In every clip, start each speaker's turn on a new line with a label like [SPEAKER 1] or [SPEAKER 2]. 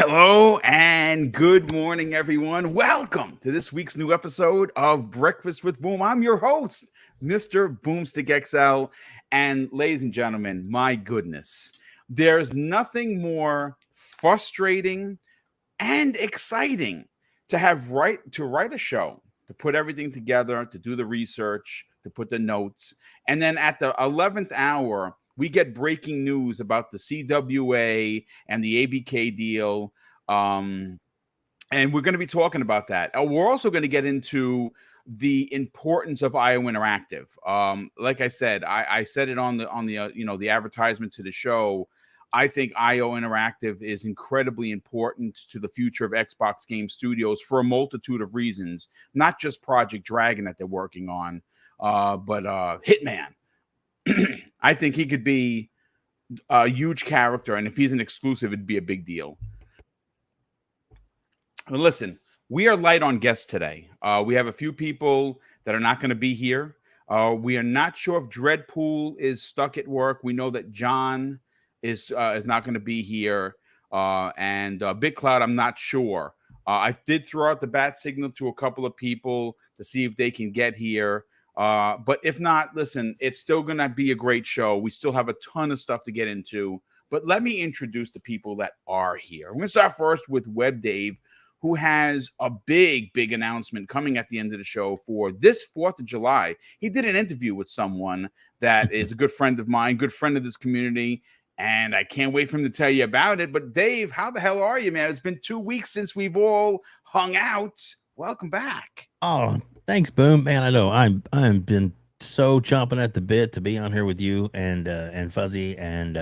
[SPEAKER 1] Hello and good morning, everyone. Welcome to this week's new episode of Breakfast with Boom. I'm your host, Mr. BoomStick XL. And ladies and gentlemen, my goodness, there's nothing more frustrating and exciting to write a show, to put everything together, to do the research, to put the notes, and then at the 11th hour we get breaking news about the CWA and the ABK deal. And we're going to be talking about that. We're also going to get into the importance of IO Interactive. Like I said, I said it on the the advertisement to the show. I think IO Interactive is incredibly important to the future of Xbox Game Studios for a multitude of reasons, not just Project Dragon that they're working on, but Hitman. I think he could be a huge character, and if he's an exclusive, it'd be a big deal. But listen, we are light on guests today. We have a few people that are not going to be here. We are not sure if Dreadpool is stuck at work. We know that John is not going to be here, and Big Cloud, I'm not sure. I did throw out the bat signal to a couple of people to see if they can get here. But if not, listen, it's still going to be a great show. We still have a ton of stuff to get into. But let me introduce the people that are here. We're going to start first with Web Dave, who has a big announcement coming at the end of the show for this 4th of July. He did an interview with someone that is a good friend of mine, good friend of this community, and I can't wait for him to tell you about it. But Dave, how the hell are you, man? It's been 2 weeks since we've all hung out. Welcome back.
[SPEAKER 2] Oh, thanks, Boom. Man, I know I'm been so chomping at the bit to be on here with you and Fuzzy and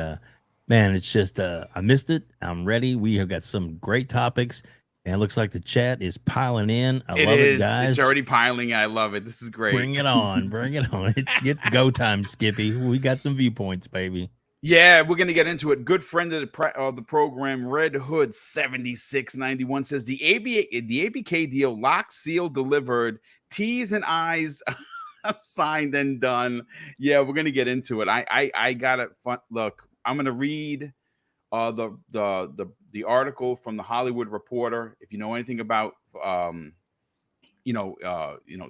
[SPEAKER 2] man, it's just I missed it. I'm ready. We have got some great topics. And it looks like the chat is piling in. I love it, guys.
[SPEAKER 1] It's already piling in. I love it. This is great.
[SPEAKER 2] Bring it on. Bring it on. It's go time, Skippy. We got some viewpoints, baby.
[SPEAKER 1] Yeah, we're going to get into it. Good friend of the program, Red Hood 7691 says the ABK deal locked, sealed, delivered, T's and I's signed and done. Yeah, we're going to get into it. I got it. Look, I'm going to read the article from the Hollywood Reporter. If you know anything about the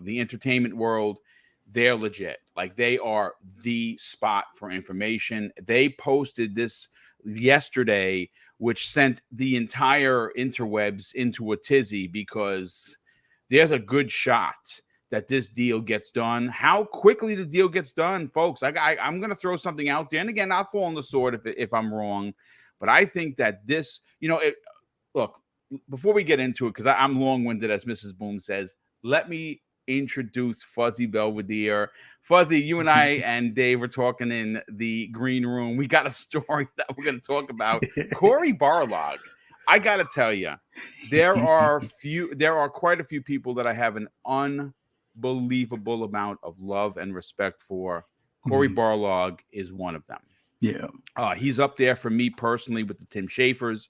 [SPEAKER 1] entertainment world, they're legit. Like, they are the spot for information. They posted this yesterday, which sent the entire interwebs into a tizzy because there's a good shot that this deal gets done. How quickly the deal gets done, folks. I'm going to throw something out there. And again, I'll fall on the sword if I'm wrong. But I think that this, look, before we get into it, because I'm long-winded, as Mrs. Boom says, let me introduce Fuzzy Belvedere. Fuzzy, you and I and Dave were talking in the green room. We got a story that we're going to talk about. Cory Barlog. I got to tell you, there are quite a few people that I have an unbelievable amount of love and respect for. Cory Barlog is one of them.
[SPEAKER 3] Yeah.
[SPEAKER 1] He's up there for me personally with the Tim Schafers,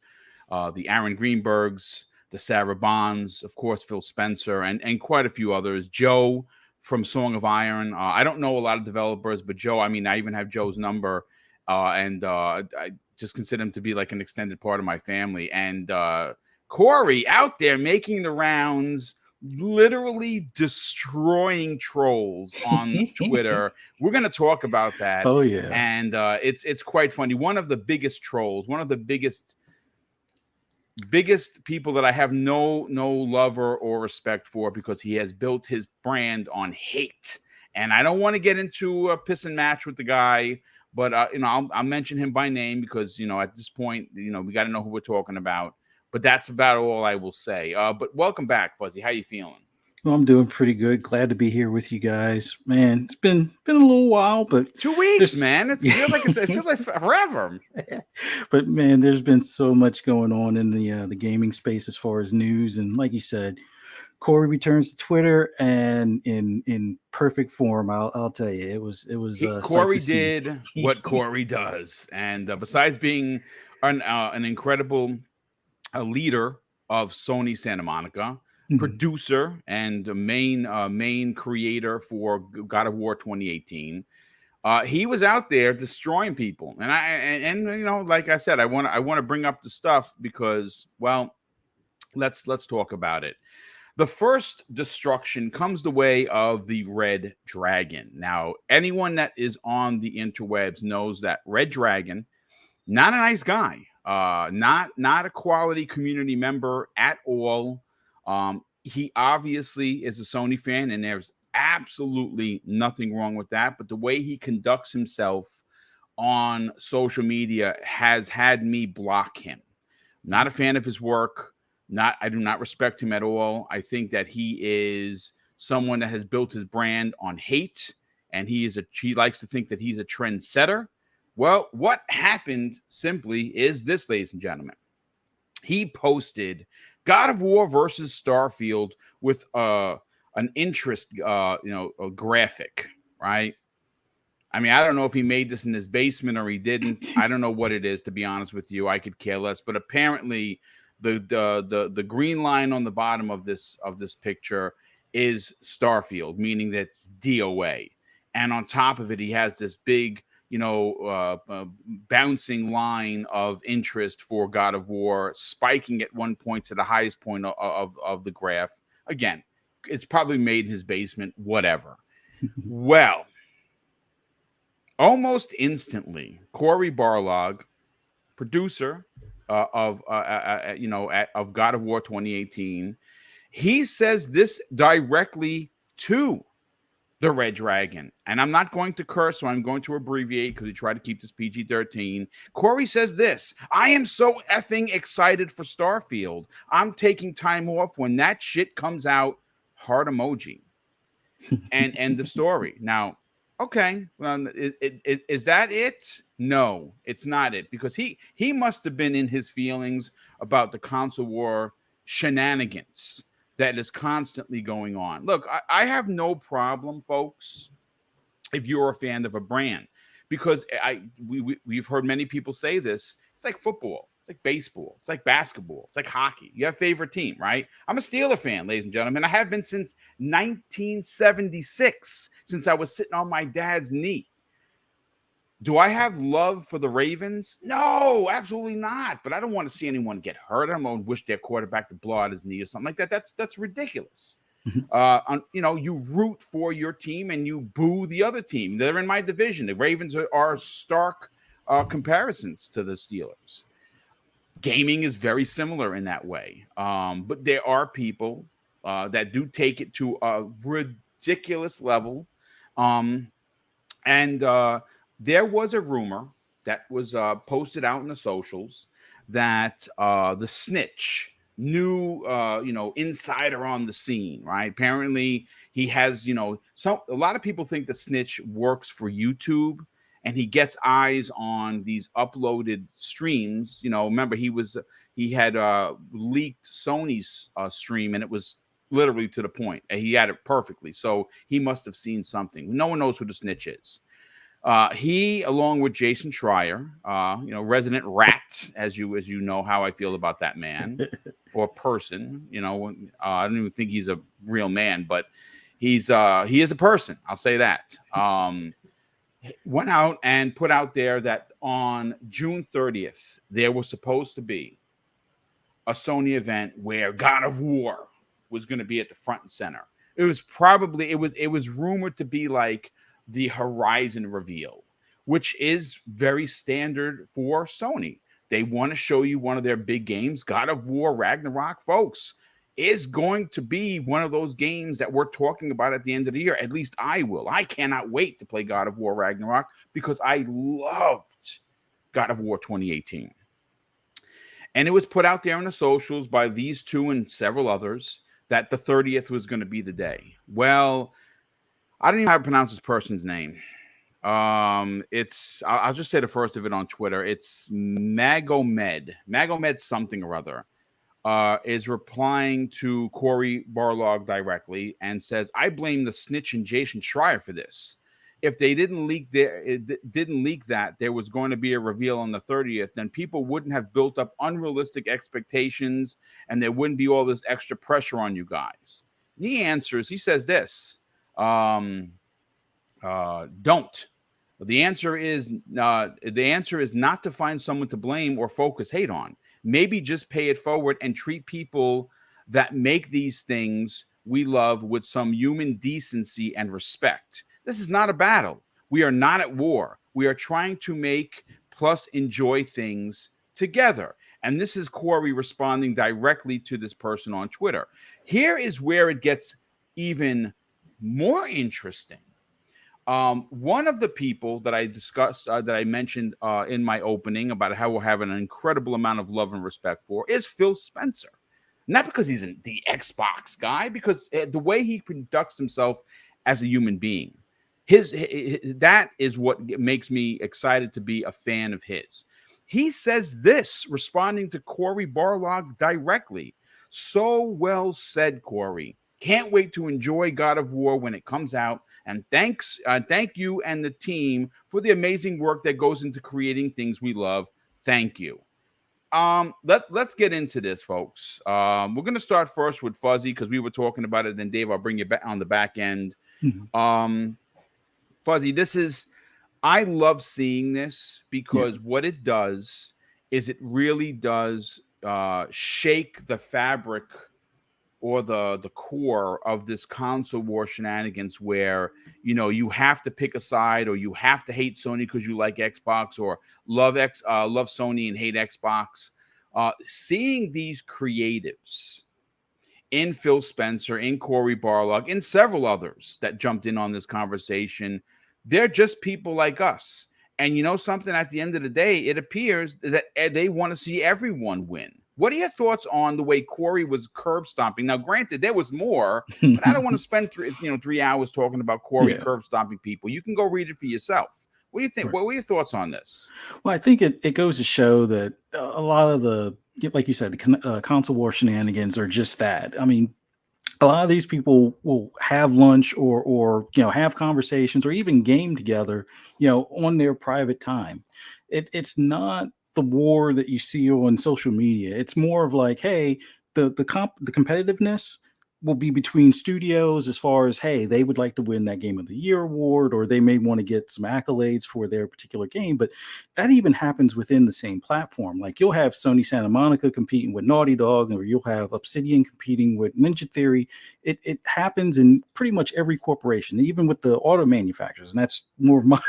[SPEAKER 1] the Aaron Greenbergs, the Sarah Bonds, of course, Phil Spencer, and quite a few others. Joe from Song of Iron. I don't know a lot of developers, but Joe, I mean, I even have Joe's number, and I just consider him to be like an extended part of my family. And Cory out there making the rounds, literally destroying trolls on Twitter. We're going to talk about that.
[SPEAKER 3] Oh, yeah.
[SPEAKER 1] And it's quite funny. One of the biggest trolls, one of the biggest people that I have no love or respect for, because he has built his brand on hate. And I don't want to get into a piss and match with the guy, but I'll mention him by name because at this point we got to know who we're talking about. But that's about all I will say. But welcome back, Fuzzy. How you feeling?
[SPEAKER 3] Well, I'm doing pretty good. Glad to be here with you guys. Man, it's been a little while, but
[SPEAKER 1] 2 weeks, man. It feels like forever.
[SPEAKER 3] But man, there's been so much going on in the gaming space as far as news, and like you said, Cory returns to Twitter, and in perfect form. I'll tell you, it was.
[SPEAKER 1] Cory did what Cory does, and besides being an incredible leader of Sony Santa Monica, producer and main creator for God of War 2018. He was out there destroying people, and you know, like I said, I want to bring up the stuff because, well, let's talk about it. The first destruction comes the way of the Red Dragon. Now, anyone that is on the interwebs knows that Red Dragon, not a nice guy, not a quality community member at all. He obviously is a Sony fan, and there's absolutely nothing wrong with that. But the way he conducts himself on social media has had me block him. Not a fan of his work. I do not respect him at all. I think that he is someone that has built his brand on hate, and he likes to think that he's a trendsetter. Well, what happened simply is this, ladies and gentlemen. He posted God of War versus Starfield with an interest, a graphic, right? I mean, I don't know if he made this in his basement or he didn't. I don't know what it is, to be honest with you. I could care less. But apparently, the green line on the bottom of this picture is Starfield, meaning that's DOA. And on top of it, he has this big, bouncing line of interest for God of War, spiking at one point to the highest point of the graph. Again, it's probably made in his basement, whatever. Well, almost instantly, Cory Barlog, producer of God of War 2018, he says this directly to the Red Dragon. And I'm not going to curse, so I'm going to abbreviate because we try to keep this PG-13. Cory says this: I am so effing excited for Starfield. I'm taking time off when that shit comes out. Heart emoji. And end of story. Now, okay, well, is that it? No, it's not it, because he must have been in his feelings about the console war shenanigans that is constantly going on. Look, I have no problem, folks, if you're a fan of a brand, because we've heard many people say this. It's like football. It's like baseball. It's like basketball. It's like hockey. You have a favorite team, right? I'm a Steeler fan, ladies and gentlemen. I have been since 1976, since I was sitting on my dad's knee. Do I have love for the Ravens? No, absolutely not. But I don't want to see anyone get hurt. I don't want to wish their quarterback to blow out his knee or something like that. That's ridiculous. You root for your team and you boo the other team. They're in my division. The Ravens are stark comparisons to the Steelers. Gaming is very similar in that way. But there are people that do take it to a ridiculous level. There was a rumor that was posted out in the socials that the snitch, new insider on the scene, right? Apparently he has, a lot of people think the snitch works for YouTube and he gets eyes on these uploaded streams. Remember he had leaked Sony's stream, and it was literally to the point, and he had it perfectly. So he must have seen something. No one knows who the snitch is. He, along with Jason Schreier, resident rat, as you know how I feel about that man or person. I don't even think he's a real man, but he is a person. I'll say that. Went out and put out there that on June 30th there was supposed to be a Sony event where God of War was going to be at the front and center. It was rumored to be like the Horizon reveal, which is very standard for Sony. They want to show you one of their big games. God of War Ragnarok, folks, is going to be one of those games that we're talking about at the end of the year. At least I will. I cannot wait to play God of War Ragnarok because I loved God of War 2018. And it was put out there on the socials by these two and several others that the 30th was going to be the day. Well, I don't even know how to pronounce this person's name. I'll just say the first of it on Twitter. It's Magomed something or other, is replying to Cory Barlog directly and says, I blame the snitch and Jason Schreier for this. If they didn't leak that there was going to be a reveal on the 30th, then people wouldn't have built up unrealistic expectations and there wouldn't be all this extra pressure on you guys. And he says this, don't. The answer is not to find someone to blame or focus hate on. Maybe just pay it forward and treat people that make these things we love with some human decency and respect. This is not a battle. We are not at war. We are trying to make plus enjoy things together. And this is Cory responding directly to this person on Twitter. Here is where it gets even more interesting. One of the people that I discussed, that I mentioned in my opening about how we'll have an incredible amount of love and respect for, is Phil Spencer. Not because he's the Xbox guy, because the way he conducts himself as a human being, that is what makes me excited to be a fan of his. He says this, responding to Cory Barlog directly. So well said, Cory. Can't wait to enjoy God of War when it comes out. And thank you and the team for the amazing work that goes into creating things we love. Thank you. Let's get into this, folks. We're going to start first with Fuzzy because we were talking about it. Then Dave, I'll bring you back on the back end. Fuzzy, I love seeing this because what it does is it really does shake the fabric or the core of this console war shenanigans where, you have to pick a side or you have to hate Sony because you like Xbox or love Sony and hate Xbox. Seeing these creatives in Phil Spencer, in Cory Barlog, and several others that jumped in on this conversation, they're just people like us. And you know something, at the end of the day, it appears that they want to see everyone win. What are your thoughts on the way Cory was curb stomping? Now, granted, there was more, but I don't want to spend 3 hours talking about Cory curb stomping people. You can go read it for yourself. What do you think? Right. What were your thoughts on this?
[SPEAKER 3] Well, I think it goes to show that a lot of the, like you said, the console war shenanigans are just that. I mean, a lot of these people will have lunch or have conversations or even game together, on their private time. It's not the war that you see on social media. It's more of like, hey, the competitiveness will be between studios as far as, hey, they would like to win that Game of the Year award, or they may want to get some accolades for their particular game. But that even happens within the same platform. Like you'll have Sony Santa Monica competing with Naughty Dog, or you'll have Obsidian competing with Ninja Theory. It happens in pretty much every corporation, even with the auto manufacturers. And that's more of my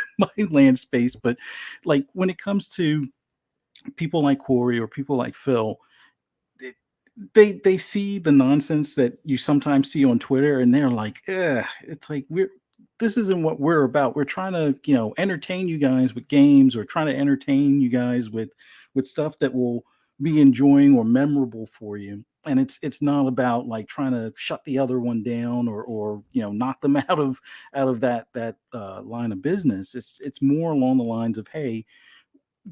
[SPEAKER 3] land space. But like when it comes to people like Cory or people like Phil, they see the nonsense that you sometimes see on Twitter, and they're like, it's like this isn't what we're about. We're trying to, entertain you guys with games, or trying to entertain you guys with stuff that will be enjoying or memorable for you. And it's not about like trying to shut the other one down or knock them out of that line of business. It's more along the lines of, hey,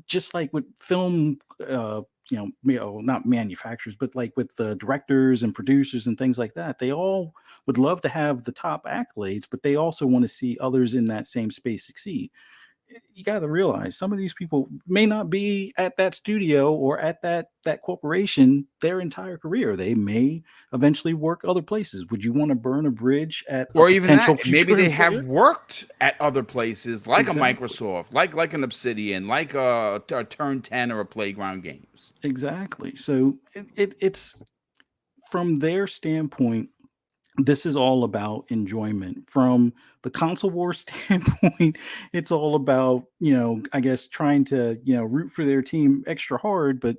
[SPEAKER 3] just like with film, not manufacturers, but like with the directors and producers and things like that, they all would love to have the top accolades, but they also want to see others in that same space succeed. You got to realize some of these people may not be at that studio or at that corporation their entire career. They may eventually work other places. Would you want to burn a bridge at
[SPEAKER 1] or
[SPEAKER 3] a
[SPEAKER 1] even
[SPEAKER 3] potential
[SPEAKER 1] that?
[SPEAKER 3] future
[SPEAKER 1] Maybe they
[SPEAKER 3] employer?
[SPEAKER 1] have worked at other places like
[SPEAKER 3] Exactly.
[SPEAKER 1] a Microsoft, like an Obsidian, like a Turn 10 or a Playground Games.
[SPEAKER 3] Exactly. So it's from their standpoint, this is all about enjoyment. From the console war standpoint, it's all about, I guess trying to, root for their team extra hard, but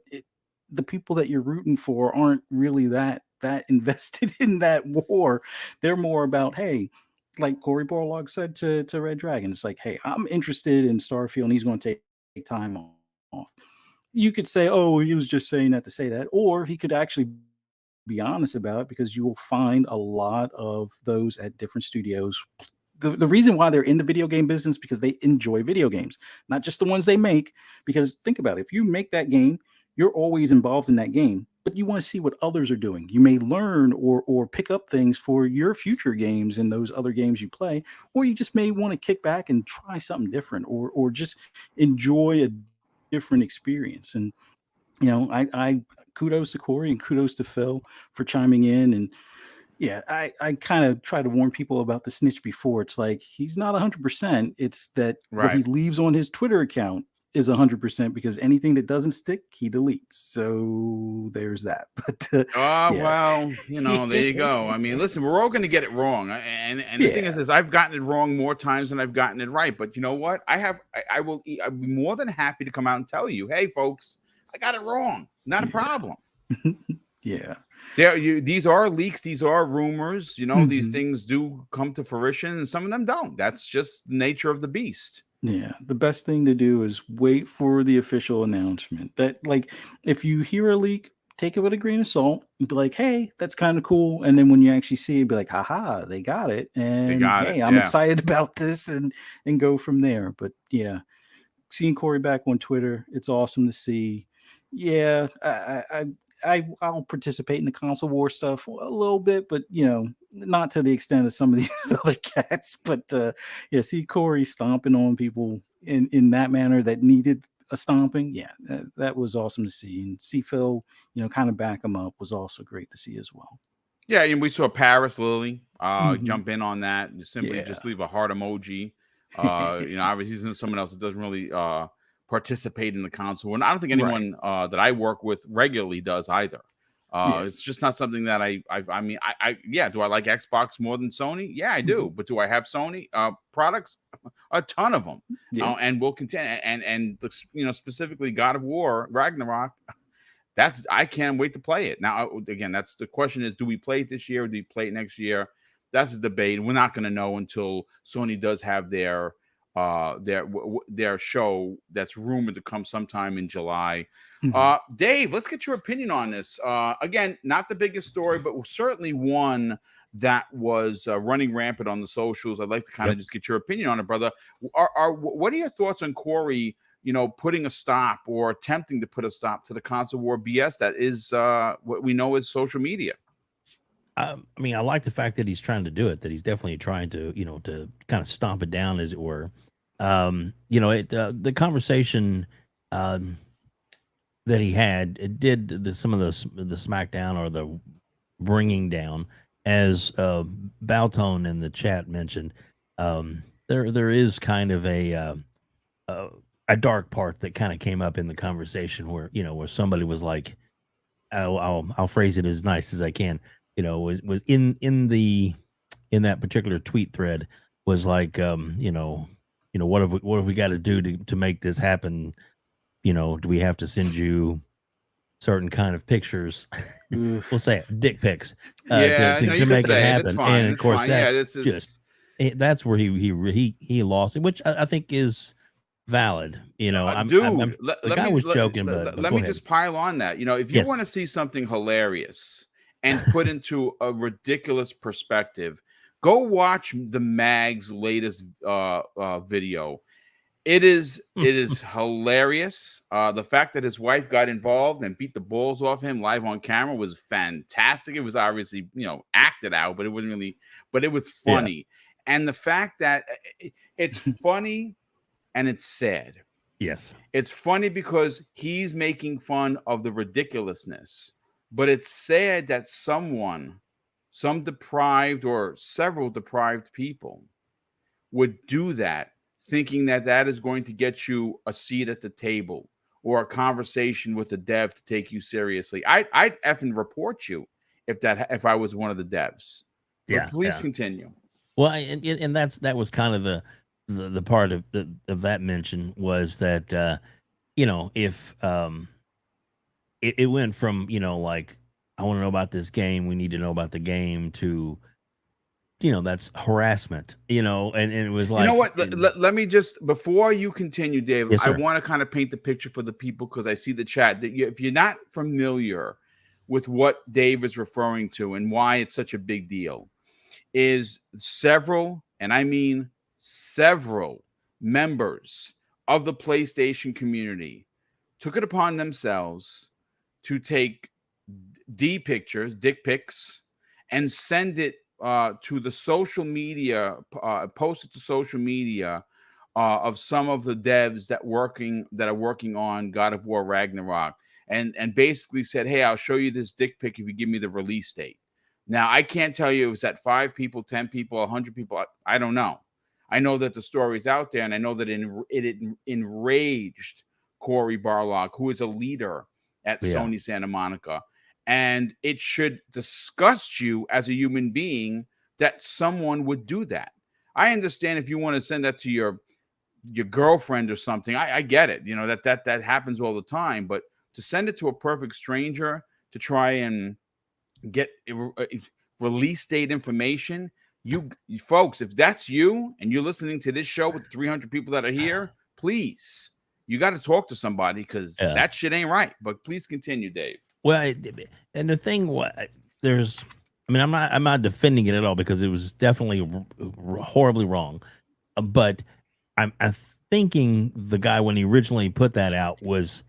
[SPEAKER 3] the people that you're rooting for aren't really that invested in that war. They're more about, hey, like Cory Barlog said to Red Dragon, it's like, hey, I'm interested in Starfield and he's going to take time off. You could say, oh, he was just saying that to say that, or he could actually be honest about it, because you will find a lot of those at different studios. The reason why they're in the video game business, because they enjoy video games, not just the ones they make. Because think about it, if you make that game, you're always involved in that game, but you want to see what others are doing. You may learn or pick up things for your future games in those other games you play, or you just may want to kick back and try something different, or just enjoy a different experience. And I kudos to Cory and kudos to Phil for chiming in. And Yeah, I kind of try to warn people about the snitch before. It's like he's not 100%. It's that what he
[SPEAKER 1] Right.
[SPEAKER 3] leaves on his Twitter account is 100% because anything that doesn't stick, he deletes. So there's that. But
[SPEAKER 1] Oh,
[SPEAKER 3] yeah,
[SPEAKER 1] well, there you go. I mean, listen, we're all going to get it wrong. And the thing
[SPEAKER 3] yeah,
[SPEAKER 1] is I've gotten it wrong more times than I've gotten it right. But you know what? I'll be more than happy to come out and tell you, hey, folks, I got it wrong. Not a
[SPEAKER 3] yeah,
[SPEAKER 1] problem.
[SPEAKER 3] yeah.
[SPEAKER 1] These are leaks. These are rumors. These
[SPEAKER 3] Mhm.
[SPEAKER 1] things do come to fruition and some of them don't. That's just the nature of the beast.
[SPEAKER 3] Yeah, the best thing to do is wait for the official announcement. That like if you hear a leak, take it with a grain of salt and be like, "Hey, that's kind of cool." And then when you actually see it, be like, "Haha, they got it."
[SPEAKER 1] They
[SPEAKER 3] And
[SPEAKER 1] got it.
[SPEAKER 3] hey, I'm
[SPEAKER 1] Yeah.
[SPEAKER 3] excited about this and go from there. But yeah, seeing Corey back on Twitter, it's awesome to see. Yeah, I'll participate in the console war stuff a little bit, but not to the extent of some of these other cats. But yeah, see Corey stomping on people in that manner that needed a stomping. Yeah, that was awesome to see, and see Phil, kind of back him up was also great to see as well.
[SPEAKER 1] Yeah, and we saw Paris Lily
[SPEAKER 3] Hmm.
[SPEAKER 1] jump in on that. You simply
[SPEAKER 3] Yeah.
[SPEAKER 1] just leave a heart emoji. Obviously he's someone else that doesn't really participate in the console. And I don't think
[SPEAKER 3] Right.
[SPEAKER 1] anyone that I work with regularly does either.
[SPEAKER 3] Yeah.
[SPEAKER 1] It's just not something that yeah, do I like Xbox more than Sony? Yeah, I
[SPEAKER 3] Hmm.
[SPEAKER 1] do. But do I have Sony products? A ton of them.
[SPEAKER 3] Yeah.
[SPEAKER 1] And we'll continue. And specifically God of War, Ragnarok, I can't wait to play it. Now, again, that's the question is, do we play it this year or do we play it next year? That's a debate. We're not going to know until Sony does have their show that's rumored to come sometime in July.
[SPEAKER 3] Hmm.
[SPEAKER 1] Dave, let's get your opinion on this. Again, not the biggest story, but certainly one that was running rampant on the socials. I'd like to kind of
[SPEAKER 2] Yep.
[SPEAKER 1] just get your opinion on it, brother. What are your thoughts on Cory, putting a stop or attempting to put a stop to the console war BS that is what we know as social media?
[SPEAKER 2] I mean, I like the fact that he's trying to do it. That he's definitely trying to, to kind of stomp it down, as it were. The conversation um, that he had, it did some of the smackdown or the bringing down, as Baltone in the chat mentioned. There is kind of uh, a dark part that kind of came up in the conversation where where somebody was like, I'll phrase it as nice as I can. Was in that particular tweet thread, was like, what have we got to do to make this happen? Do we have to send you certain kind of pictures? We'll
[SPEAKER 3] Oof.
[SPEAKER 2] say it, dick pics,
[SPEAKER 1] Yeah, no, you
[SPEAKER 2] to
[SPEAKER 1] could
[SPEAKER 2] make it
[SPEAKER 1] say it. It's
[SPEAKER 2] happen. And
[SPEAKER 1] fine.
[SPEAKER 2] of
[SPEAKER 1] It's
[SPEAKER 2] course,
[SPEAKER 1] fine. Yeah,
[SPEAKER 2] that
[SPEAKER 1] it's
[SPEAKER 2] just
[SPEAKER 1] just
[SPEAKER 2] that's where he lost it, which I think is valid. I'm
[SPEAKER 1] dude.
[SPEAKER 2] the guy was joking, but
[SPEAKER 1] Let
[SPEAKER 2] go
[SPEAKER 1] me
[SPEAKER 2] ahead.
[SPEAKER 1] just pile on that. If you want
[SPEAKER 2] Yes.
[SPEAKER 1] to see something hilarious and put into a ridiculous perspective, go watch the Mag's latest video. It is hilarious. The fact that his wife got involved and beat the balls off him live on camera was fantastic. It was obviously acted out, but it wasn't really. But it was
[SPEAKER 2] Yeah.
[SPEAKER 1] funny, and the fact that it's funny and it's sad.
[SPEAKER 2] Yes.
[SPEAKER 1] It's funny because he's making fun of the ridiculousness, but it's sad that some deprived or several deprived people would do that, thinking that that is going to get you a seat at the table or a conversation with the dev to take you seriously. I'd effing report you if I was one of the devs. But
[SPEAKER 2] Yeah.
[SPEAKER 1] please
[SPEAKER 2] Yeah.
[SPEAKER 1] continue.
[SPEAKER 2] Well, and that was kind of the part of that mention, was that if it went from like, I want to know about this game, we need to know about the game, to that's harassment, and it was
[SPEAKER 1] You know
[SPEAKER 2] like,
[SPEAKER 1] what? Let me just, before you continue, Dave,
[SPEAKER 2] yes
[SPEAKER 1] I
[SPEAKER 2] sir.
[SPEAKER 1] want to kind of paint the picture for the people because I see the chat. If you're not familiar with what Dave is referring to and why it's such a big deal, is several, and I mean several, members of the PlayStation community took it upon themselves to take pictures, dick pics, and send it to the social media, post it to social media of some of the devs that are working on God of War Ragnarok, and basically said, "Hey, I'll show you this dick pic if you give me the release date." Now, I can't tell you it was that 5 people, 10 people, 100 people. I don't know. I know that the story's out there, and I know that it enraged Cory Barlog, who is a leader at Sony Santa Monica. And it should disgust you as a human being that someone would do that. I understand if you want to send that to your girlfriend or something. I get it. You know, that happens all the time. But to send it to a perfect stranger to try and get release date information, you folks, if that's you and you're listening to this show with 300 people that are here, please, you got to talk to somebody, because that shit ain't right. But please continue, Dave.
[SPEAKER 2] Well, and the thing, there's, I mean, I'm not defending it at all, because it was definitely horribly wrong. But I'm thinking the guy, when he originally put that out, was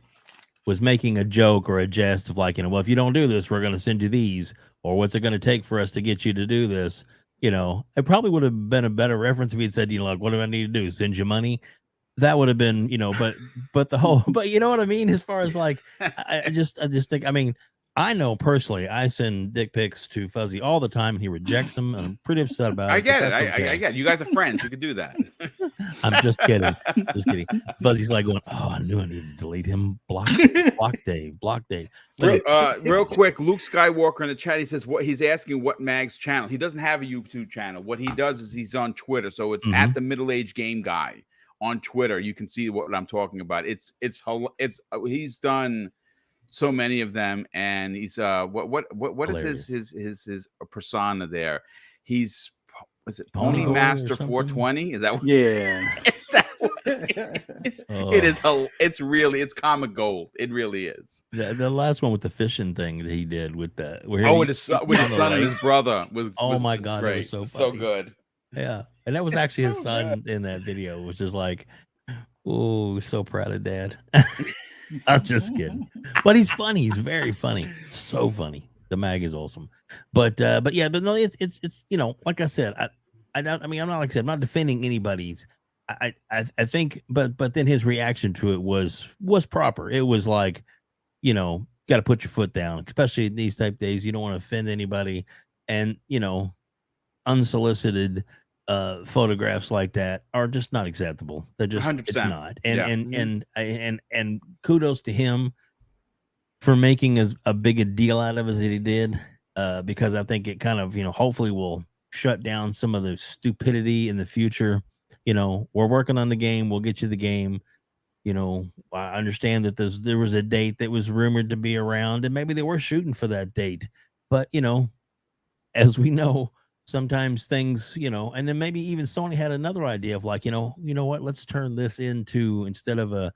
[SPEAKER 2] making a joke or a jest of like, well, if you don't do this, we're going to send you these, or what's it going to take for us to get you to do this? It probably would have been a better reference if he'd said, like, what do I need to do? Send you money? That would have been, but the whole, but you know what I mean? As far as like, I just think, I mean, I know personally, I send dick pics to Fuzzy all the time, and he rejects them, and I'm pretty upset about it.
[SPEAKER 1] I get it. I get it. You guys are friends. You could do that.
[SPEAKER 2] I'm just kidding. Just kidding. Fuzzy's like going, oh, I knew I needed to delete him. Block Dave.
[SPEAKER 1] Real quick, Luke Skywalker in the chat, he says he's asking what Mag's channel. He doesn't have a YouTube channel. What he does is he's on Twitter. So it's at the middle-aged game guy on Twitter. You can see what I'm talking about. It's he's done so many of them, and he's what is his persona there? Is it Pony Master 420? Is that what?
[SPEAKER 3] Yeah.
[SPEAKER 1] Is that what it's comic gold. It really is.
[SPEAKER 2] The last one with the fishing thing that he did with
[SPEAKER 1] his son and his brother was
[SPEAKER 2] my god,
[SPEAKER 1] great.
[SPEAKER 2] it was
[SPEAKER 1] so good.
[SPEAKER 2] Yeah, and that was actually his son in that video, which is like, oh, so proud of Dad. I'm just kidding, but he's funny. He's very funny, so funny. The mag is awesome, but no, it's like I said, I'm not, like I said, I'm not defending anybody's. I think, but then his reaction to it was proper. It was like, got to put your foot down, especially in these type days. You don't want to offend anybody, and unsolicited photographs like that are just not acceptable. They're just
[SPEAKER 1] 100%.
[SPEAKER 2] It's not. And kudos to him for making as big a deal out of it as he did, because I think it kind of hopefully will shut down some of the stupidity in the future. We're working on the game. We'll get you the game. I understand that there was a date that was rumored to be around, and maybe they were shooting for that date. But as we know, sometimes things, and then maybe even Sony had another idea of like, what, let's turn this into, instead of a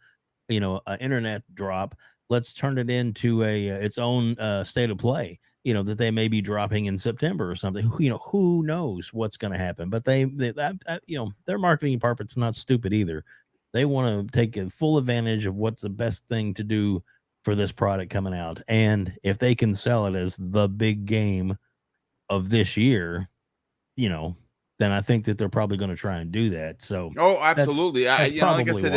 [SPEAKER 2] internet drop, let's turn it into its own state of play, that they may be dropping in September or something. Who knows what's going to happen? But their marketing department's not stupid either. They want to take a full advantage of what's the best thing to do for this product coming out. And if they can sell it as the big game of this year, then I think that they're probably going to try and do that. So,
[SPEAKER 1] absolutely.
[SPEAKER 2] That's
[SPEAKER 1] like I said,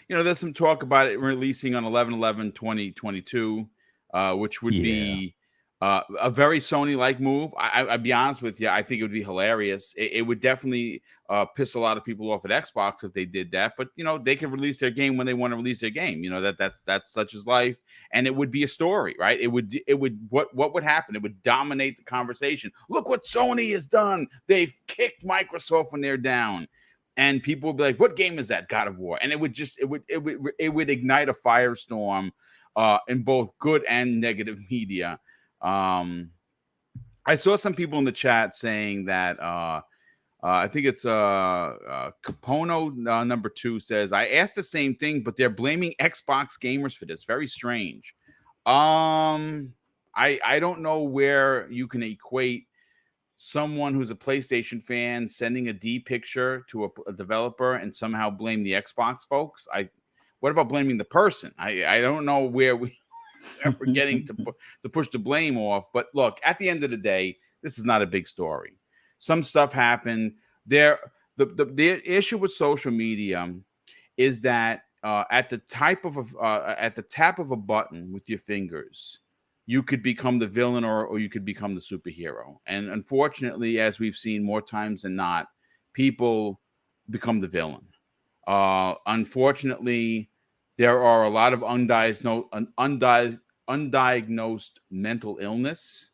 [SPEAKER 1] there's some talk about it releasing on 11/11/2022, which would be a very Sony-like move. I'll be honest with you. I think it would be hilarious. It would definitely piss a lot of people off at Xbox if they did that. But they can release their game when they want to release their game. That's such as life. And it would be a story, right? It would. What would happen? It would dominate the conversation. Look what Sony has done. They've kicked Microsoft when they're down. And people would be like, "What game is that? God of War?" And it would ignite a firestorm in both good and negative media. I saw some people in the chat saying that I think it's Capono number 2 says, I asked the same thing, but they're blaming Xbox gamers for this. Very strange. I don't know where you can equate someone who's a PlayStation fan sending a D picture to a developer and somehow blame the Xbox folks. What about blaming the person? I don't know where we're getting to push the blame off. But look, at the end of the day, this is not a big story. Some stuff happened there. The issue with social media is that at the tap of a button with your fingers, you could become the villain or you could become the superhero. And unfortunately, as we've seen more times than not, people become the villain. Unfortunately, there are a lot of undiagnosed mental illness.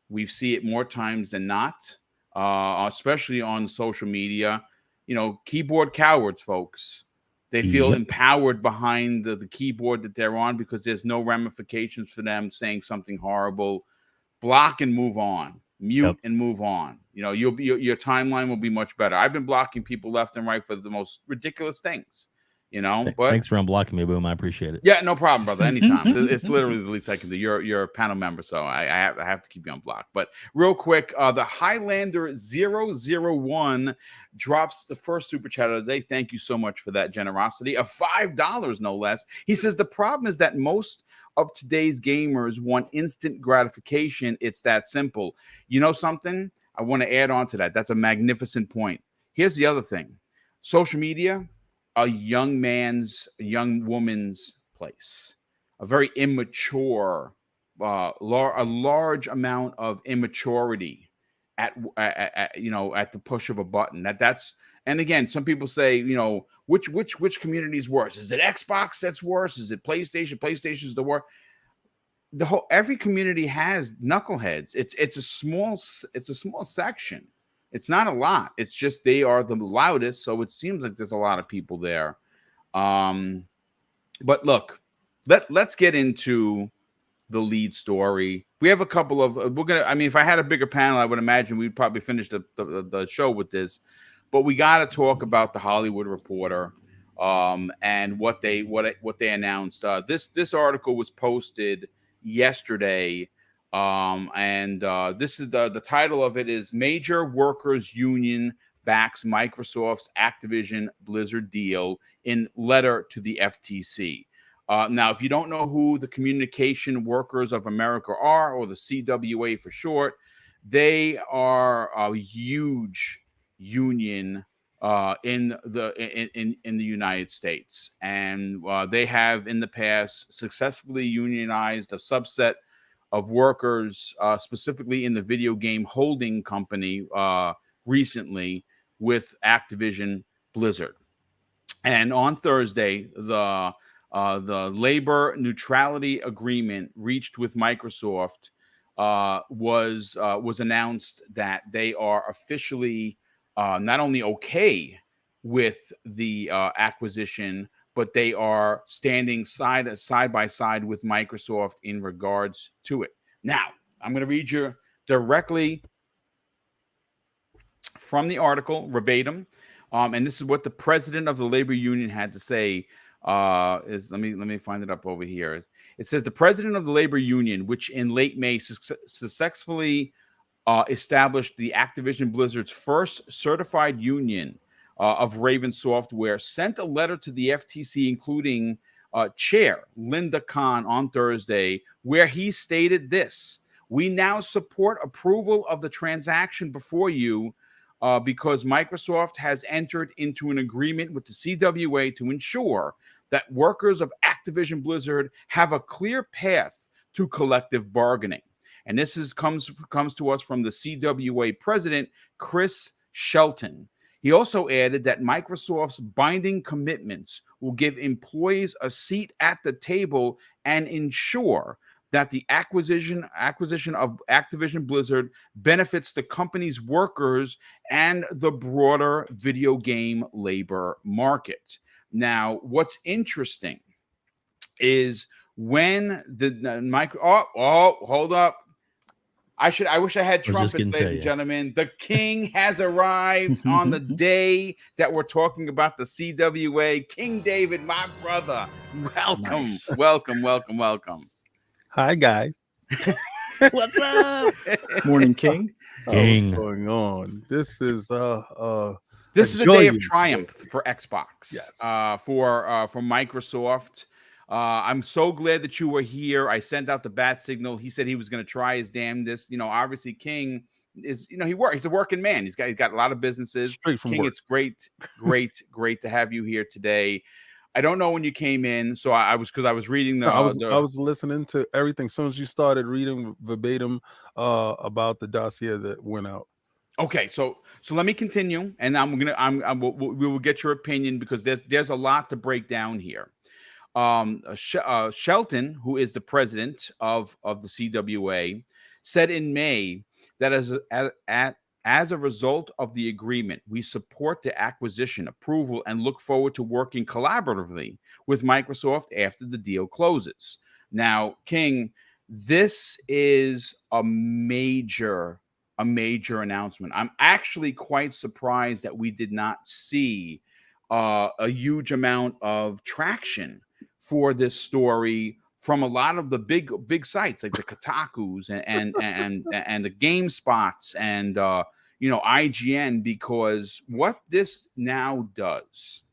[SPEAKER 1] We see it more times than not, especially on social media. Keyboard cowards, folks. They feel empowered behind the keyboard that they're on because there's no ramifications for them saying something horrible. Block and move on. Mute and move on. Your timeline will be much better. I've been blocking people left and right for the most ridiculous things. But
[SPEAKER 2] thanks for unblocking me, Boom. I appreciate it.
[SPEAKER 1] Yeah, no problem, brother. Anytime. It's literally the least I can do. You're a panel member, so I have to keep you unblocked. But real quick, the Highlander 001 drops the first super chat of the day. Thank you so much for that generosity of $5, no less. He says the problem is that most of today's gamers want instant gratification. It's that simple. You know something? I want to add on to that. That's a magnificent point. Here's the other thing. Social media, a young woman's place, a very immature, a large amount of immaturity at the push of a button. And again, some people say, which community is worse? Is it Xbox that's worse? Is it PlayStation? PlayStation's the worst. Every community has knuckleheads. It's a small section. It's not a lot. It's just they are the loudest, so it seems like there's a lot of people there. But look, let's get into the lead story. We have a couple of if I had a bigger panel, I would imagine we'd probably finish the show with this. But we got to talk about the Hollywood Reporter and what they announced. This article was posted yesterday. This is the title of it is Major Workers Union Backs Microsoft's Activision Blizzard Deal in Letter to the FTC. Now, if you don't know who the Communication Workers of America are, or the CWA for short, they are a huge union in the United States, and they have in the past successfully unionized a subset of workers, specifically in the video game holding company recently with Activision Blizzard. And on Thursday, the labor neutrality agreement reached with Microsoft was announced that they are officially not only okay with the acquisition, but they are standing side by side with Microsoft in regards to it. Now, I'm going to read you directly from the article, verbatim, and this is what the president of the labor union had to say. Let me find it up over here. It says the president of the labor union, which in late May successfully established the Activision Blizzard's first certified union of Raven Software, sent a letter to the FTC, including Chair Linda Khan on Thursday, where he stated this: "We now support approval of the transaction before you because Microsoft has entered into an agreement with the CWA to ensure that workers of Activision Blizzard have a clear path to collective bargaining." And this comes to us from the CWA president, Chris Shelton. He also added that Microsoft's binding commitments will give employees a seat at the table and ensure that the acquisition of Activision Blizzard benefits the company's workers and the broader video game labor market. Now, what's interesting is when hold up. I wish I had trumpets, ladies and gentlemen. The king has arrived on the day that we're talking about the CWA. King David, my brother, welcome, nice. welcome.
[SPEAKER 4] Hi, guys.
[SPEAKER 2] What's up?
[SPEAKER 3] Morning, King.
[SPEAKER 2] King.
[SPEAKER 4] What's going on? This is
[SPEAKER 1] this is a day of triumph for Xbox.
[SPEAKER 4] Yes.
[SPEAKER 1] For Microsoft. I'm so glad that you were here. I sent out the bat signal. He said he was going to try his damnedest. Obviously King is, he's a working man. He's got a lot of businesses.
[SPEAKER 4] Straight from
[SPEAKER 1] King,
[SPEAKER 4] work.
[SPEAKER 1] it's great to have you here today. I don't know when you came in, so I was reading
[SPEAKER 4] I was listening to everything as soon as you started reading verbatim about the dossier that went out.
[SPEAKER 1] Okay, so let me continue, and we will get your opinion because there's a lot to break down here. Shelton, who is the president of the CWA, said in May that as a result of the agreement, we support the acquisition approval and look forward to working collaboratively with Microsoft after the deal closes. Now, King, this is a major announcement. I'm actually quite surprised that we did not see a huge amount of traction for this story from a lot of the big sites like the Kotakus and the GameSpots and IGN, because what this now does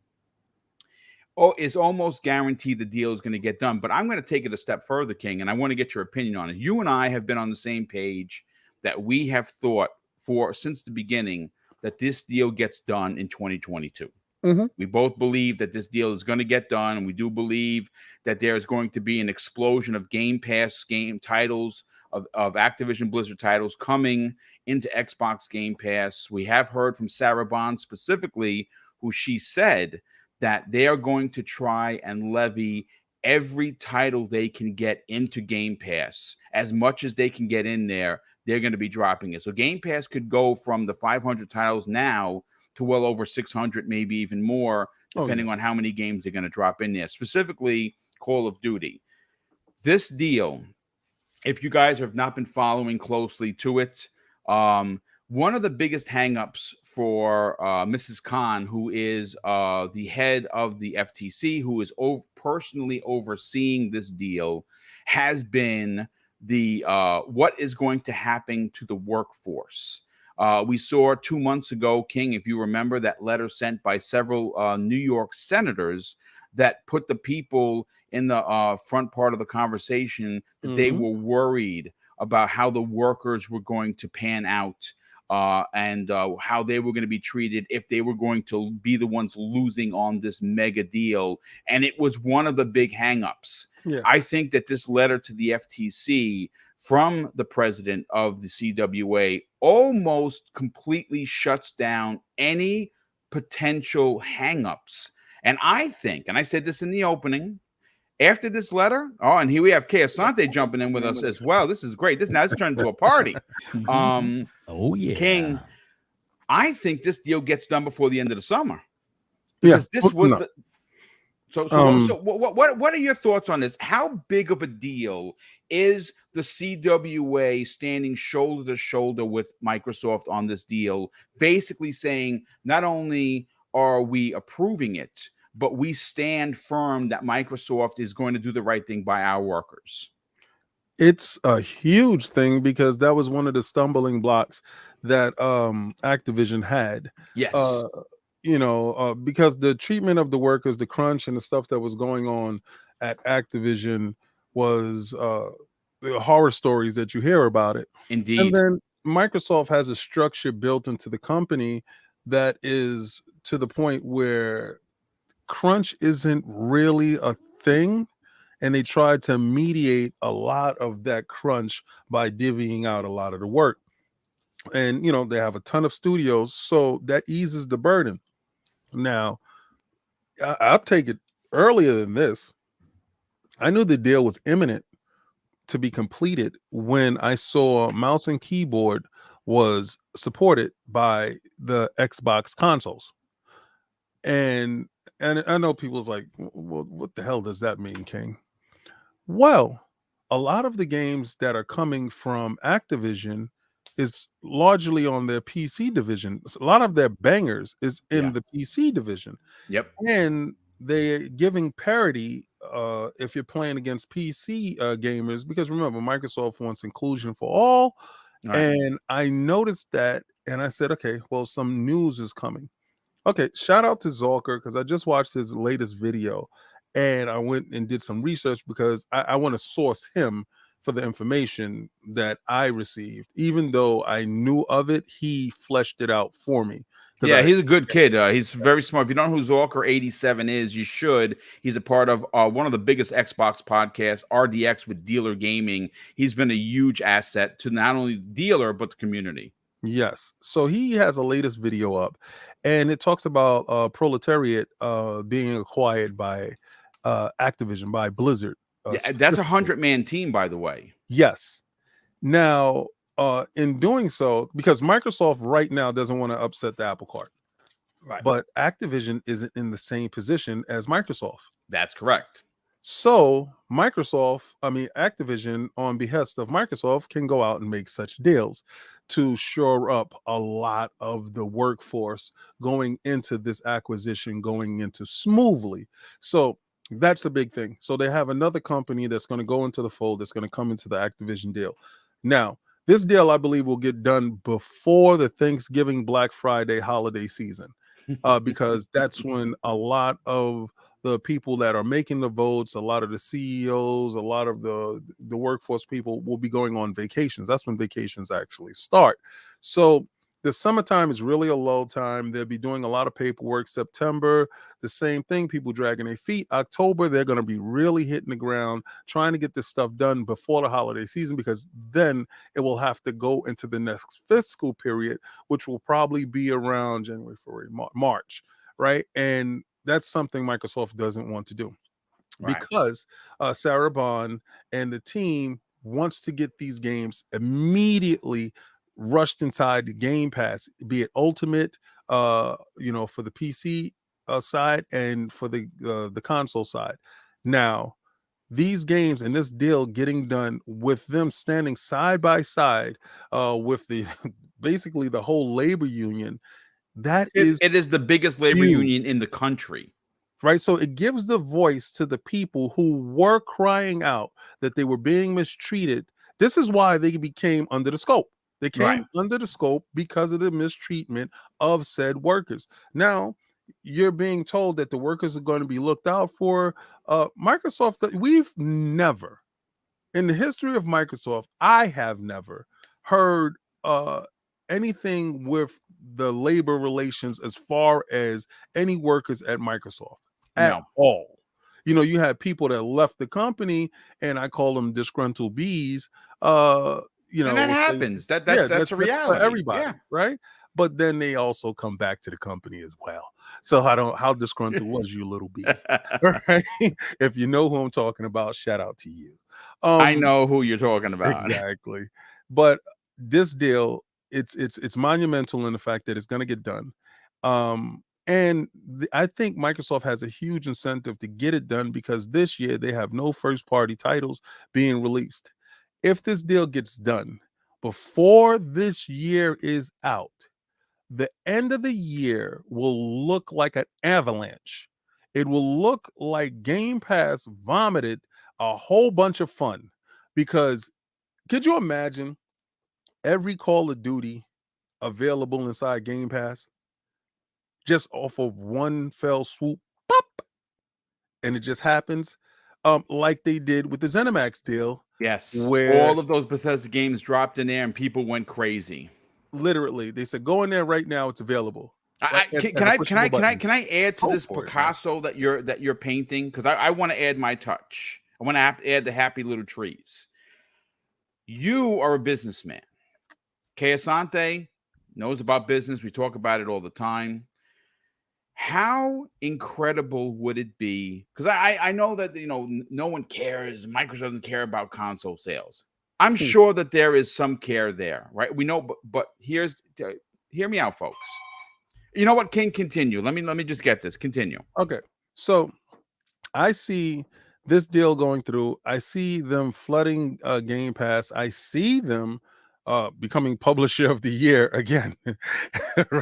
[SPEAKER 1] is almost guaranteed the deal is going to get done. But I'm going to take it a step further, King, and I want to get your opinion on it. You and I have been on the same page that we have thought since the beginning that this deal gets done in 2022.
[SPEAKER 4] Mm-hmm.
[SPEAKER 1] We both believe that this deal is going to get done, and we do believe that there is going to be an explosion of Game Pass game titles, of Activision Blizzard titles coming into Xbox Game Pass. We have heard from Sarah Bond specifically, who she said that they are going to try and levy every title they can get into Game Pass. As much as they can get in there, they're going to be dropping it. So Game Pass could go from the 500 titles now to well over 600, maybe even more, depending on how many games they're going to drop in there, specifically Call of Duty. This deal, if you guys have not been following closely to it, one of the biggest hangups for Mrs. Khan, who is the head of the FTC, who is personally overseeing this deal, has been the what is going to happen to the workforce. We saw 2 months ago, King, if you remember, that letter sent by several New York senators that put the people in the front part of the conversation that they were worried about how the workers were going to pan out and how they were going to be treated if they were going to be the ones losing on this mega deal. And it was one of the big hangups.
[SPEAKER 4] Yeah.
[SPEAKER 1] I think that this letter to the FTC from the president of the CWA almost completely shuts down any potential hangups. And I think, and I said this in the opening, after this letter, and here we have Kay Asante jumping in with us as well. This is great. This turned into a party.
[SPEAKER 2] Oh yeah,
[SPEAKER 1] King, I think this deal gets done before the end of the summer, because this was the. So what are your thoughts on this? How big of a deal is the CWA standing shoulder to shoulder with Microsoft on this deal, basically saying not only are we approving it, but we stand firm that Microsoft is going to do the right thing by our workers?
[SPEAKER 4] It's a huge thing because that was one of the stumbling blocks that Activision had.
[SPEAKER 1] Yes.
[SPEAKER 4] Because the treatment of the workers, the crunch and the stuff that was going on at Activision was the horror stories that you hear about it.
[SPEAKER 1] Indeed.
[SPEAKER 4] And then Microsoft has a structure built into the company that is to the point where crunch isn't really a thing. And they tried to mediate a lot of that crunch by divvying out a lot of the work. And, they have a ton of studios, so that eases the burden. Now, I'll take it earlier than this. I knew the deal was imminent to be completed when I saw mouse and keyboard was supported by the Xbox consoles. And I know people's like, well, what the hell does that mean, King? Well, a lot of the games that are coming from Activision is largely on their PC division. A lot of their bangers is in the PC division.
[SPEAKER 1] Yep.
[SPEAKER 4] And they're giving parity if you're playing against PC gamers, because remember, Microsoft wants inclusion for all. Right. And I noticed that, and I said, okay, well, some news is coming. Okay, shout out to Zalker, because I just watched his latest video. And I went and did some research because I want to source him for the information that I received. Even though I knew of it, he fleshed it out for me
[SPEAKER 1] Yeah, he's a good kid. He's very smart. If you don't know who Zorker87 is, you should. He's a part of one of the biggest Xbox podcasts, RDX with Dealer Gaming. He's been a huge asset to not only Dealer, but the community.
[SPEAKER 4] Yes. So he has a latest video up, and it talks about Proletariat being acquired by Activision, by Blizzard.
[SPEAKER 1] Yeah, that's a 100-man team, by the way.
[SPEAKER 4] Yes. Now, in doing so, because Microsoft right now doesn't want to upset the apple cart,
[SPEAKER 1] Right.
[SPEAKER 4] but Activision isn't in the same position as Microsoft.
[SPEAKER 1] That's correct.
[SPEAKER 4] So Activision, on behest of Microsoft, can go out and make such deals to shore up a lot of the workforce going into this acquisition, going into smoothly. So that's a big thing. So they have another company that's going to go into the fold, that's going to come into the Activision deal. Now, this deal, I believe, will get done before the Thanksgiving, Black Friday holiday season, because that's when a lot of the people that are making the votes, a lot of the CEOs, a lot of the workforce people will be going on vacations. That's when vacations actually start. So the summertime is really a low time. They'll be doing a lot of paperwork. September, the same thing, people dragging their feet. October, they're going to be really hitting the ground, trying to get this stuff done before the holiday season, because then it will have to go into the next fiscal period, which will probably be around January, February, March, right? And that's something Microsoft doesn't want to do, right? Because Sarah Bond and the team wants to get these games immediately rushed inside the Game Pass, be it Ultimate, for the PC side and for the console side. Now, these games and this deal getting done with them standing side by side with the basically the whole labor union. It
[SPEAKER 1] is the biggest labor
[SPEAKER 4] huge
[SPEAKER 1] union in the country.
[SPEAKER 4] Right. So it gives the voice to the people who were crying out that they were being mistreated. This is why they became under the scope. They came under the scope because of the mistreatment of said workers. Now, you're being told that the workers are going to be looked out for. Microsoft, we've never, in the history of Microsoft, I have never heard anything with the labor relations as far as any workers at Microsoft at all. You had people that left the company, and I call them disgruntled bees.
[SPEAKER 1] And that happens. That's a reality.
[SPEAKER 4] For everybody, right? But then they also come back to the company as well. So how disgruntled was you, little bee? Right? If you know who I'm talking about, shout out to you.
[SPEAKER 1] I know who you're talking about.
[SPEAKER 4] Exactly. But this deal, it's monumental in the fact that it's going to get done. And I think Microsoft has a huge incentive to get it done, because this year they have no first-party titles being released. If this deal gets done before this year is out, the end of the year will look like an avalanche. It will look like Game Pass vomited a whole bunch of fun, because could you imagine every Call of Duty available inside Game Pass just off of one fell swoop, pop, and it just happens like they did with the ZeniMax deal.
[SPEAKER 1] Yes,
[SPEAKER 4] where
[SPEAKER 1] all of those Bethesda games dropped in there and people went crazy.
[SPEAKER 4] Literally, they said, "Go in there right now; it's available."
[SPEAKER 1] Can I add to this Picasso that you're painting? Because I want to add my touch. I want to add the happy little trees. You are a businessman. Kay Asante knows about business. We talk about it all the time. How incredible would it be? Because I know that no one cares. Microsoft doesn't care about console sales. I'm sure that there is some care there, right? We know, but hear me out, folks. You know what? King, continue. Let me just get this. Continue.
[SPEAKER 4] Okay, so I see this deal going through. I see them flooding Game Pass. I see them becoming publisher of the year again,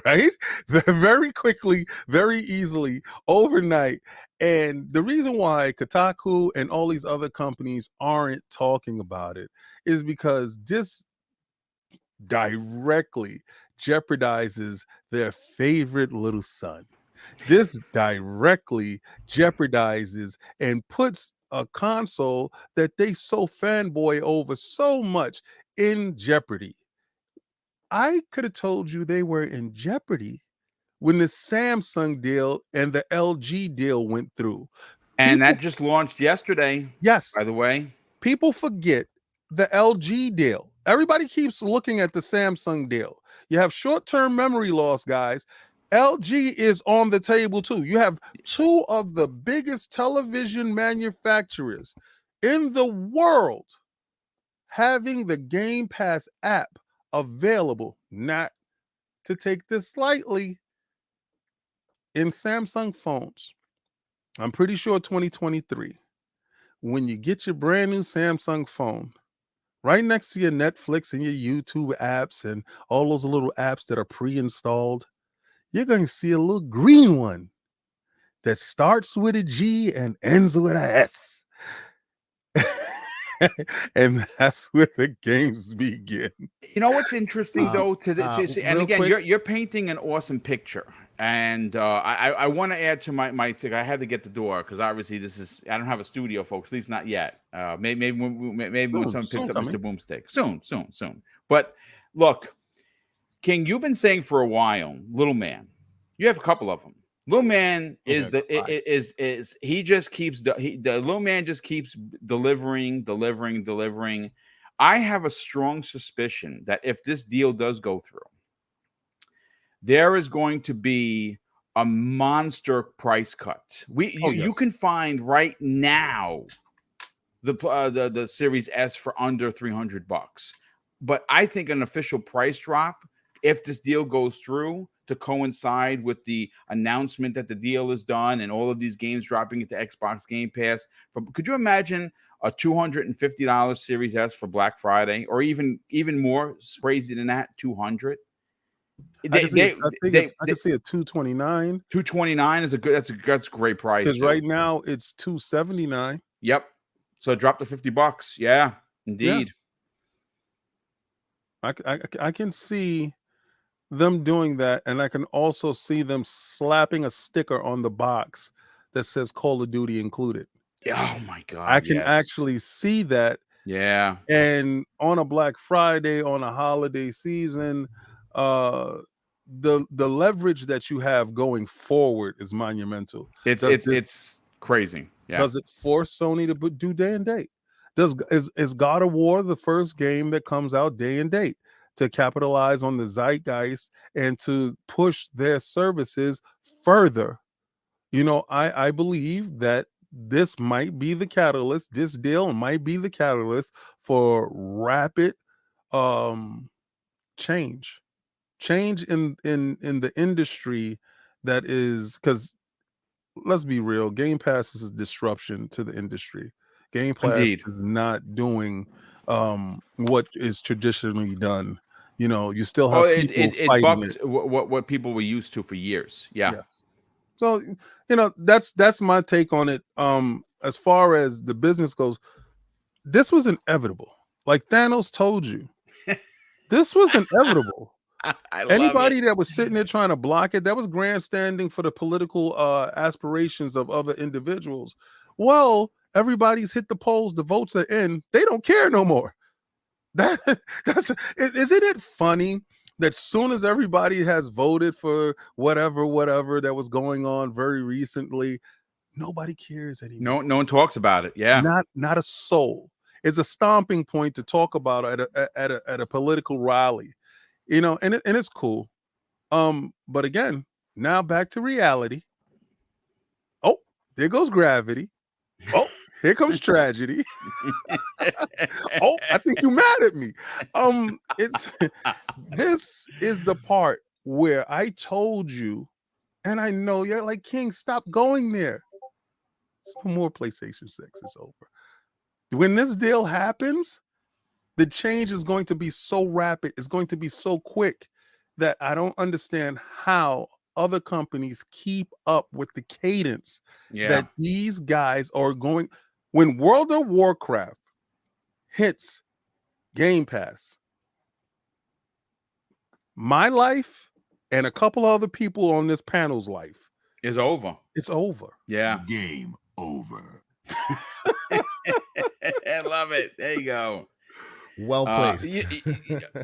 [SPEAKER 4] right? Very quickly, very easily, overnight. And the reason why Kotaku and all these other companies aren't talking about it is because this directly jeopardizes their favorite little son. This directly jeopardizes and puts a console that they so fanboy over so much in jeopardy. I could have told you they were in jeopardy when the Samsung deal and the LG deal went through.
[SPEAKER 1] And
[SPEAKER 4] People,
[SPEAKER 1] that just launched yesterday,
[SPEAKER 4] yes,
[SPEAKER 1] by the way.
[SPEAKER 4] people forget the LG deal. Everybody keeps looking at the Samsung deal. You have short-term memory loss, guys. LG is on the table too. You have two of the biggest television manufacturers in the world having the Game Pass app available, not to take this lightly, in Samsung phones. I'm pretty sure 2023, when you get your brand new Samsung phone, right next to your Netflix and your YouTube apps and all those little apps that are pre-installed, you're going to see a little green one that starts with a G and ends with a S. And that's where the games begin.
[SPEAKER 1] You know what's interesting though, and
[SPEAKER 5] real
[SPEAKER 1] again,
[SPEAKER 5] quick-
[SPEAKER 1] you're painting an awesome picture. And I want to add to my thing. I had to get the door because obviously I don't have a studio, folks. At least not yet. Maybe when someone picks up Mr. Boomstick soon. But look, King, you've been saying for a while, Little Man. You have a couple of them. Little Man is he just keeps the Little Man just keeps delivering. I have a strong suspicion that if this deal does go through, there is going to be a monster price cut. You can find right now the Series S for under $300, but I think an official price drop, if this deal goes through, to coincide with the announcement that the deal is done and all of these games dropping into Xbox Game Pass. Could you imagine a $250 Series S for Black Friday, or even more crazy than that, $200?
[SPEAKER 4] I can see a 229.
[SPEAKER 1] 229 is that's a great price.
[SPEAKER 4] Because right now it's 279.
[SPEAKER 1] Yep. So it dropped to $50. Yeah, indeed.
[SPEAKER 4] Yeah. I can see them doing that, and I can also see them slapping a sticker on the box that says Call of Duty included.
[SPEAKER 1] Oh my God.
[SPEAKER 4] I can actually see that.
[SPEAKER 1] Yeah.
[SPEAKER 4] And on a Black Friday, on a holiday season, the leverage that you have going forward is monumental.
[SPEAKER 1] It's crazy. Yeah.
[SPEAKER 4] Does it force Sony to do day and date? Is God of War the first game that comes out day and date to capitalize on the zeitgeist and to push their services further? You know, I believe that this might be the catalyst. This deal might be the catalyst for rapid change in the industry. That is, because let's be real, Game Pass is a disruption to the industry. Game Pass is not doing what is traditionally done. You know, you still have people fighting it.
[SPEAKER 1] What people were used to for years. Yeah.
[SPEAKER 4] Yes. So, you know, that's my take on it. As far as the business goes, this was inevitable. Like Thanos told you, this was inevitable. Anybody that was sitting there trying to block it, that was grandstanding for the political aspirations of other individuals. Well, everybody's hit the polls, the votes are in. They don't care no more. Isn't it funny that soon as everybody has voted for whatever that was going on very recently, nobody cares anymore.
[SPEAKER 1] No one talks about it. Yeah.
[SPEAKER 4] Not a soul. It's a stomping point to talk about at a political rally. You know, and it's cool. But again, now back to reality. Oh, there goes gravity. Oh, here comes tragedy. Oh, I think you're mad at me. This is the part where I told you, and I know you're like, King, stop going there. No more PlayStation 6 is over. When this deal happens, the change is going to be so rapid, it's going to be so quick that I don't understand how other companies keep up with the cadence that these guys are going. When World of Warcraft hits Game Pass, my life and a couple other people on this panel's life
[SPEAKER 1] is over.
[SPEAKER 4] It's over.
[SPEAKER 1] Yeah.
[SPEAKER 5] Game over.
[SPEAKER 1] I love it. There you go.
[SPEAKER 5] Well placed.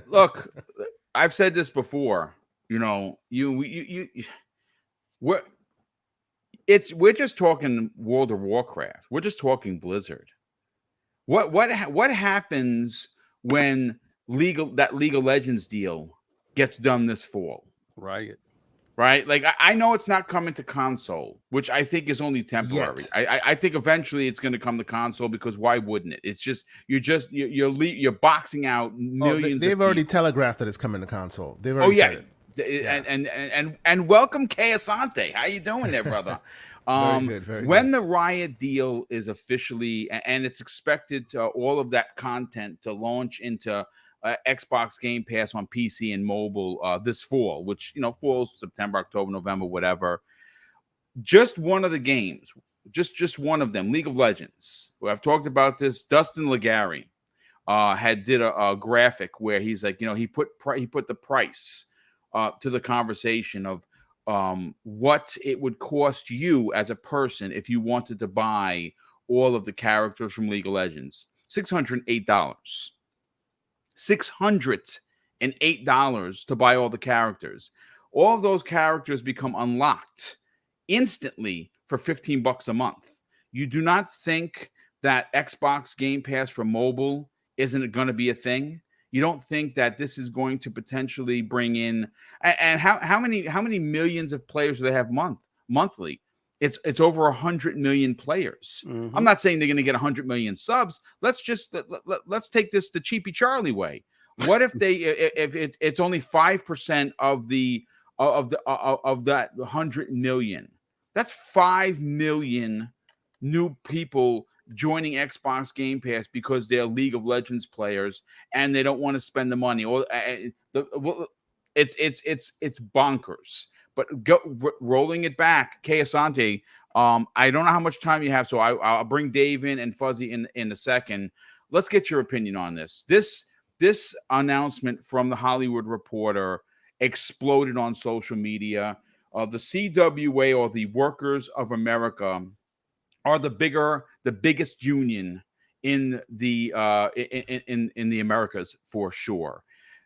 [SPEAKER 1] Look, I've said this before. You know, you we're just talking World of Warcraft. We're just talking Blizzard. What happens when League of Legends deal gets done this fall? Right? Like I know it's not coming to console, which I think is only temporary. I think eventually it's going to come to console, because why wouldn't it? It's just you're boxing out millions.
[SPEAKER 5] They've already telegraphed that it's coming to console. They've already said it.
[SPEAKER 1] And welcome Kay Asante. How you doing there, brother?
[SPEAKER 5] Very good.
[SPEAKER 1] When the Riot deal is officially, and it's expected all of that content to launch into Xbox Game Pass on PC and mobile this fall, which falls September, October, November, whatever. Just one of the games, just one of them, League of Legends. I've talked about this. Dustin Legary did a graphic where he's like, he put the price to the conversation of what it would cost you as a person if you wanted to buy all of the characters from League of Legends. $608. $608 to buy all the characters. All of those characters become unlocked instantly for $15 a month. You do not think that Xbox Game Pass for mobile isn't going to be a thing? You don't think that this is going to potentially bring in, and how many millions of players do they have monthly? It's over 100 million players. Mm-hmm. I'm not saying they're going to get 100 million subs. Let's take this the Cheapy Charlie way. What if it's only 5% of that 100 million? That's 5 million new people joining Xbox Game Pass because they're League of Legends players and they don't want to spend the money. Or it's bonkers. But rolling it back, Kay Asante, I don't know how much time you have, so I'll bring Dave in and Fuzzy in a second. Let's get your opinion on this. This announcement from the Hollywood Reporter exploded on social media. The CWA, or the Workers of America, are the biggest union in the Americas for sure.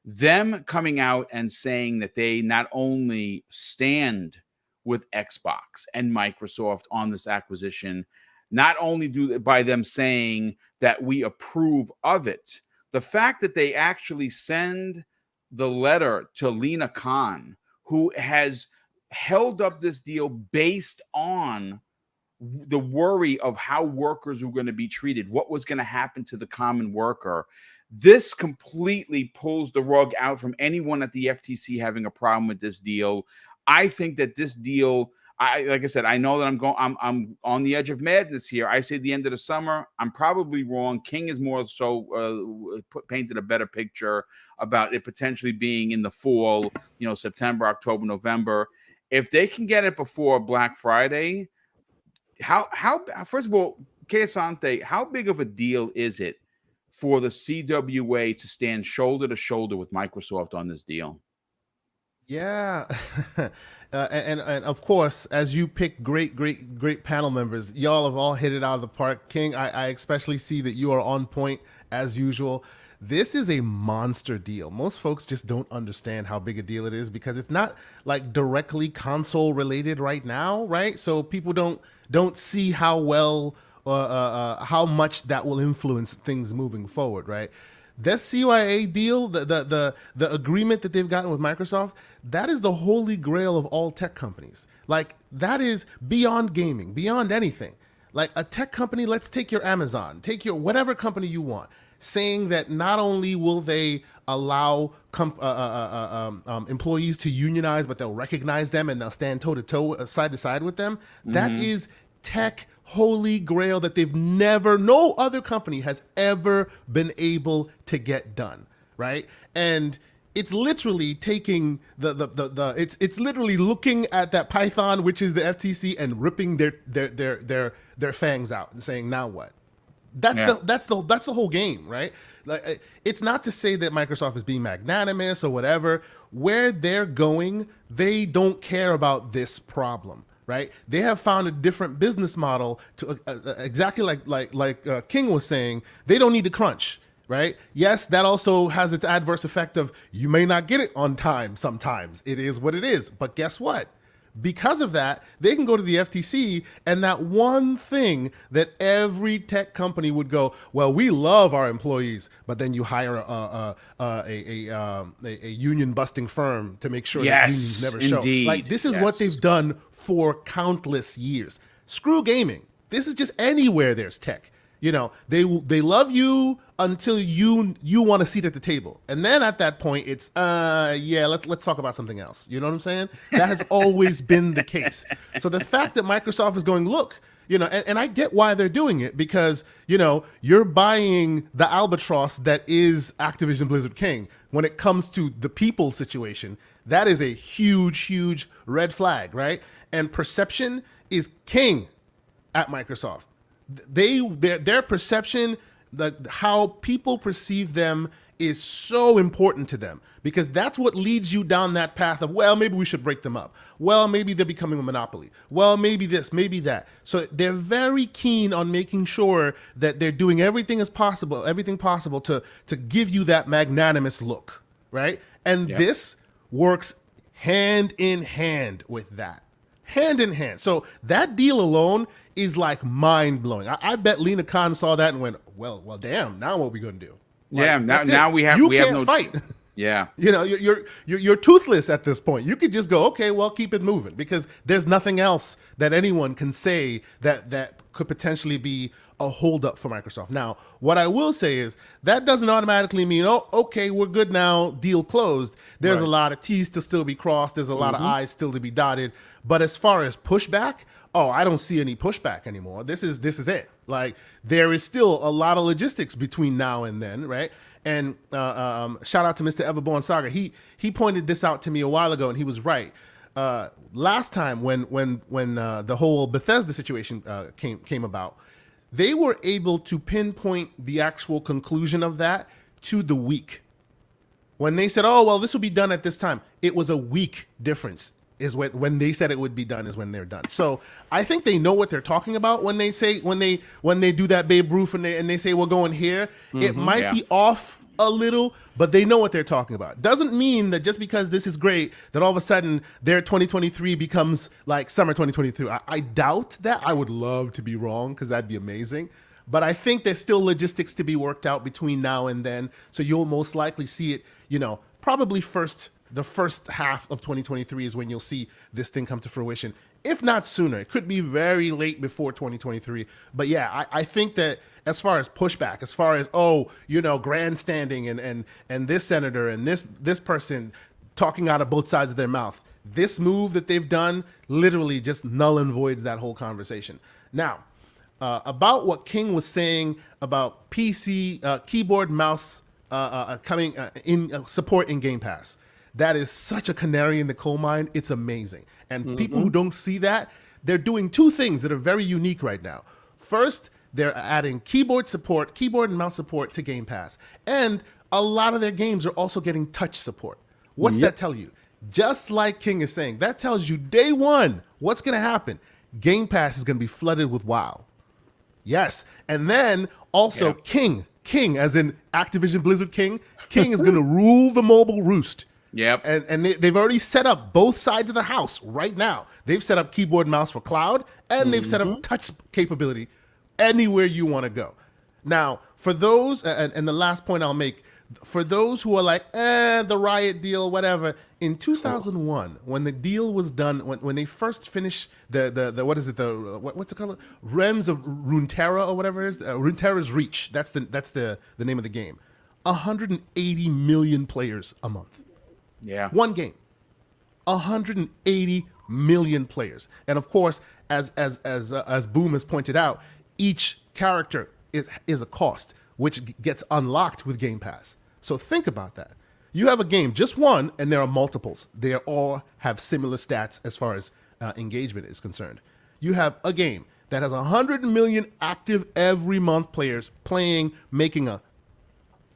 [SPEAKER 1] Them coming out and saying that they not only stand with Xbox and Microsoft on this acquisition, not only do by them saying that we approve of it, the fact that they actually send the letter to Lena Khan, who has held up this deal based on the worry of how workers were going to be treated, what was going to happen to the common worker. This completely pulls the rug out from anyone at the FTC having a problem with this deal. I think that this deal, like I said, I know that I'm on the edge of madness here. I say the end of the summer. I'm probably wrong. King is more so painted a better picture about it potentially being in the fall, September, October, November. If they can get it before Black Friday, how first of all, Kay Asante, how big of a deal is it for the CWA to stand shoulder to shoulder with Microsoft on this deal?
[SPEAKER 5] Yeah. and of course, as you pick great panel members, y'all have all hit it out of the park. King, I especially see that you are on point as usual. This is a monster deal. Most folks just don't understand how big a deal it is because it's not like directly console related right now, right? So people don't see how well how much that will influence things moving forward, right? This CYA deal, the agreement that they've gotten with Microsoft, that is the holy grail of all tech companies. Like, that is beyond gaming, beyond anything. Like, a tech company, let's take your Amazon, take your whatever company you want, saying that not only will they allow employees to unionize, but they'll recognize them and they'll stand toe-to-toe, side to side with them. Mm-hmm. That is tech holy grail that no other company has ever been able to get done, right? And it's literally taking it's literally looking at that python, which is the FTC, and ripping their fangs out and saying, now what? That's the whole game, right? Like, it's not to say that Microsoft is being magnanimous or whatever. Where they're going, they don't care about this problem. Right? They have found a different business model to exactly like King was saying. They don't need to crunch, right? Yes, that also has its adverse effect of you may not get it on time sometimes. It is what it is. But guess what? Because of that, they can go to the FTC, and that one thing that every tech company would go, well, we love our employees, but then you hire a union busting firm to make sure that unions never show.
[SPEAKER 1] Indeed.
[SPEAKER 5] Like, this is what they've done for countless years. Screw gaming. This is just anywhere there's tech. You know, they love you until you want a seat at the table, and then at that point, it's let's talk about something else. You know what I'm saying? That has always been the case. So the fact that Microsoft is going, look, you know, and I get why they're doing it, because, you know, you're buying the albatross that is Activision Blizzard King. When it comes to the people situation, that is a huge red flag, right? And perception is king at Microsoft. Their perception, how people perceive them, is so important to them, because that's what leads you down that path of, well, maybe we should break them up. Well, maybe they're becoming a monopoly. Well, maybe this, maybe that. So they're very keen on making sure that they're doing everything possible to give you that magnanimous look, right? And this works hand in hand with that. Hand in hand. So that deal alone is like mind-blowing. I bet Lena Khan saw that and went, well, damn, now what are we going to do?
[SPEAKER 1] Like, now we have no
[SPEAKER 5] fight.
[SPEAKER 1] Yeah.
[SPEAKER 5] You know, you're toothless at this point. You could just go, okay, well, keep it moving, because there's nothing else that anyone can say that could potentially be a holdup for Microsoft. Now, what I will say is that doesn't automatically mean, oh, okay, we're good now, deal closed. There's a lot of T's to still be crossed. There's a lot of I's still to be dotted. But as far as pushback, I don't see any pushback anymore. This is it. Like, there is still a lot of logistics between now and then, right? And shout out to Mr. Everborn Saga. He pointed this out to me a while ago, and he was right. Last time when the whole Bethesda situation came about, they were able to pinpoint the actual conclusion of that to the week. When they said, oh, well, this will be done at this time, it was a week difference. Is when they said it would be done is when they're done. So I think they know what they're talking about when they say when they do that Babe Ruth and they say we're going here. It might be off a little, but they know what they're talking about. Doesn't mean that just because this is great that all of a sudden their 2023 becomes like summer 2023. I doubt that. I would love to be wrong, because that'd be amazing. But I think there's still logistics to be worked out between now and then. So you'll most likely see it, you know, probably the first half of 2023 is when you'll see this thing come to fruition. If not sooner, it could be very late before 2023. But yeah, I think that as far as pushback, as far as, grandstanding and this senator and this person talking out of both sides of their mouth, this move that they've done literally just null and voids that whole conversation. Now, about what King was saying about PC keyboard mouse coming in support in Game Pass. That is such a canary in the coal mine. It's amazing. And people who don't see that, they're doing two things that are very unique right now. First, they're adding keyboard and mouse support to Game Pass. And a lot of their games are also getting touch support. What's that tell you? Just like King is saying, that tells you day one, what's going to happen? Game Pass is going to be flooded with WoW. Yes. And then also King as in Activision Blizzard King is going to rule the mobile roost.
[SPEAKER 1] Yep.
[SPEAKER 5] And they've already set up both sides of the house right now. They've set up keyboard and mouse for cloud, and they've set up touch capability anywhere you want to go. Now, for those, and the last point I'll make, for those who are like, the Riot deal, whatever, in 2001, when the deal was done, when they first finished what's it called? Realms of Runeterra or whatever it is, Runeterra's Reach, that's the name of the game. 180 million players a month.
[SPEAKER 1] Yeah.
[SPEAKER 5] One game. 180 million players. And of course, as Boom has pointed out, each character is a cost, which gets unlocked with Game Pass. So think about that. You have a game, just one, and there are multiples. They all have similar stats as far as engagement is concerned. You have a game that has 100 million active every month players playing, making a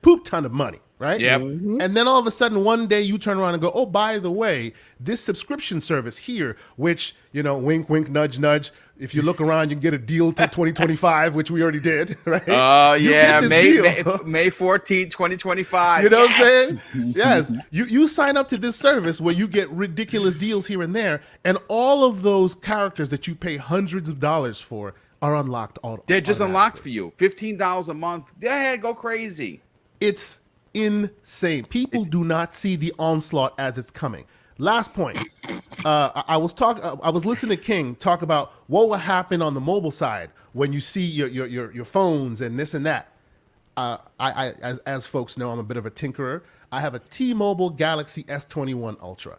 [SPEAKER 5] poop ton of money. Right?
[SPEAKER 1] Yep.
[SPEAKER 5] And then all of a sudden, one day you turn around and go, oh, by the way, this subscription service here, which, wink, wink, nudge, nudge, If you look around, you can get a deal till 2025, which we already did, right?
[SPEAKER 1] Oh,
[SPEAKER 5] You
[SPEAKER 1] yeah.
[SPEAKER 5] get this
[SPEAKER 1] May
[SPEAKER 5] deal.
[SPEAKER 1] May 14th, 2025.
[SPEAKER 5] You know what I'm
[SPEAKER 1] Yes!
[SPEAKER 5] saying? Yes. You sign up to this service where you get ridiculous deals here and there, and all of those characters that you pay hundreds of dollars for are unlocked.
[SPEAKER 1] They're just unlocked for you. $15 a month. Yeah, go crazy.
[SPEAKER 5] It's insane. People do not see the onslaught as it's coming. Last point. I was listening to King talk about what will happen on the mobile side when you see your phones and this and that. As folks know, I'm a bit of a tinkerer. I have a T-Mobile Galaxy S21 Ultra.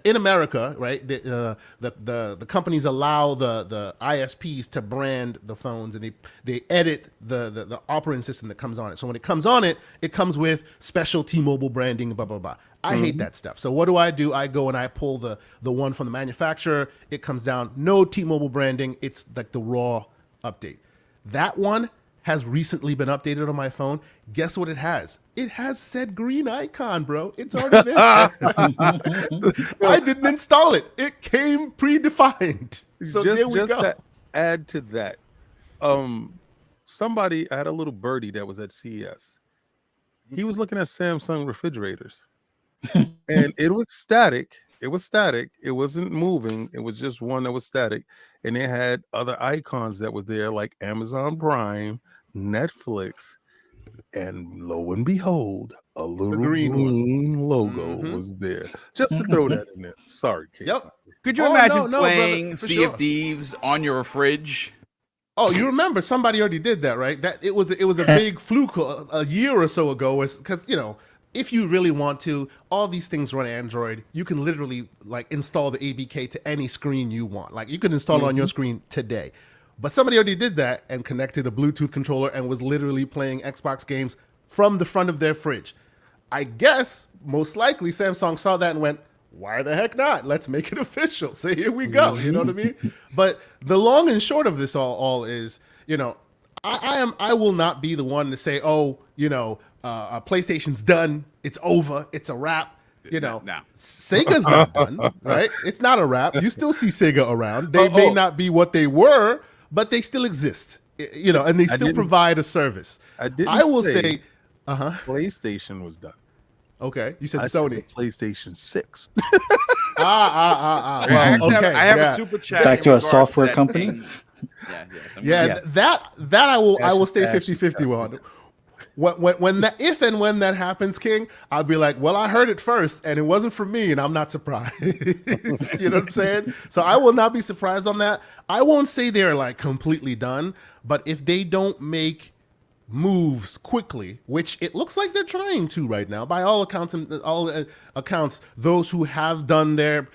[SPEAKER 5] In America, right? The companies allow the ISPs to brand the phones, and they edit the operating system that comes on it. So when it comes on it, it comes with special T-Mobile branding, blah blah blah. I hate that stuff. So what do? I go and I pull the one from the manufacturer. It comes down, no T-Mobile branding. It's like the raw update. That one has recently been updated on my phone. Guess what it has? It has said green icon, bro. It's already there. I didn't install it. It came predefined. So there we go.
[SPEAKER 4] To add to that, I had a little birdie that was at CES. He was looking at Samsung refrigerators. And it was static. It wasn't moving. It was just one that was static. And it had other icons that were there, like Amazon Prime, Netflix, and lo and behold, a little green logo was there. Just to throw that in there. Sorry, Casey.
[SPEAKER 5] Yep.
[SPEAKER 1] Could you imagine playing Sea of Thieves on your fridge?
[SPEAKER 5] Oh, you remember somebody already did that, right? That it was a big fluke a year or so ago, because if you really want to, all these things run Android. You can literally like install the ABK to any screen you want. Like you can install it on your screen today. But somebody already did that and connected a Bluetooth controller and was literally playing Xbox games from the front of their fridge. I guess most likely Samsung saw that and went, why the heck not? Let's make it official. So here we go. You know what I mean? But the long and short of this all is, I will not be the one to say, PlayStation's done. It's over. It's a wrap.
[SPEAKER 1] No.
[SPEAKER 5] Sega's not done, right? It's not a wrap. You still see Sega around. They may not be what they were, but they still exist, and they still provide a service. I will say
[SPEAKER 4] PlayStation was done.
[SPEAKER 5] Okay, you said Sony.
[SPEAKER 4] PlayStation 6.
[SPEAKER 5] Well, okay.
[SPEAKER 1] I have a super chat.
[SPEAKER 3] Back to a software company.
[SPEAKER 5] That I will stay 50-50 on. When that, if and when that happens, King, I'll be like, well, I heard it first, and it wasn't for me, and I'm not surprised. You know what I'm saying? So I will not be surprised on that. I won't say they're like completely done, but if they don't make moves quickly, which it looks like they're trying to right now, by all accounts, those who have done their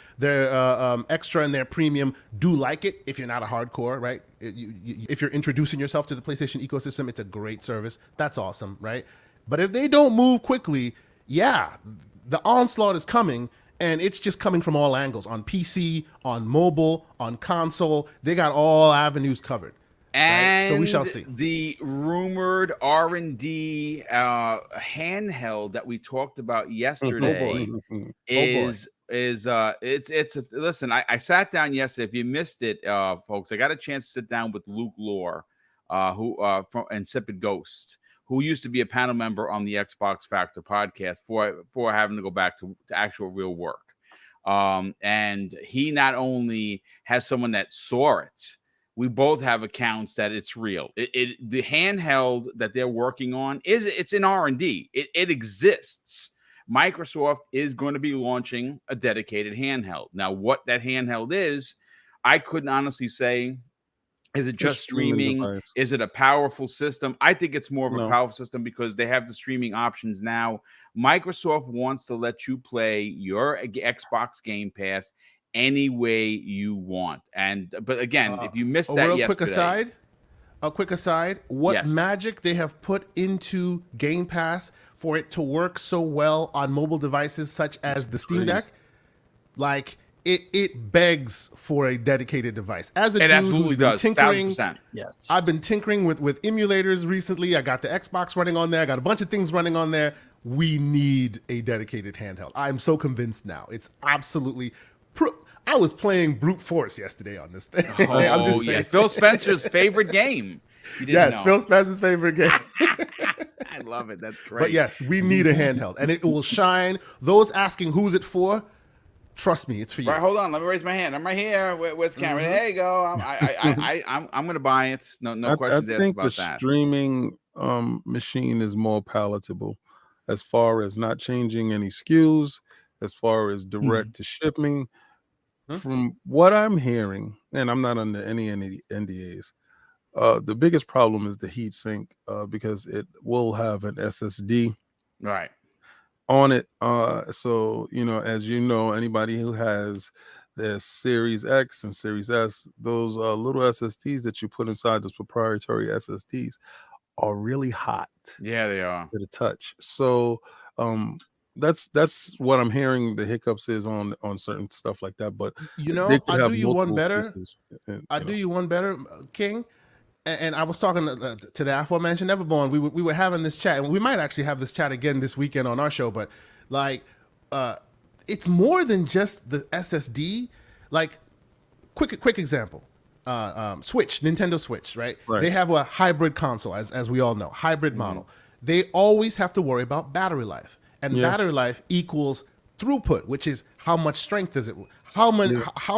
[SPEAKER 5] extra and their premium do like it. If you're not a hardcore, right? If you're introducing yourself to the PlayStation ecosystem, it's a great service. That's awesome, right? But if they don't move quickly, the onslaught is coming, and it's just coming from all angles, on PC, on mobile, on console. They got all avenues covered.
[SPEAKER 1] And
[SPEAKER 5] right? So we shall see.
[SPEAKER 1] The rumored R&D handheld that we talked about yesterday listen, I sat down yesterday. If you missed it, folks, I got a chance to sit down with Luke Lore, who from Insipid Ghost, who used to be a panel member on the Xbox Factor podcast for having to go back to actual real work. And he not only has someone that saw it, we both have accounts that it's real. The handheld that they're working on it's in R&D. It exists. Microsoft is going to be launching a dedicated handheld. Now, what that handheld is, I couldn't honestly say. Is it just streaming?
[SPEAKER 4] Device.
[SPEAKER 1] Is it a powerful system? I think it's more of a powerful system because they have the streaming options now. Microsoft wants to let you play your Xbox Game Pass any way you want. But again, if you missed that yesterday,
[SPEAKER 5] a quick aside, what magic they have put into Game Pass for it to work so well on mobile devices such as the Steam Deck, like it begs for a dedicated device. As a dude who's been tinkering,
[SPEAKER 1] 1,000%.
[SPEAKER 5] I've been tinkering with emulators recently. I got the Xbox running on there. I got a bunch of things running on there. We need a dedicated handheld. I'm so convinced now. It's absolutely I'm I was playing brute force yesterday on this thing.
[SPEAKER 1] Oh,
[SPEAKER 5] I'm just saying.
[SPEAKER 1] yeah. Phil Spencer's favorite game. You didn't
[SPEAKER 5] Yes,
[SPEAKER 1] know.
[SPEAKER 5] Phil Spencer's favorite game.
[SPEAKER 1] I love it. That's great.
[SPEAKER 5] But yes, we need a handheld, and it will shine. Those asking who's it for, trust me, it's for you.
[SPEAKER 1] Right, hold on. Let me raise my hand. I'm right here. Where's the camera? There you go. I'm going to buy it. No questions asked
[SPEAKER 4] I think
[SPEAKER 1] about
[SPEAKER 4] the
[SPEAKER 1] that.
[SPEAKER 4] streaming machine is more palatable as far as not changing any SKUs, as far as direct to shipping. From what I'm hearing, and I'm not under any NDAs, the biggest problem is the heat sink because it will have an SSD
[SPEAKER 1] Right.
[SPEAKER 4] on it. So, as you know, anybody who has the Series X and Series S, those little SSDs that you put inside those proprietary SSDs are really hot.
[SPEAKER 1] Yeah, they are.
[SPEAKER 4] To the touch. So that's what I'm hearing the hiccups is on certain stuff like that. But
[SPEAKER 5] I'll do you one better. I'll do you one better, King. And I was talking to the aforementioned Everborn. We were having this chat, and we might actually have this chat again this weekend on our show. But it's more than just the SSD. Like, quick example. Switch, Nintendo Switch, right? They have a hybrid console, as we all know, hybrid model. They always have to worry about battery life, and battery life equals throughput, which is how much strength is it? How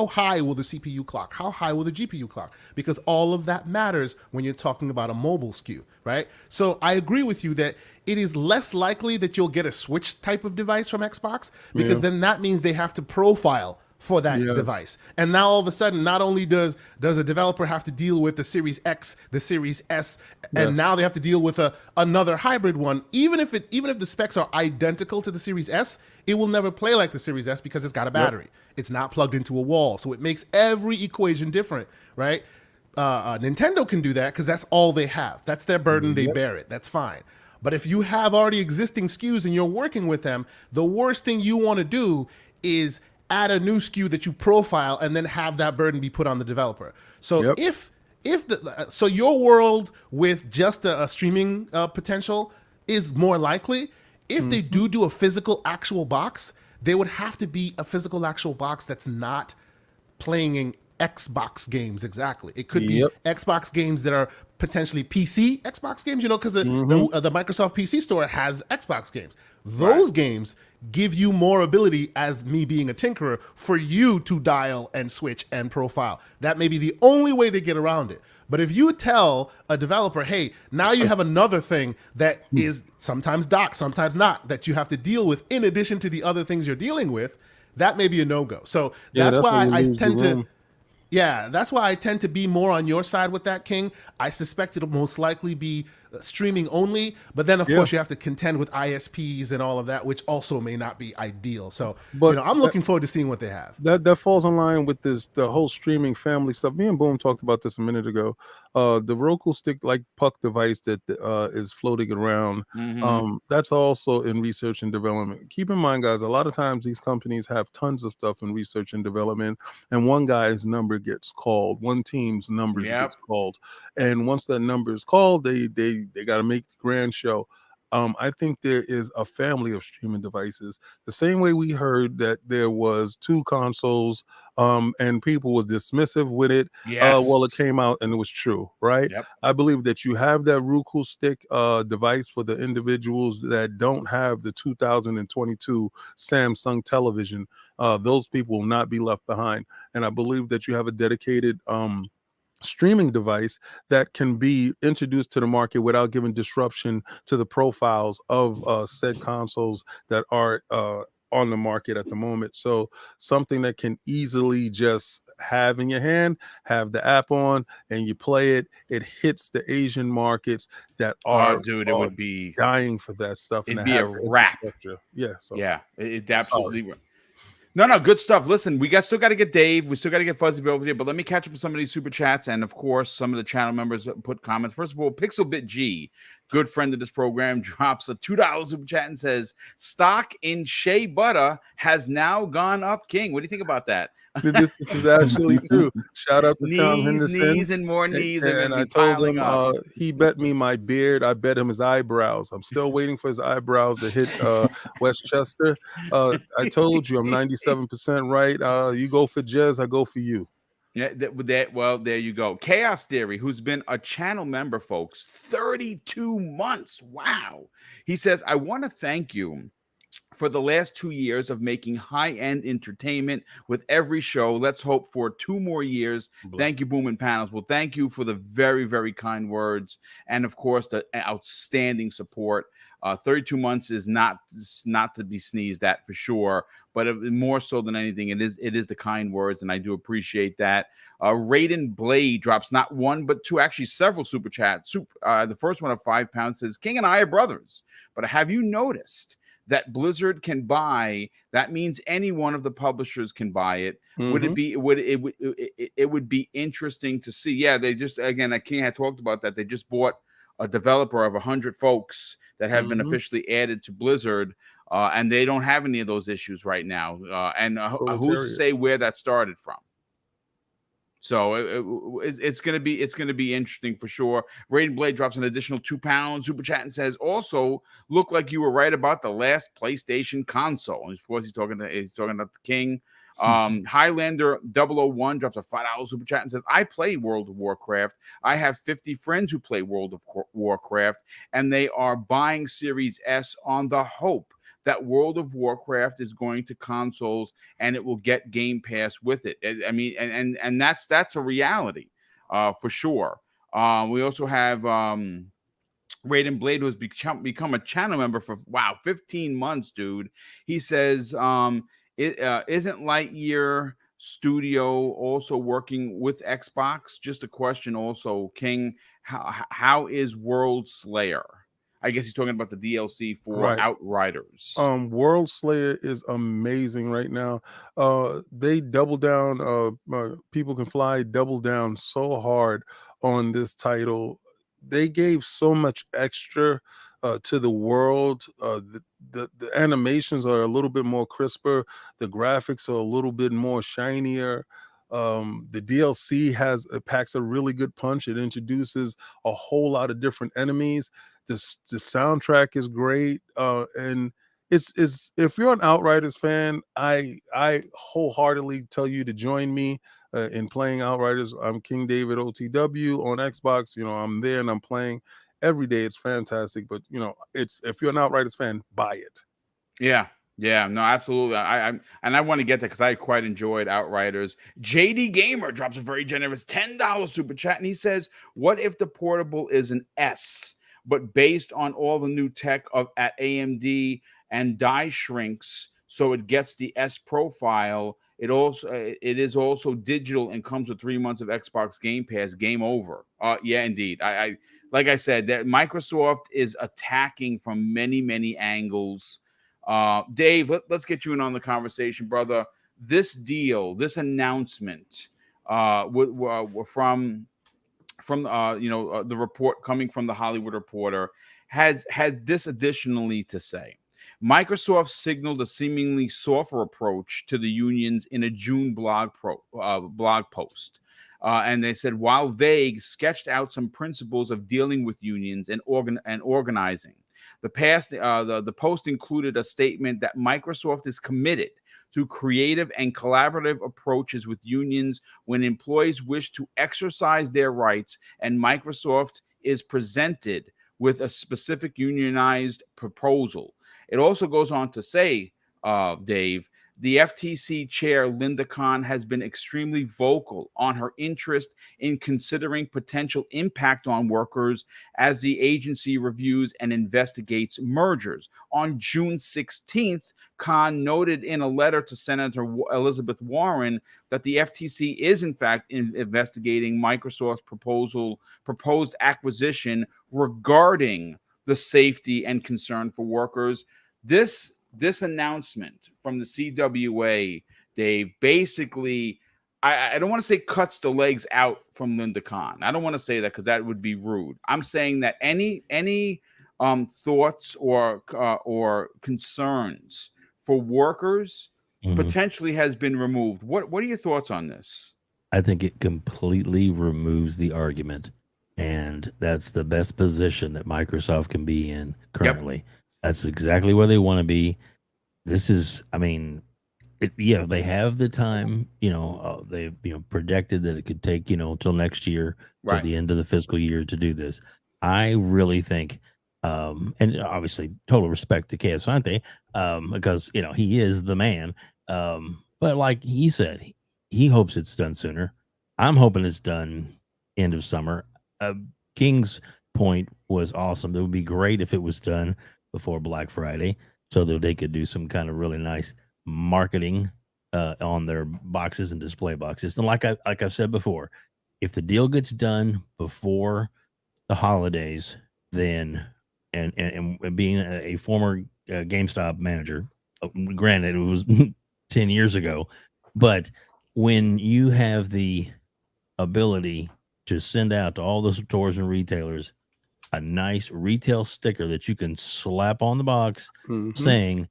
[SPEAKER 5] high will the CPU clock? How high will the GPU clock? Because all of that matters when you're talking about a mobile SKU, right? So I agree with you that it is less likely that you'll get a Switch type of device from Xbox, because then that means they have to profile for that device. And now all of a sudden, not only does a developer have to deal with the Series X, the Series S, and now they have to deal with another hybrid one. Even if the specs are identical to the Series S, it will never play like the Series S because it's got a battery. It's not plugged into a wall. So it makes every equation different, right? Nintendo can do that because that's all they have. That's their burden. They bear it. That's fine. But if you have already existing SKUs and you're working with them, the worst thing you want to do is add a new SKU that you profile and then have that burden be put on the developer. So so your world with just a streaming potential is more likely. If they do a physical actual box, they would have to be a physical actual box that's not playing in Xbox games exactly. It could be Xbox games that are potentially PC Xbox games, because the Microsoft PC store has Xbox games. Those games give you more ability, as me being a tinkerer, for you to dial and switch and profile. That may be the only way they get around it. But if you tell a developer, hey, now you have another thing that is sometimes docked, sometimes not, that you have to deal with in addition to the other things you're dealing with, that may be a no-go. So that's why I tend to... Yeah, that's why I tend to be more on your side with that, King. I suspect it'll most likely be streaming only, but then of course you have to contend with ISPs and all of that, which also may not be ideal. So, I'm looking forward to seeing what they have.
[SPEAKER 4] That falls in line with the whole streaming family stuff. Me and Boom talked about this a minute ago. The Roku stick like puck device that is floating around, that's also in research and development. Keep in mind, guys, a lot of times these companies have tons of stuff in research and development, and one guy's number gets called, one team's numbers gets called, and once that number is called, they got to make the grand show. I think there is a family of streaming devices. The same way we heard that there was 2 consoles, and people was dismissive with it. Well, it came out and it was true, right? I believe that you have that Roku stick device for the individuals that don't have the 2022 Samsung television. Those people will not be left behind. And I believe that you have a dedicated streaming device that can be introduced to the market without giving disruption to the profiles of said consoles that are on the market at the moment. So something that can easily just have in your hand, have the app on, and you play it. It hits the Asian markets that are
[SPEAKER 1] it would be
[SPEAKER 4] dying for that stuff.
[SPEAKER 1] It'd be a wrap. It absolutely. No, good stuff. Listen, we still got to get Dave. We still got to get Fuzzy over here, but let me catch up with some of these super chats. And of course, some of the channel members put comments. First of all, Pixelbit G good friend of this program, drops a $2 super chat and says, stock in shea butter has now gone up, King. What do you think about that?
[SPEAKER 4] This is actually true. Shout out to Tom Henderson.
[SPEAKER 1] Knees, and more knees are going to
[SPEAKER 4] I
[SPEAKER 1] be
[SPEAKER 4] told
[SPEAKER 1] piling
[SPEAKER 4] him
[SPEAKER 1] up.
[SPEAKER 4] he bet me my beard. I bet him his eyebrows. I'm still waiting for his eyebrows to hit Westchester. I told you I'm 97% right. You go for Jez, I go for you.
[SPEAKER 1] Yeah, well, there you go. Chaos Theory, who's been a channel member, folks, 32 months. Wow. He says, I want to thank you for the last 2 years of making high-end entertainment with every show. Let's hope for 2 more years. Thank you, Boom and Panels. Well, thank you for the very, very kind words. And, of course, the outstanding support. 32 months is not to be sneezed at for sure, but more so than anything, it is the kind words, and I do appreciate that. Raiden Blade drops not 1 but 2, actually several super chats. The first one of £5 says, King and I are brothers, but have you noticed that Blizzard can buy? That means any one of the publishers can buy it. Mm-hmm. It would be interesting to see. Yeah, they just, again, King had talked about that. They just bought a developer of 100 folks that have been officially added to Blizzard, and they don't have any of those issues right now. Who's to say where that started from? So it's gonna be interesting for sure. Raiden Blade drops an additional £2 super chat and says, also look like you were right about the last PlayStation console. And of course, he's talking about the King. Highlander 001 drops a $5 super chat and says, I play World of Warcraft. I have 50 friends who play World of Warcraft, and they are buying Series S on the hope that World of Warcraft is going to consoles and it will get Game Pass with it. I mean, and that's a reality for sure. We also have Raiden Blade, who has become a channel member for 15 months, dude. He says, isn't Lightyear Studio also working with Xbox? Just a question also, King. How is World Slayer? I guess he's talking about the DLC for Outriders.
[SPEAKER 4] World Slayer is amazing right now. They double down. People Can Fly double down so hard on this title. They gave so much extra to the world. The animations are a little bit more crisper. The graphics are a little bit more shinier. The DLC packs a really good punch. It introduces a whole lot of different enemies. The soundtrack is great, and it's if you're an Outriders fan, I wholeheartedly tell you to join me in playing Outriders. I'm King David OTW on Xbox. I'm there and I'm playing every day. It's fantastic, but if you're an Outriders fan, buy it.
[SPEAKER 1] Yeah, no, absolutely. I want to get that because I quite enjoyed Outriders. JD Gamer drops a very generous $10 super chat, and he says, "What if the portable is an S, but based on all the new tech at AMD and die shrinks, so it gets the S profile? It is also digital and comes with 3 months of Xbox Game Pass. Game over." Yeah, indeed. I like I said, that Microsoft is attacking from many angles. Dave, let's get you in on the conversation, brother. This deal, this announcement, from the report coming from the Hollywood Reporter has this additionally to say. Microsoft signaled a seemingly softer approach to the unions in a June blog post. And they said, while vague, sketched out some principles of dealing with unions and organizing. The post included a statement that Microsoft is committed to creative and collaborative approaches with unions when employees wish to exercise their rights, and Microsoft is presented with a specific unionized proposal. It also goes on to say, Dave, the FTC chair, Linda Khan, has been extremely vocal on her interest in considering potential impact on workers as the agency reviews and investigates mergers. On June 16th, Khan noted in a letter to Senator Elizabeth Warren that the FTC is, in fact, investigating Microsoft's proposed acquisition regarding the safety and concern for workers. This announcement from the CWA, Dave, basically I don't want to say cuts the legs out from Linda Khan. I don't want to say that because that would be rude. I'm saying that any thoughts or concerns for workers potentially has been removed. What are your thoughts on this?
[SPEAKER 2] I think it completely removes the argument, and that's the best position that Microsoft can be in currently. That's exactly where they want to be. This is, I mean, they have the time. They projected that it could take until next year, till the end of the fiscal year to do this. I really think, and obviously, total respect to Asante, because he is the man. But like he said, he hopes it's done sooner. I'm hoping it's done end of summer. King's point was awesome. It would be great if it was done before Black Friday, so that they could do some kind of really nice marketing on their boxes and display boxes. And like I've said before, if the deal gets done before the holidays, then and being a former GameStop manager, granted it was 10 years ago, but when you have the ability to send out to all the stores and retailers a nice retail sticker that you can slap on the box saying,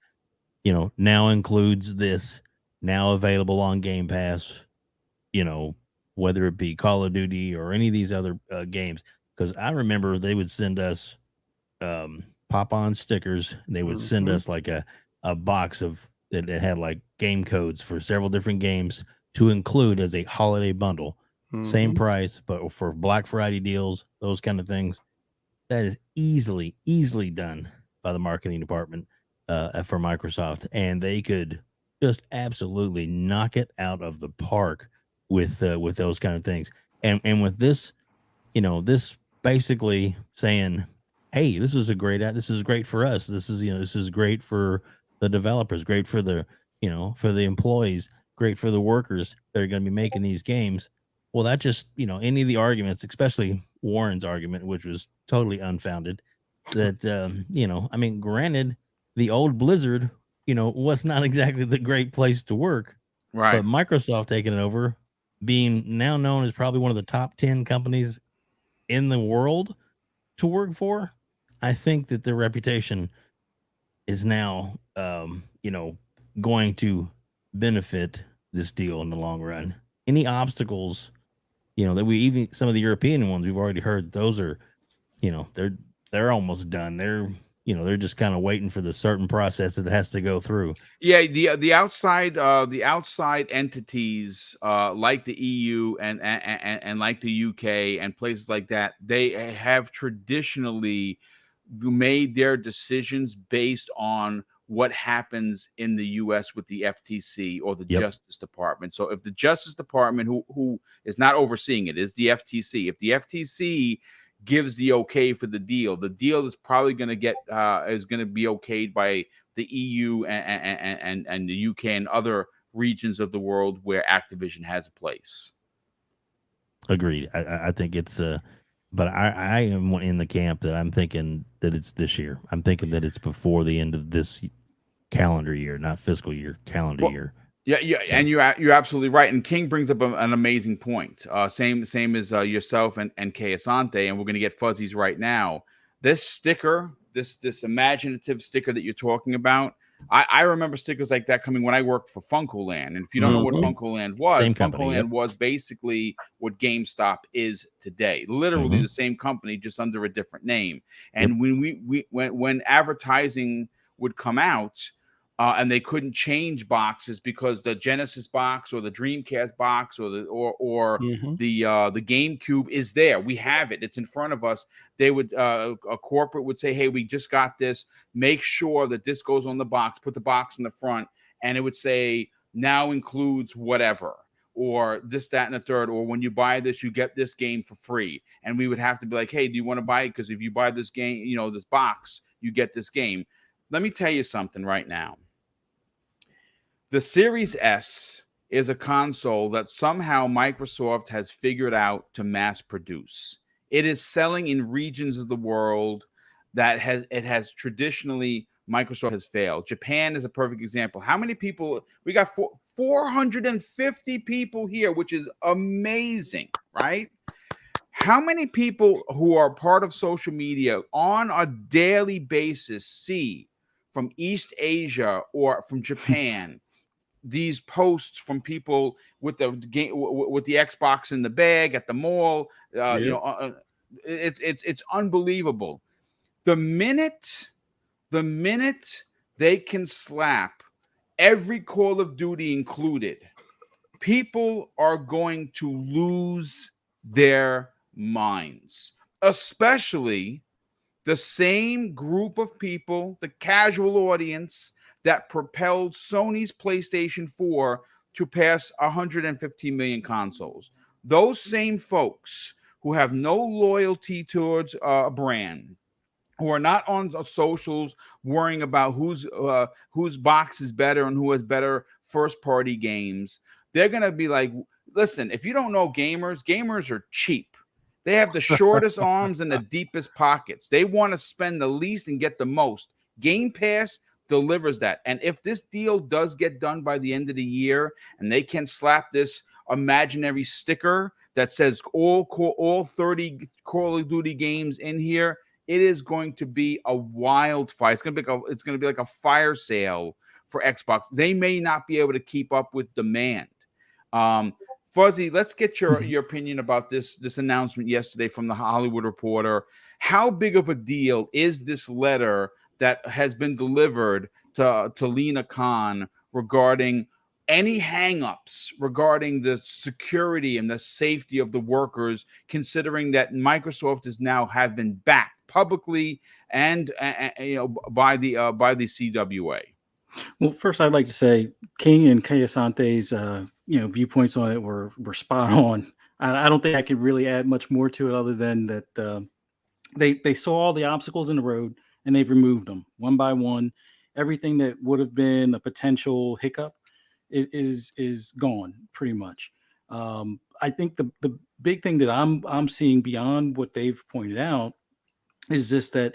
[SPEAKER 2] now includes this, now available on Game Pass, whether it be Call of Duty or any of these other games. Because I remember they would send us pop-on stickers. And they would send us like a box of that had like game codes for several different games to include as a holiday bundle. Same price, but for Black Friday deals, those kind of things. That is easily done by the marketing department for Microsoft, and they could just absolutely knock it out of the park with those kind of things. And with this, this basically saying, "Hey, this is great for us. This is great for the developers, great for the for the employees, great for the workers that are going to be making these games." Well, that just, any of the arguments, especially Warren's argument, which was totally unfounded, that, I mean, granted, the old Blizzard, was not exactly the great place to work.
[SPEAKER 1] Right.
[SPEAKER 2] But Microsoft taking it over, being now known as probably one of the top 10 companies in the world to work for, I think that their reputation is now, going to benefit this deal in the long run. Any obstacles, that we even some of the European ones we've already heard, those are, they're almost done. They're just kind of waiting for the certain process that has to go through.
[SPEAKER 1] Yeah, the outside entities like the EU and like the UK and places like that, they have traditionally made their decisions based on what happens in the US with the FTC or the Justice Department. So if the Justice Department, who is not overseeing it, is the FTC, if the FTC gives the okay for the deal is probably going to be okayed by the EU and the UK and other regions of the world where Activision has a place.
[SPEAKER 2] Agreed. I think it's but I am in the camp that I'm thinking that it's this year. I'm thinking that it's before the end of this calendar year, not fiscal year, calendar year.
[SPEAKER 1] Yeah, so. And you're absolutely right. And King brings up an amazing point. Same as yourself and Kay Asante, and we're going to get fuzzies right now. This sticker, this imaginative sticker that you're talking about, I remember stickers like that coming when I worked for FuncoLand. And if you don't know what FuncoLand was, FuncoLand was basically what GameStop is today. Literally the same company, just under a different name. And when advertising would come out, and they couldn't change boxes because the Genesis box or the Dreamcast box or the GameCube is there. We have it. It's in front of us. They would a corporate would say, "Hey, we just got this. Make sure that this goes on the box. Put the box in the front," and it would say, "Now includes whatever." Or this, that, and the third, or when you buy this, you get this game for free. And we would have to be like, "Hey, do you want to buy it? Because if you buy this game, this box, you get this game." Let me tell you something right now. The Series S is a console that somehow Microsoft has figured out to mass produce. It is selling in regions of the world that has traditionally Microsoft has failed. Japan is a perfect example. How many people? We got 450 people here, which is amazing, right? How many people who are part of social media on a daily basis see from East Asia or from Japan these posts from people with the game, with the Xbox in the bag at the mall? It's unbelievable. The minute they can slap every Call of Duty included, people are going to lose their minds, especially the same group of people, the casual audience that propelled Sony's PlayStation 4 to pass 115 million consoles. Those same folks who have no loyalty towards a brand, who are not on socials worrying about whose box is better and who has better first party games, they're gonna be like, listen, if you don't know gamers are cheap. They have the shortest arms and the deepest pockets. They want to spend the least and get the most. Game Pass delivers that. And if this deal does get done by the end of the year and they can slap this imaginary sticker that says all 30 Call of Duty games in here, it is going to be a wildfire. It's going to be like a fire sale for Xbox. They may not be able to keep up with demand. Fuzzy, let's get your opinion about this announcement yesterday from the Hollywood Reporter. How big of a deal is this letter that has been delivered to Lena Khan regarding any hangups regarding the security and the safety of the workers, considering that Microsoft is now have been backed publicly and by the CWA?
[SPEAKER 3] Well, first, I'd like to say King and Kayasante's viewpoints on it were spot on. I don't think I could really add much more to it other than that they saw all the obstacles in the road and they've removed them one by one. Everything that would have been a potential hiccup is gone pretty much. I think the big thing that I'm seeing beyond what they've pointed out is just that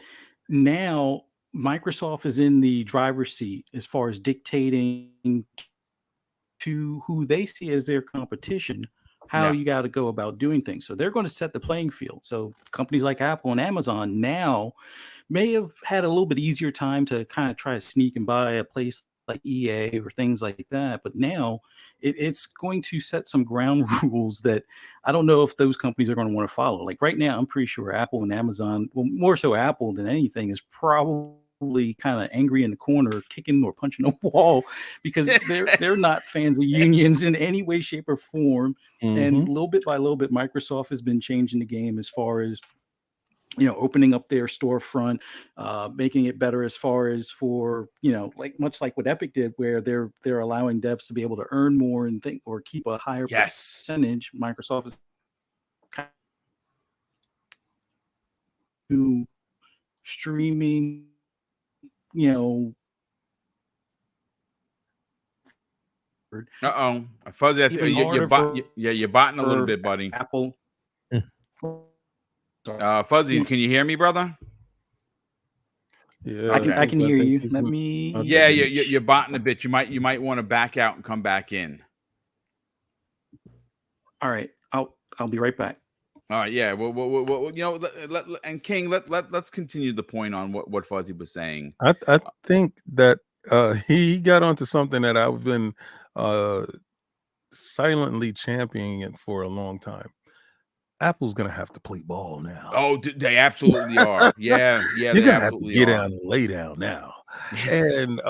[SPEAKER 3] now Microsoft is in the driver's seat as far as dictating to who they see as their competition how you got to go about doing things. So they're going to set the playing field. So companies like Apple and Amazon now may have had a little bit easier time to kind of try to sneak and buy a place like EA or things like that. But now it's going to set some ground rules that I don't know if those companies are going to want to follow. Like right now, I'm pretty sure Apple and Amazon, well, more so Apple than anything, is probably kind of angry in the corner, kicking or punching a wall because they're not fans of unions in any way, shape, or form. And little bit by little bit, Microsoft has been changing the game as far as opening up their storefront, making it better as far as for, much like what Epic did, where they're allowing devs to be able to earn more and think or keep a higher percentage. Microsoft is kind of streaming,
[SPEAKER 1] Fuzzy, you're botting a little bit, buddy.
[SPEAKER 3] Apple.
[SPEAKER 1] Fuzzy, can you hear me, brother?
[SPEAKER 4] Yeah,
[SPEAKER 3] I can hear you. Let me.
[SPEAKER 1] Yeah, you're botting a bit. You might want to back out and come back in.
[SPEAKER 3] All right, I'll be right back.
[SPEAKER 1] All right, yeah. Well, and King, let's continue the point on what Fuzzy was saying.
[SPEAKER 4] I think that he got onto something that I've been silently championing it for a long time. Apple's gonna have to play ball now.
[SPEAKER 1] Oh, they absolutely are. Yeah.
[SPEAKER 4] You're gonna have to get down and lay down now. And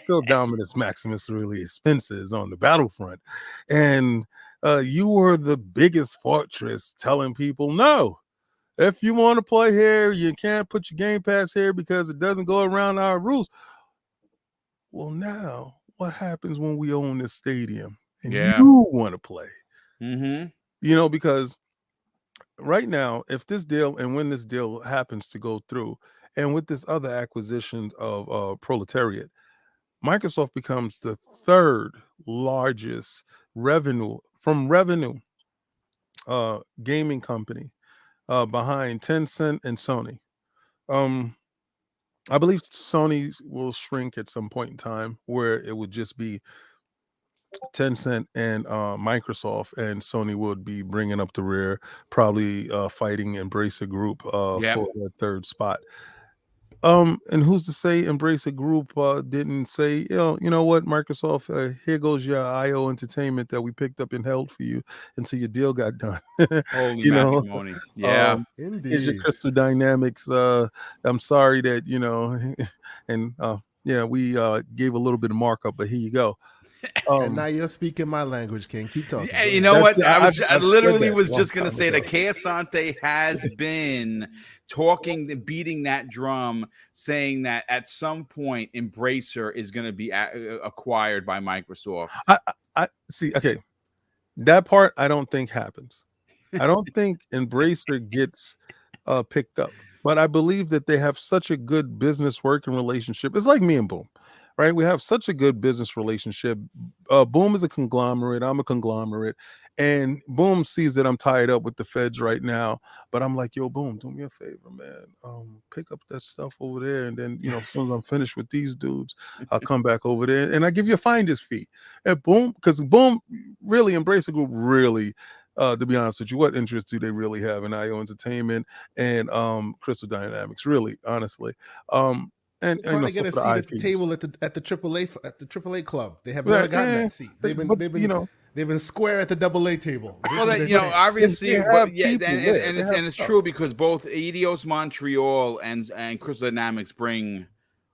[SPEAKER 4] Phil Dominus Maximus Aurelius Spencer is on the battlefront, and you were the biggest fortress telling people, no, if you want to play here, you can't put your Game Pass here because it doesn't go around our rules. Well, now what happens when we own this stadium and you want to play? Because right now, if this deal and when this deal happens to go through, and with this other acquisition of Proletariat, Microsoft becomes the third largest revenue gaming company behind Tencent and Sony. I believe Sony will shrink at some point in time where it would just be Tencent and Microsoft and Sony would be bringing up the rear, probably fighting Embracer Group for that third spot. And who's to say Embracer Group didn't say, you know what, Microsoft, here goes your IO Entertainment that we picked up and held for you until your deal got done.
[SPEAKER 1] Holy
[SPEAKER 4] you know,
[SPEAKER 1] matrimony. Yeah.
[SPEAKER 4] Here's your Crystal Dynamics. I'm sorry that, and we gave a little bit of markup, but here you go.
[SPEAKER 5] And now you're speaking my language, King. Keep talking.
[SPEAKER 1] Yeah, you know what? I literally was just going to say that Keosante has been beating that drum, saying that at some point Embracer is going to be acquired by Microsoft.
[SPEAKER 4] I see. Okay, that part I don't think happens. I don't think Embracer gets picked up, but I believe that they have such a good business working relationship. It's like me and Boom. Right, we have such a good business relationship. Boom is a conglomerate. I'm a conglomerate, and Boom sees that I'm tied up with the feds right now. But I'm like, yo, Boom, do me a favor, man. Pick up that stuff over there, and then as soon as I'm finished with these dudes, I'll come back over there, and I give you a finder's fee. And Boom, because Boom really Embracer Group really. To be honest with you, what interest do they really have in IO Entertainment and Crystal Dynamics? Really, honestly. And
[SPEAKER 5] trying to get a seat at the table at the AAA club. They have never gotten that seat. They've been square at the AA table.
[SPEAKER 1] Well, obviously, and it's true because both Eidos Montreal and Crystal Dynamics bring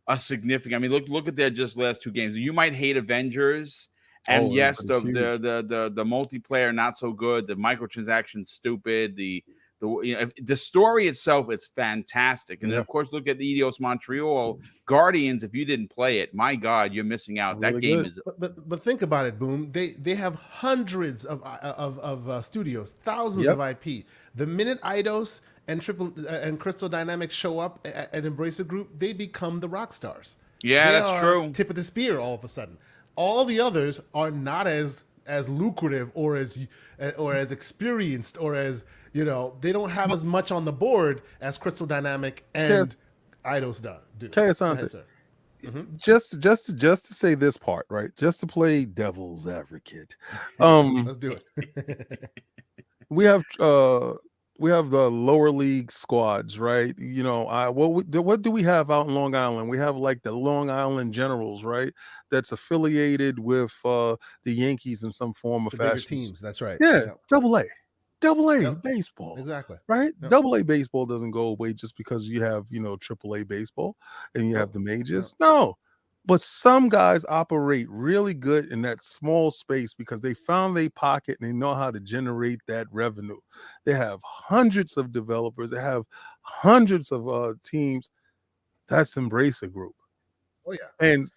[SPEAKER 1] a significant. I mean, look at their just last two games. You might hate Avengers, and yes, the multiplayer not so good. The microtransactions stupid. The story itself is fantastic. And then, of course, look at the Eidos Montreal Guardians. If you didn't play it, my God, you're missing out. That game is.
[SPEAKER 5] But think about it, Boom. They have hundreds of studios, thousands of IP. The minute Eidos and Crystal Dynamics show up at Embracer Group, they become the rock stars.
[SPEAKER 1] Yeah, that's true.
[SPEAKER 5] Tip of the spear. All of a sudden, all the others are not as lucrative or as experienced or as. They don't have as much on the board as Crystal Dynamic and Eidos do.
[SPEAKER 4] Just to say this part, right? Just to play devil's advocate.
[SPEAKER 5] Let's do it.
[SPEAKER 4] we have the lower league squads, right? What do we have out in Long Island? We have like the Long Island Generals, right? That's affiliated with the Yankees in some form of fashion.
[SPEAKER 5] Teams, that's right.
[SPEAKER 4] Yeah, Double A baseball.
[SPEAKER 5] Exactly.
[SPEAKER 4] Right? Yep. Double A baseball doesn't go away just because you have, Triple A baseball and you have the majors. Yep. No. But some guys operate really good in that small space because they found their pocket and they know how to generate that revenue. They have hundreds of developers. They have hundreds of teams. That's Embracer Group.
[SPEAKER 5] Oh, yeah.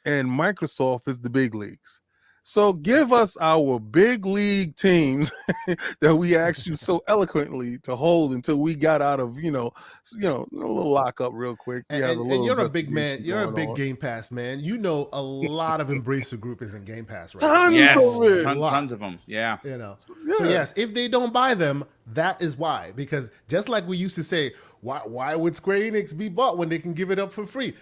[SPEAKER 4] And Microsoft is the big leagues. So give us our big league teams that we asked you so eloquently to hold until we got out of, a little lockup real quick.
[SPEAKER 5] And you're a big man. You're a big Game Pass man. A lot of Embracer Group is in Game Pass right
[SPEAKER 1] now. Tons of them. Yeah.
[SPEAKER 5] So yes, if they don't buy them, that is why. Because just like we used to say, why would Square Enix be bought when they can give it up for free?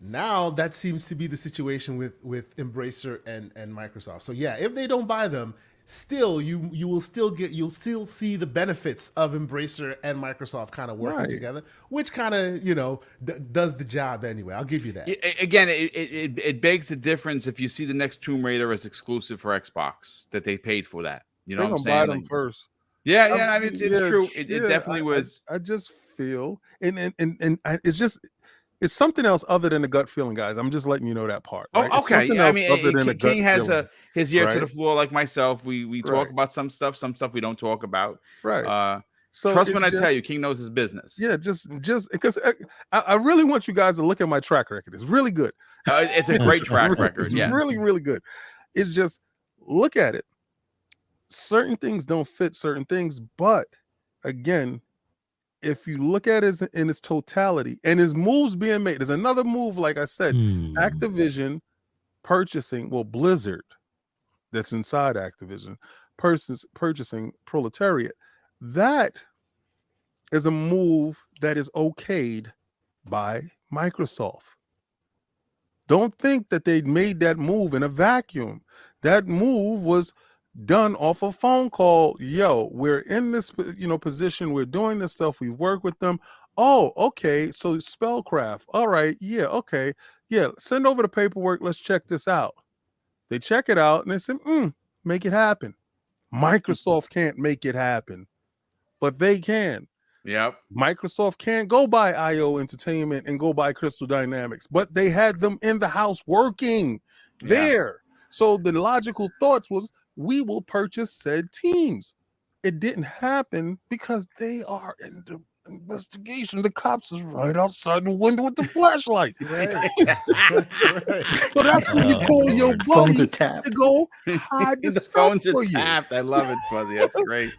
[SPEAKER 5] Now that seems to be the situation with Embracer and Microsoft. So yeah, if they don't buy them, still you'll still see the benefits of Embracer and Microsoft kind of working together, which kind of does the job anyway. I'll give you that.
[SPEAKER 1] Again, it begs the difference if you see the next Tomb Raider as exclusive for Xbox that they paid for that. You know what I'm saying?
[SPEAKER 4] Buy them first.
[SPEAKER 1] Yeah. I mean, it's true. It definitely was.
[SPEAKER 4] I just feel and it's just. It's something else other than the gut feeling, guys. I'm just letting you know that part. Right?
[SPEAKER 1] Oh, okay. I mean, King has his ear to the floor like myself. We talk about some stuff we don't talk about.
[SPEAKER 4] Right.
[SPEAKER 1] So trust when I tell you, King knows his business.
[SPEAKER 4] Yeah, just because I really want you guys to look at my track record. It's really good.
[SPEAKER 1] It's a great track record.
[SPEAKER 4] It's
[SPEAKER 1] yes.
[SPEAKER 4] really, really good. It's just look at it. Certain things don't fit certain things, but again, if you look at it in its totality and his moves being made, there's another move, like I said, Activision purchasing, Blizzard, that's inside Activision, purchasing Proletariat. That is a move that is okayed by Microsoft. Don't think that they made that move in a vacuum. That move was done off a phone call. Yo, we're in this, position. We're doing this stuff. We work with them. Oh, okay. So Spellcraft. All right. Yeah. Okay. Yeah. Send over the paperwork. Let's check this out. They check it out and they say, make it happen. Microsoft can't make it happen, but they can.
[SPEAKER 1] Yep.
[SPEAKER 4] Microsoft can't go buy IO Entertainment and go buy Crystal Dynamics, but they had them in the house working there. So the logical thoughts was, we will purchase said teams. It didn't happen because they are in the investigation. The cops is right outside the window with the flashlight. So that's when you call your buddy
[SPEAKER 3] phones are tapped
[SPEAKER 4] to go hide the stuff
[SPEAKER 1] phones are
[SPEAKER 4] for you.
[SPEAKER 1] tapped. I love it, Fuzzy. That's great.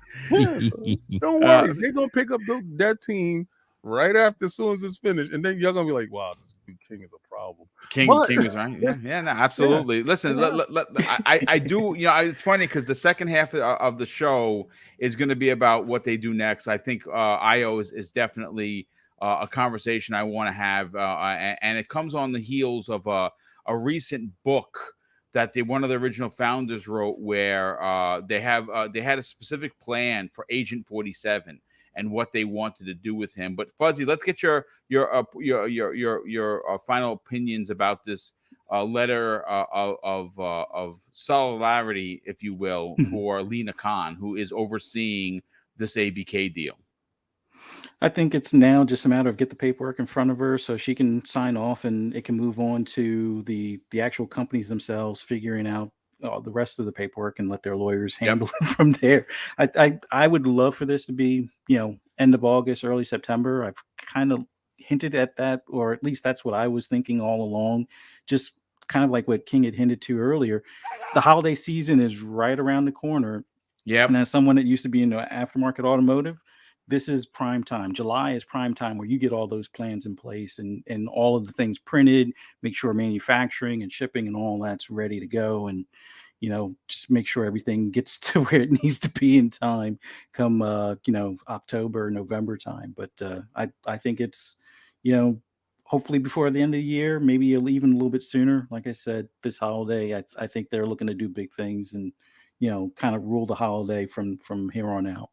[SPEAKER 4] Don't worry, they're gonna pick up that team right after, as soon as it's finished, and then you're gonna be like, "Wow, this King is a problem."
[SPEAKER 1] King is right. Yeah, no, absolutely. Yeah. Listen, I do. It's funny because the second half of the show is going to be about what they do next. I think IO is definitely a conversation I want to have, and it comes on the heels of a recent book that one of the original founders wrote, where they had a specific plan for Agent 47 and what they wanted to do with him. But Fuzzy, let's get your final opinions about this letter of solidarity, if you will, for Lena Khan, who is overseeing this ABK deal.
[SPEAKER 3] I think it's now just a matter of get the paperwork in front of her so she can sign off, and it can move on to the actual companies themselves figuring out the rest of the paperwork and let their lawyers handle it from there. I would love for this to be, end of August, early September. I've kind of hinted at that, or at least that's what I was thinking all along. Just kind of like what King had hinted to earlier. The holiday season is right around the corner.
[SPEAKER 1] Yeah.
[SPEAKER 3] And as someone that used to be in the aftermarket automotive, this is prime time. July is prime time where you get all those plans in place and all of the things printed, make sure manufacturing and shipping and all that's ready to go. And, just make sure everything gets to where it needs to be in time come, October, November time. But I think it's, hopefully before the end of the year, maybe even a little bit sooner. Like I said, this holiday, I think they're looking to do big things and, kind of rule the holiday from here on out.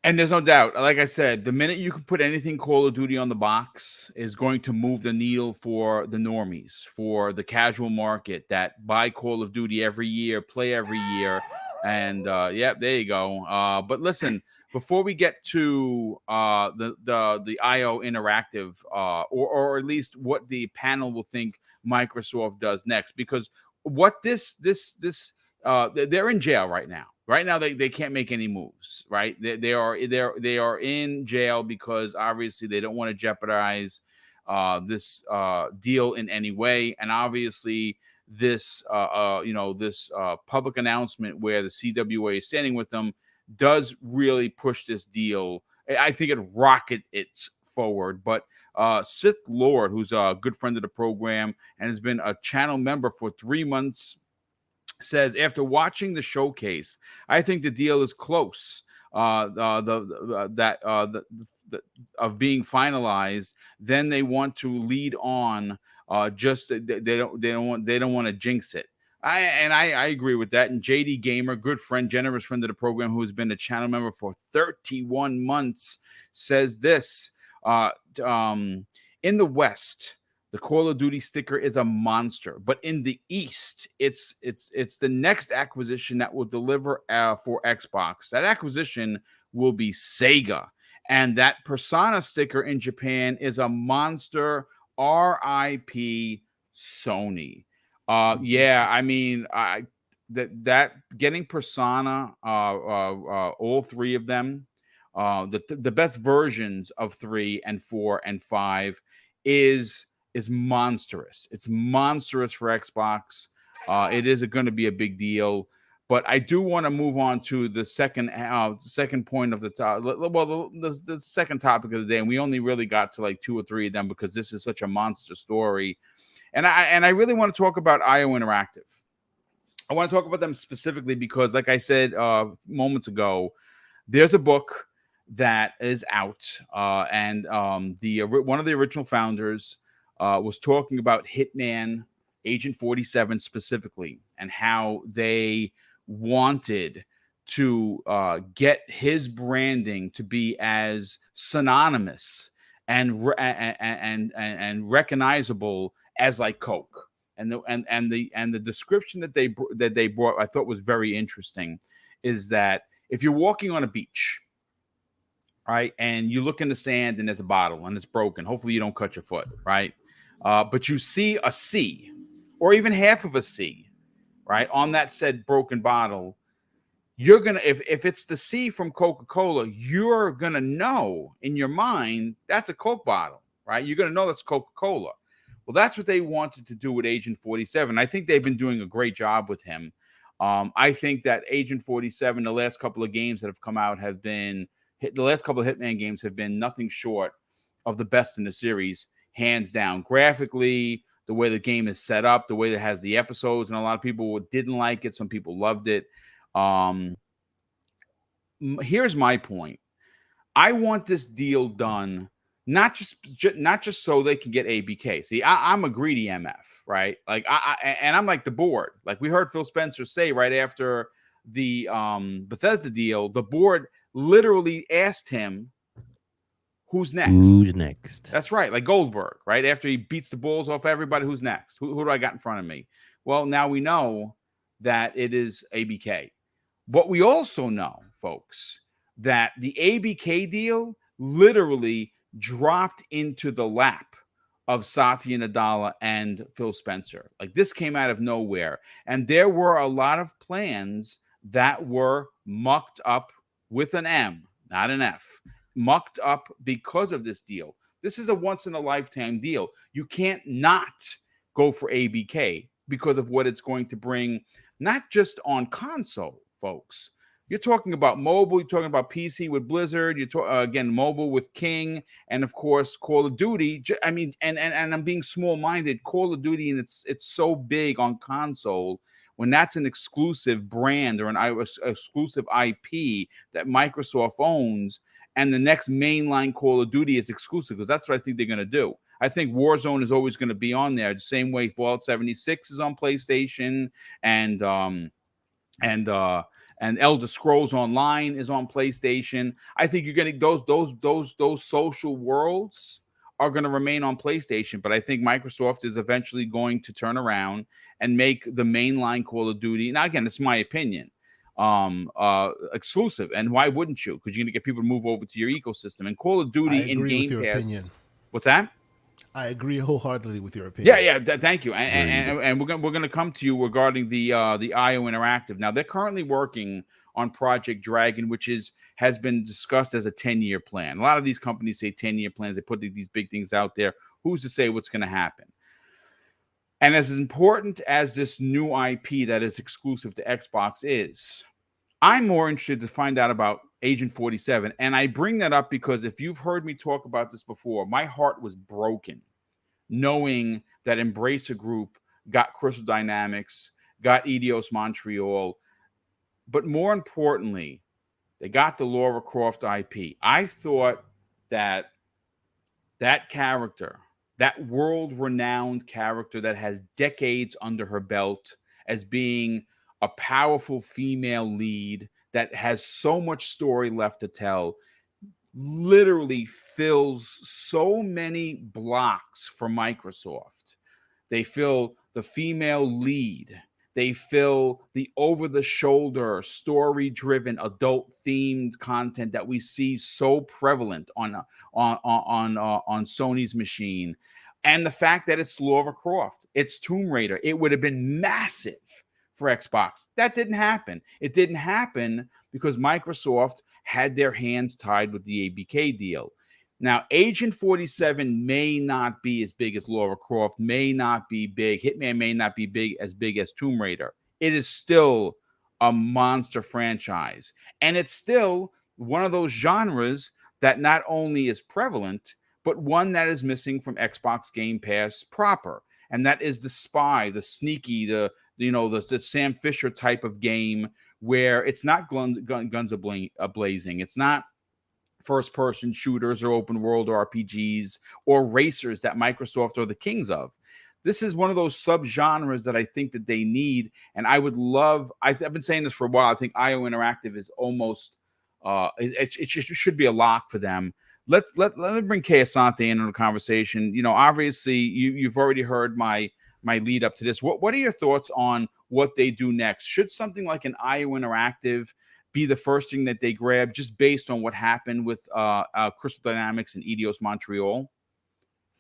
[SPEAKER 1] And there's no doubt, like I said, the minute you can put anything Call of Duty on the box is going to move the needle for the normies, for the casual market that buy Call of Duty every year, play every year. And there you go. But listen, before we get to the IO Interactive, or at least what the panel will think Microsoft does next, because what they're in jail right now. Right now, they can't make any moves. Right, they are in jail because obviously they don't want to jeopardize this deal in any way, and obviously this public announcement where the CWA is standing with them does really push this deal. I think it rocket it forward, but Sith Lord, who's a good friend of the program and has been a channel member for 3 months, says, after watching the showcase, I think the deal is close of being finalized. Then they want to lead on. They don't want to jinx it. I agree with that. And JD Gamer, good friend, generous friend of the program, who has been a channel member for 31 months, says this: in the West, the Call of Duty sticker is a monster, but in the East, it's the next acquisition that will deliver for Xbox. That acquisition will be Sega, and that Persona sticker in Japan is a monster. RIP Sony. I mean, that getting Persona, all three of them, the best versions of 3 and 4 and 5 is monstrous. It's monstrous for Xbox. It is going to be a big deal. But I do want to move on to the second point of the top. Well, the second topic of the day, and we only really got to like 2 or 3 of them because this is such a monster story. And I really want to talk about IO Interactive. I want to talk about them specifically because, like I said moments ago, there's a book that is out, and one of the original founders was talking about Hitman Agent 47 specifically, and how they wanted to get his branding to be as synonymous and recognizable as like Coke. And the description that they brought, I thought was very interesting, is that if you're walking on a beach, right, and you look in the sand and there's a bottle and it's broken, hopefully you don't cut your foot, right? But you see a C or even half of a C, right, on that said broken bottle, you're gonna, if it's the C from Coca-Cola, you're gonna know in your mind that's a Coke bottle, right? You're gonna know that's Coca-Cola. Well, that's what they wanted to do with Agent 47. I think they've been doing a great job with him. I think that Agent 47, the last couple of games that have come out have been, the last couple of Hitman games have been nothing short of the best in the series, hands down. Graphically, the way the game is set up, the way it has the episodes, and a lot of people didn't like it. Some people loved it. Here's my point. I want this deal done not just so they can get ABK. See, I'm a greedy MF, right? Like and I'm like the board. Like we heard Phil Spencer say right after the Bethesda deal, the board literally asked him, "Who's next?
[SPEAKER 2] Who's next?"
[SPEAKER 1] That's right, like Goldberg, right? After he beats the balls off everybody, who's next? Who do I got in front of me? Well, now we know that it is ABK. But we also know, folks, that the ABK deal literally dropped into the lap of Satya Nadella and Phil Spencer. Like this came out of nowhere. And there were a lot of plans that were mucked up with an M, not an F, mucked up because of this deal. This is a once in a lifetime deal. You can't not go for ABK because of what it's going to bring, not just on console, folks. You're talking about mobile. You're talking about PC with Blizzard. You're again mobile with King, and of course Call of Duty. I mean, and I'm being small-minded. Call of Duty, and it's so big on console. When that's an exclusive brand or an exclusive IP that Microsoft owns, and the next mainline Call of Duty is exclusive, because that's what I think they're going to do. I think Warzone is always going to be on there, the same way Fallout 76 is on PlayStation, and Elder Scrolls Online is on PlayStation. I think you're getting those social worlds are going to remain on PlayStation, but I think Microsoft is eventually going to turn around and make the mainline Call of Duty. Now, again, it's my opinion, exclusive. And why wouldn't you? Because you're going to get people to move over to your ecosystem. And Call of Duty in Game Pass. Opinion. What's that?
[SPEAKER 5] I agree wholeheartely with your opinion.
[SPEAKER 1] Yeah. Thank you. And we're gonna come to you regarding the IO Interactive. Now they're currently working on Project Dragon, which has been discussed as a 10-year plan. A lot of these companies say 10-year plans. They put these big things out there. Who's to say what's going to happen? And as important as this new IP that is exclusive to Xbox is, I'm more interested to find out about Agent 47. And I bring that up because if you've heard me talk about this before, my heart was broken knowing that Embracer Group got Crystal Dynamics, got Eidos Montreal, but more importantly, they got the Lara Croft IP. I thought that character, that world-renowned character that has decades under her belt as being a powerful female lead that has so much story left to tell, literally fills so many blocks for Microsoft. They fill the female lead. They fill the over-the-shoulder, story-driven, adult-themed content that we see so prevalent on Sony's machine, and the fact that it's Lara Croft, it's Tomb Raider. It would have been massive for Xbox. That didn't happen. It didn't happen because Microsoft had their hands tied with the ABK deal. Now, Agent 47 may not be as big as Lara Croft, may not be big. Hitman may not be as big as Tomb Raider. It is still a monster franchise. And it's still one of those genres that not only is prevalent, but one that is missing from Xbox Game Pass proper. And that is the spy, the sneaky, the Sam Fisher type of game where it's not guns blazing. It's not first-person shooters or open-world RPGs or racers that Microsoft are the kings of. this is one of those subgenres that I think that they need. And I would love, I've been saying this for a while. I think IO Interactive is almost, it should be a lock for them. Let me bring Kay Asante into the conversation. You know, obviously you've already heard my lead up to this. What are your thoughts on what they do next? Should something like an IO Interactive be the first thing that they grab, just based on what happened with Crystal Dynamics and Eidos Montreal?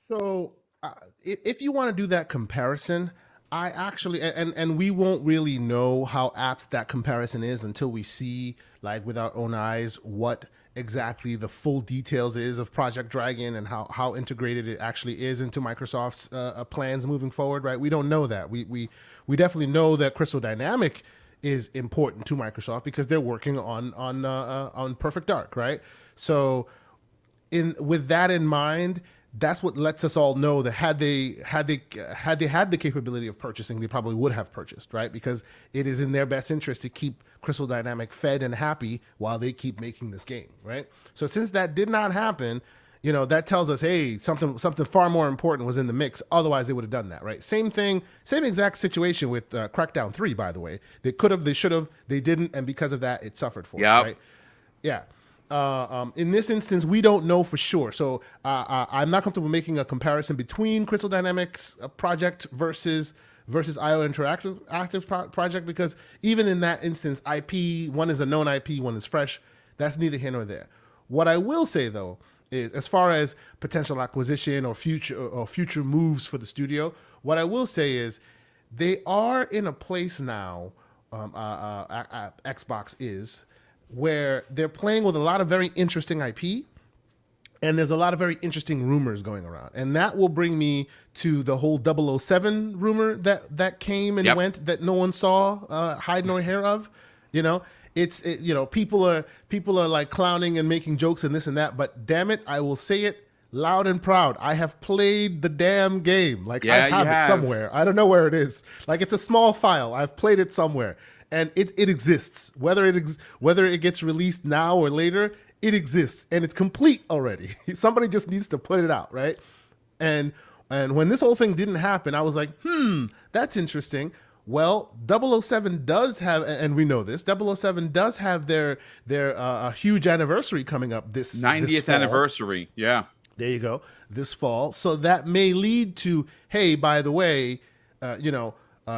[SPEAKER 5] So if you want to do that comparison, I actually, and we won't really know how apt that comparison is until we see, like, with our own eyes, what exactly the full details is of Project Dragon and how integrated it actually is into Microsoft's plans moving forward, right? We don't know that. We definitely know that Crystal Dynamic is important to Microsoft because they're working on Perfect Dark, right? So with that in mind, that's what lets us all know that had they had the capability of purchasing, they probably would have purchased, right? Because it is in their best interest to keep Crystal Dynamic fed and happy while they keep making this game, right? So since that did not happen, you know, that tells us, hey, something far more important was in the mix. Otherwise, they would have done that, right? Same thing, same exact situation with Crackdown 3, by the way. They could have, they should have, they didn't, and because of that, it suffered for it, right? Yeah. In this instance, we don't know for sure. So I'm not comfortable making a comparison between Crystal Dynamics project versus IO Interactive project, because even in that instance, IP, one is a known IP, one is fresh. That's neither here nor there. What I will say, though, is as far as potential acquisition or future moves for the studio, what I will say is they are in a place now, Xbox is, where they're playing with a lot of very interesting IP, and there's a lot of very interesting rumors going around. And that will bring me to the whole 007 rumor that came and went, that no one saw hide nor hair of. You know, you know, people are like clowning and making jokes and this and that, but damn it, I will say it loud and proud. I have played the damn game. Like, I have it somewhere. I don't know where it is. Like, it's a small file. I've played it somewhere. And it exists. Whether it gets released now or later, it exists, and it's complete already. Somebody just needs to put it out, right? And when this whole thing didn't happen, I was like, that's interesting. Well, 007 does have, and we know this, 007 does have their huge anniversary coming up this
[SPEAKER 1] 90th anniversary. Yeah.
[SPEAKER 5] There you go. This fall. So that may lead to, hey, by the way, you know,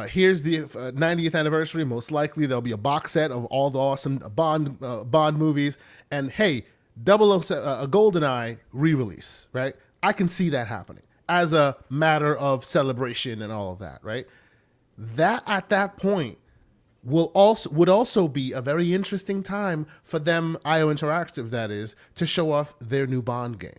[SPEAKER 5] here's the 90th anniversary. Most likely there'll be a box set of all the awesome Bond movies. And hey, 007, a GoldenEye re-release, right? I can see that happening as a matter of celebration and all of that, right? That at that point would also be a very interesting time for them, IO Interactive, that is, to show off their new Bond game.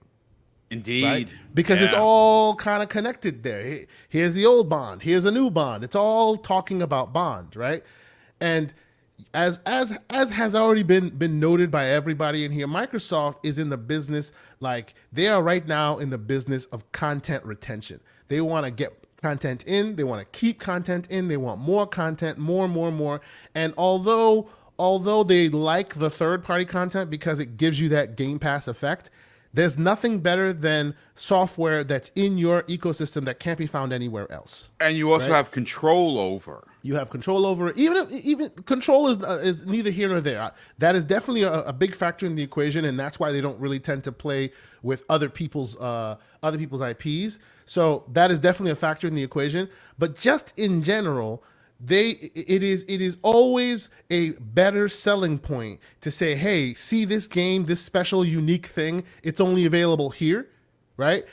[SPEAKER 1] Indeed.
[SPEAKER 5] Right? Because it's all kind of connected there. Here's the old Bond. Here's a new Bond. It's all talking about Bond, right? And as has already been noted by everybody in here, Microsoft is in the business, like, they are right now in the business of content retention. They want to get content in. They want to keep content in. They want more content, more. And although they like the third-party content because it gives you that Game Pass effect, there's nothing better than software that's in your ecosystem that can't be found anywhere else.
[SPEAKER 1] And you also have control over.
[SPEAKER 5] You have control over it. Even control is neither here nor there. That is definitely a big factor in the equation, and that's why they don't really tend to play with other people's IPs. So that is definitely a factor in the equation. But just in general, it is always a better selling point to say, hey, see this game, this special unique thing, it's only available here, right?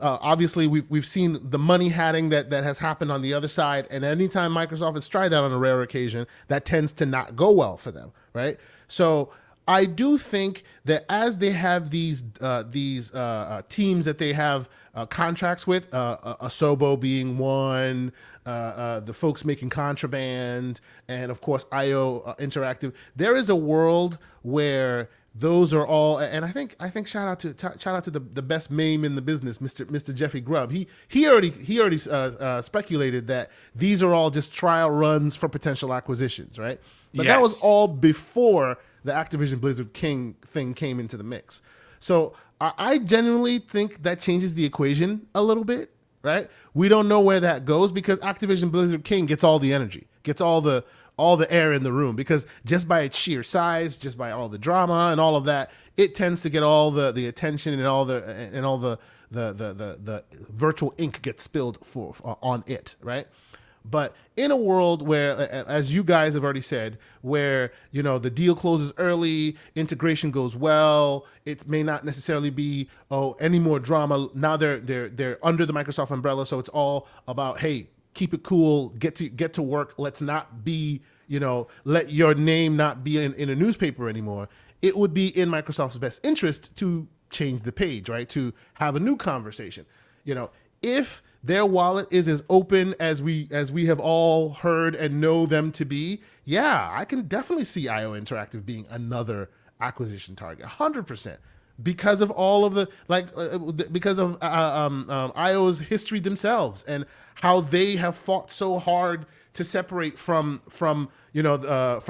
[SPEAKER 5] Obviously we've seen the money hatting that has happened on the other side, and anytime Microsoft has tried that on a rare occasion, that tends to not go well for them, right? So I do think that as they have these teams that they have contracts with, Asobo being one, the folks making Contraband, and of course IO Interactive, there is a world where those are all, and I think shout out to the best meme in the business, Mr. Jeffy Grubb. He already speculated that these are all just trial runs for potential acquisitions, right? But that was all before the Activision Blizzard King thing came into the mix. So I genuinely think that changes the equation a little bit, right? We don't know where that goes because Activision Blizzard King gets all the energy, gets all the air in the room, because just by its sheer size, just by all the drama and all of that, it tends to get all the attention, and all the virtual ink gets spilled on it, right? But in a world where, as you guys have already said, where, you know, the deal closes early, integration goes well, it may not necessarily be any more drama. Now they're under the Microsoft umbrella, so it's all about, hey, keep it cool, get to work. Let's not be, you know, let your name not be in a newspaper anymore. It would be in Microsoft's best interest to change the page, right? To have a new conversation. You know, if their wallet is as open as we have all heard and know them to be, yeah, I can definitely see IO Interactive being another acquisition target, 100%, because of all of the because of IO's history themselves and how they have fought so hard to separate from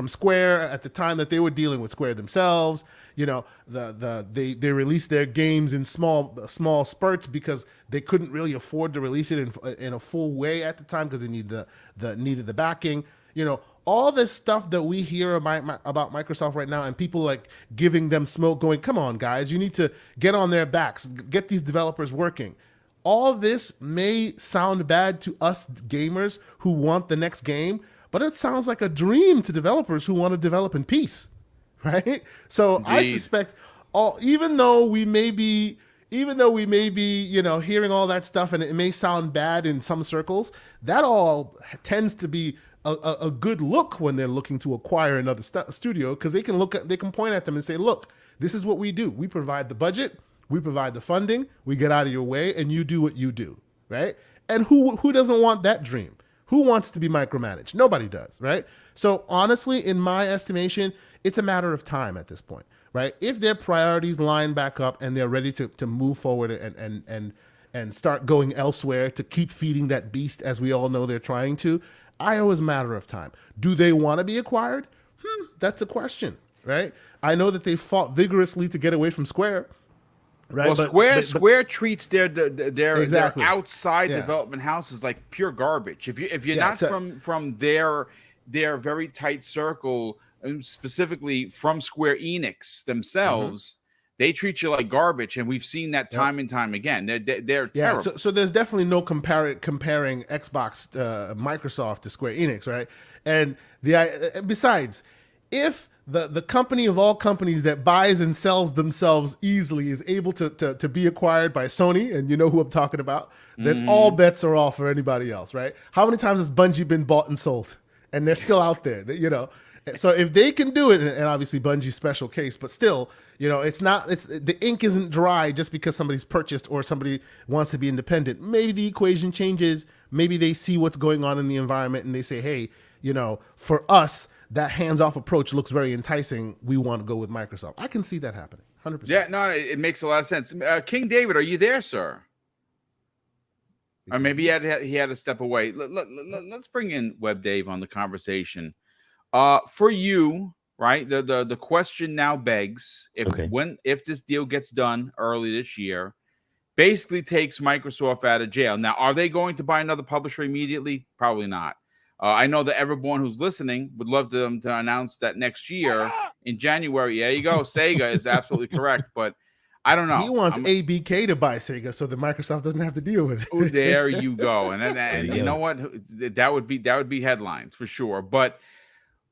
[SPEAKER 5] Square at the time that they were dealing with Square themselves. You know, they released their games in small spurts because they couldn't really afford to release it in a full way at the time, because they needed the backing. You know, all this stuff that we hear about Microsoft right now, and people like giving them smoke, going, "Come on, guys, you need to get on their backs, get these developers working." All this may sound bad to us gamers who want the next game, but it sounds like a dream to developers who want to develop in peace. Right? So indeed. I suspect even though we may be, you know, hearing all that stuff, and it may sound bad in some circles, that all tends to be a good look when they're looking to acquire another studio, because they can point at them and say, look, this is what we do. We provide the budget, we provide the funding, we get out of your way, and you do what you do, right? And who doesn't want that dream? Who wants to be micromanaged? Nobody does, right? So honestly, in my estimation, it's a matter of time at this point, right? If their priorities line back up and they're ready to move forward and start going elsewhere to keep feeding that beast, as we all know they're trying to, IO is a matter of time. Do they want to be acquired? That's a question, right? I know that they fought vigorously to get away from Square. Right,
[SPEAKER 1] well, Square treats their
[SPEAKER 5] exactly.
[SPEAKER 1] outside development houses like pure garbage. If you're not from their very tight circle, specifically from Square Enix themselves, they treat you like garbage, and we've seen that time and time again. They're terrible.
[SPEAKER 5] So there's definitely no comparing Xbox Microsoft to Square Enix, right? And besides, if the company of all companies that buys and sells themselves easily is able to be acquired by Sony, and you know who I'm talking about, then all bets are off for anybody else, right? How many times has Bungie been bought and sold, and they're still out there, you know? So if they can do it, and obviously Bungie's special case, but still, you know, the ink isn't dry just because somebody's purchased or somebody wants to be independent. Maybe the equation changes. Maybe they see what's going on in the environment and they say, hey, you know, for us, that hands-off approach looks very enticing. We want to go with Microsoft. I can see that happening, 100%.
[SPEAKER 1] Yeah, no, it makes a lot of sense. King David, are you there, sir? Or maybe he had to step away. Let's bring in Web Dave on the conversation. For you, right? The question now begs, if this deal gets done early this year, basically takes Microsoft out of jail. Now, are they going to buy another publisher immediately? Probably not. I know that everyone who's listening would love them to announce that next year in January. There you go. Sega is absolutely correct, but I don't know.
[SPEAKER 5] He wants ABK to buy Sega so that Microsoft doesn't have to deal with it.
[SPEAKER 1] Oh, there you go. And you know what? That would be headlines for sure. But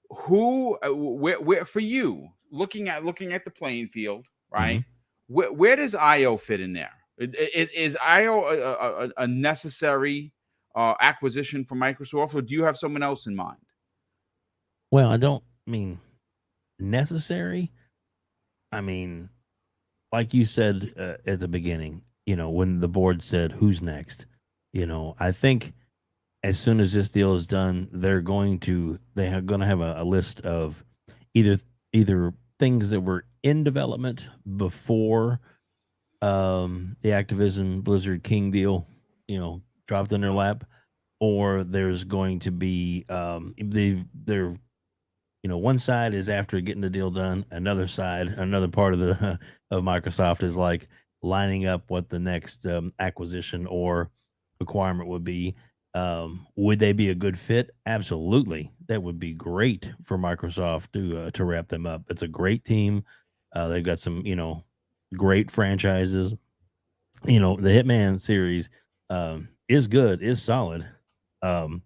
[SPEAKER 1] where for you, looking at the playing field, right? Where does IO fit in there? Is IO a necessary acquisition for Microsoft, or do you have someone else in mind?
[SPEAKER 2] Well, I don't mean necessary. I mean, like you said at the beginning, you know, when the board said who's next, you know, I think as soon as this deal is done, they're going to have a list of either things that were in development before the Activision Blizzard King deal, you know, dropped in their lap, or there's going to be they're you know, one side is after getting the deal done, another part of Microsoft is like lining up what the next acquisition or requirement would be. Would they be a good fit? Absolutely. That would be great for Microsoft to wrap them up. It's a great team. They've got some, great franchises. The Hitman series is good, is solid. Um,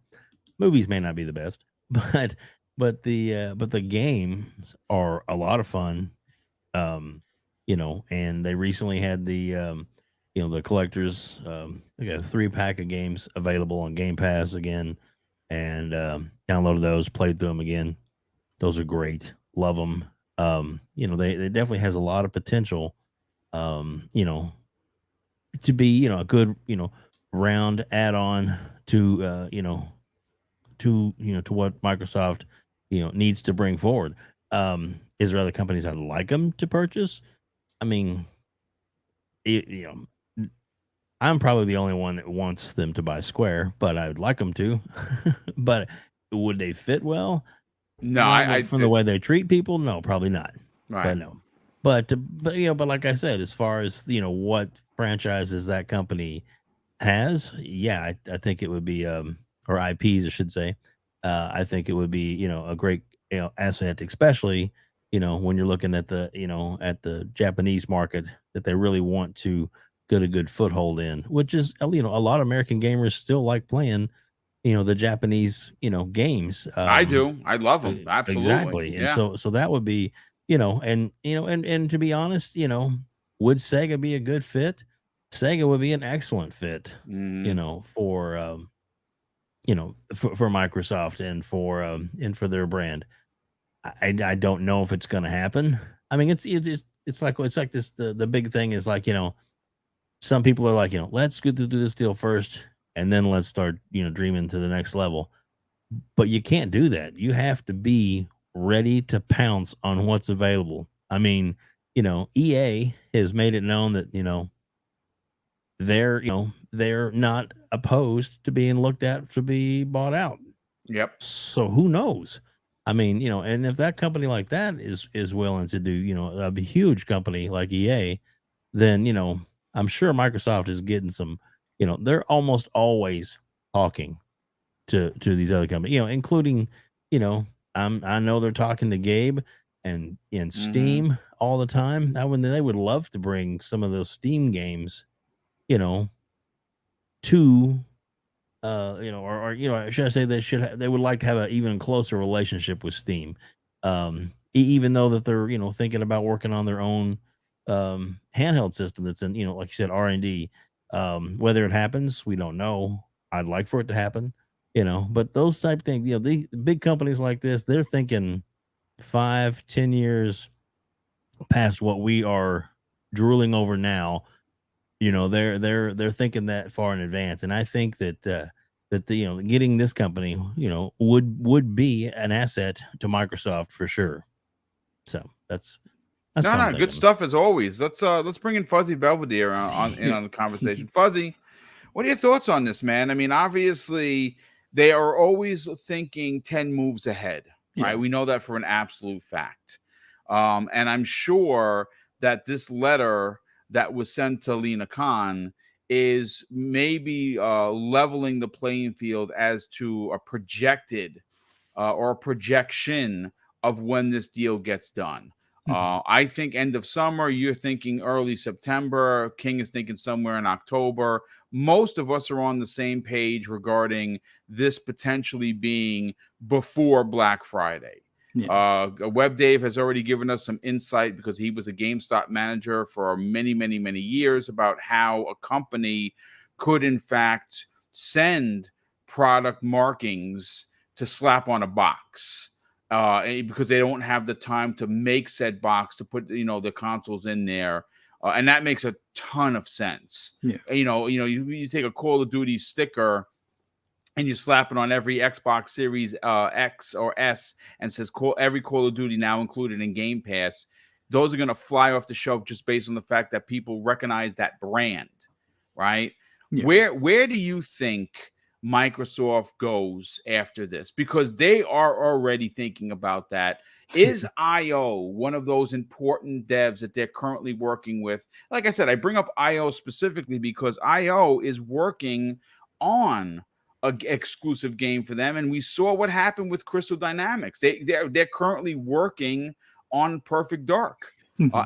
[SPEAKER 2] Movies may not be the best, but the games are a lot of fun. And they recently had the collectors, they got a 3-pack of games available on Game Pass again, and downloaded those, played through them again. Those are great. Love them. They definitely has a lot of potential. To be a good round add-on to to what Microsoft needs to bring forward. Is there other companies I'd like them to purchase? I mean, I'm probably the only one that wants them to buy Square, but I would like them to. But would they fit well?
[SPEAKER 1] No,
[SPEAKER 2] From the way they treat people, no, probably not.
[SPEAKER 1] right.
[SPEAKER 2] But no, but like I said, as far as what franchises that company has, yeah, I think it would be or IPs, I should say. I think it would be a great asset, especially when you're looking at the Japanese market that they really want to get a good foothold in, which is a lot of American gamers still like playing the Japanese games.
[SPEAKER 1] I do. I love them. Absolutely.
[SPEAKER 2] Exactly. And
[SPEAKER 1] Yeah.
[SPEAKER 2] so that would be and to be honest, would Sega be a good fit? Sega would be an excellent fit,
[SPEAKER 1] Mhm.
[SPEAKER 2] for for Microsoft and for their brand. I don't know if it's going to happen. I mean, it's like this. The big thing is like some people are like let's go do this deal first, and then let's start dreaming to the next level. But you can't do that. You have to be ready to pounce on what's available. I mean, EA has made it known that they're not opposed to being looked at to be bought out.
[SPEAKER 1] Yep.
[SPEAKER 2] So who knows? I mean, and if that company like that is willing to do, a huge company like EA, then I'm sure Microsoft is getting some, they're almost always talking to these other companies, including, I know they're talking to Gabe and Steam all the time. They would love to bring some of those Steam games, to or should I say they would like to have an even closer relationship with Steam, even though that they're thinking about working on their own handheld system that's in like you said R&D. Whether it happens, we don't know. I'd like for it to happen, but those type of things, the big companies like this, they're thinking 5-10 years past what we are drooling over now. They're thinking that far in advance, and I think that getting this company would be an asset to Microsoft for sure. So that's what I'm
[SPEAKER 1] Good
[SPEAKER 2] thinking.
[SPEAKER 1] stuff as always. Let's bring in Fuzzy Belvedere on the conversation. Fuzzy, what are your thoughts on this, man? I mean, obviously they are always thinking 10 moves ahead, right?
[SPEAKER 3] Yeah.
[SPEAKER 1] We know that for an absolute fact. And I'm sure that this letter that was sent to Lena Khan is maybe leveling the playing field as to a projected or a projection of when this deal gets done. I think end of summer, you're thinking early September. King is thinking somewhere in October. Most of us are on the same page regarding this potentially being before Black Friday.
[SPEAKER 3] Yeah.
[SPEAKER 1] Web Dave has already given us some insight because he was a GameStop manager for many, many, many years about how a company could, in fact, send product markings to slap on a box because they don't have the time to make said box to put the consoles in there. And that makes a ton of sense.
[SPEAKER 3] Yeah.
[SPEAKER 1] You take a Call of Duty sticker and you slap it on every Xbox Series X or S and says every Call of Duty now included in Game Pass. Those are going to fly off the shelf just based on the fact that people recognize that brand, right?
[SPEAKER 3] Yeah.
[SPEAKER 1] Where do you think Microsoft goes after this? Because they are already thinking about that. Is IO one of those important devs that they're currently working with? Like I said, I bring up IO specifically because IO is working on an exclusive game for them, and we saw what happened with Crystal Dynamics. They're currently working on Perfect Dark.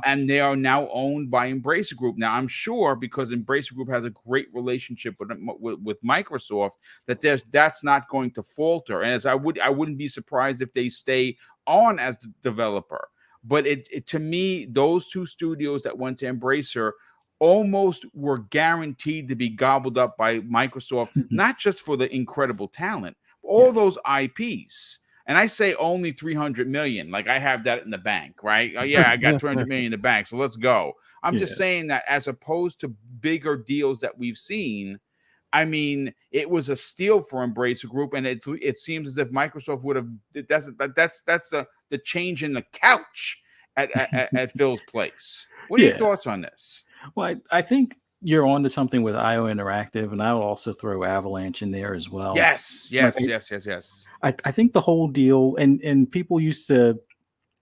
[SPEAKER 1] And they are now owned by Embracer Group. Now, I'm sure because Embracer Group has a great relationship with Microsoft, that's not going to falter. And as I wouldn't be surprised if they stay on as the developer. But it to me, those two studios that went to Embracer almost were guaranteed to be gobbled up by Microsoft, not just for the incredible talent, but all those IPs. And I say only 300 million, like I have that in the bank, right? Oh, yeah, I got 300 million in the bank, so let's go. I'm just saying that as opposed to bigger deals that we've seen, I mean, it was a steal for Embracer Group, and it seems as if Microsoft would have. That's the change in the couch at Phil's place. What are your thoughts on this?
[SPEAKER 3] Well, I think you're on to something with IO Interactive, and I'll also throw Avalanche in there as well.
[SPEAKER 1] Yes.
[SPEAKER 3] I think the whole deal, and people used to,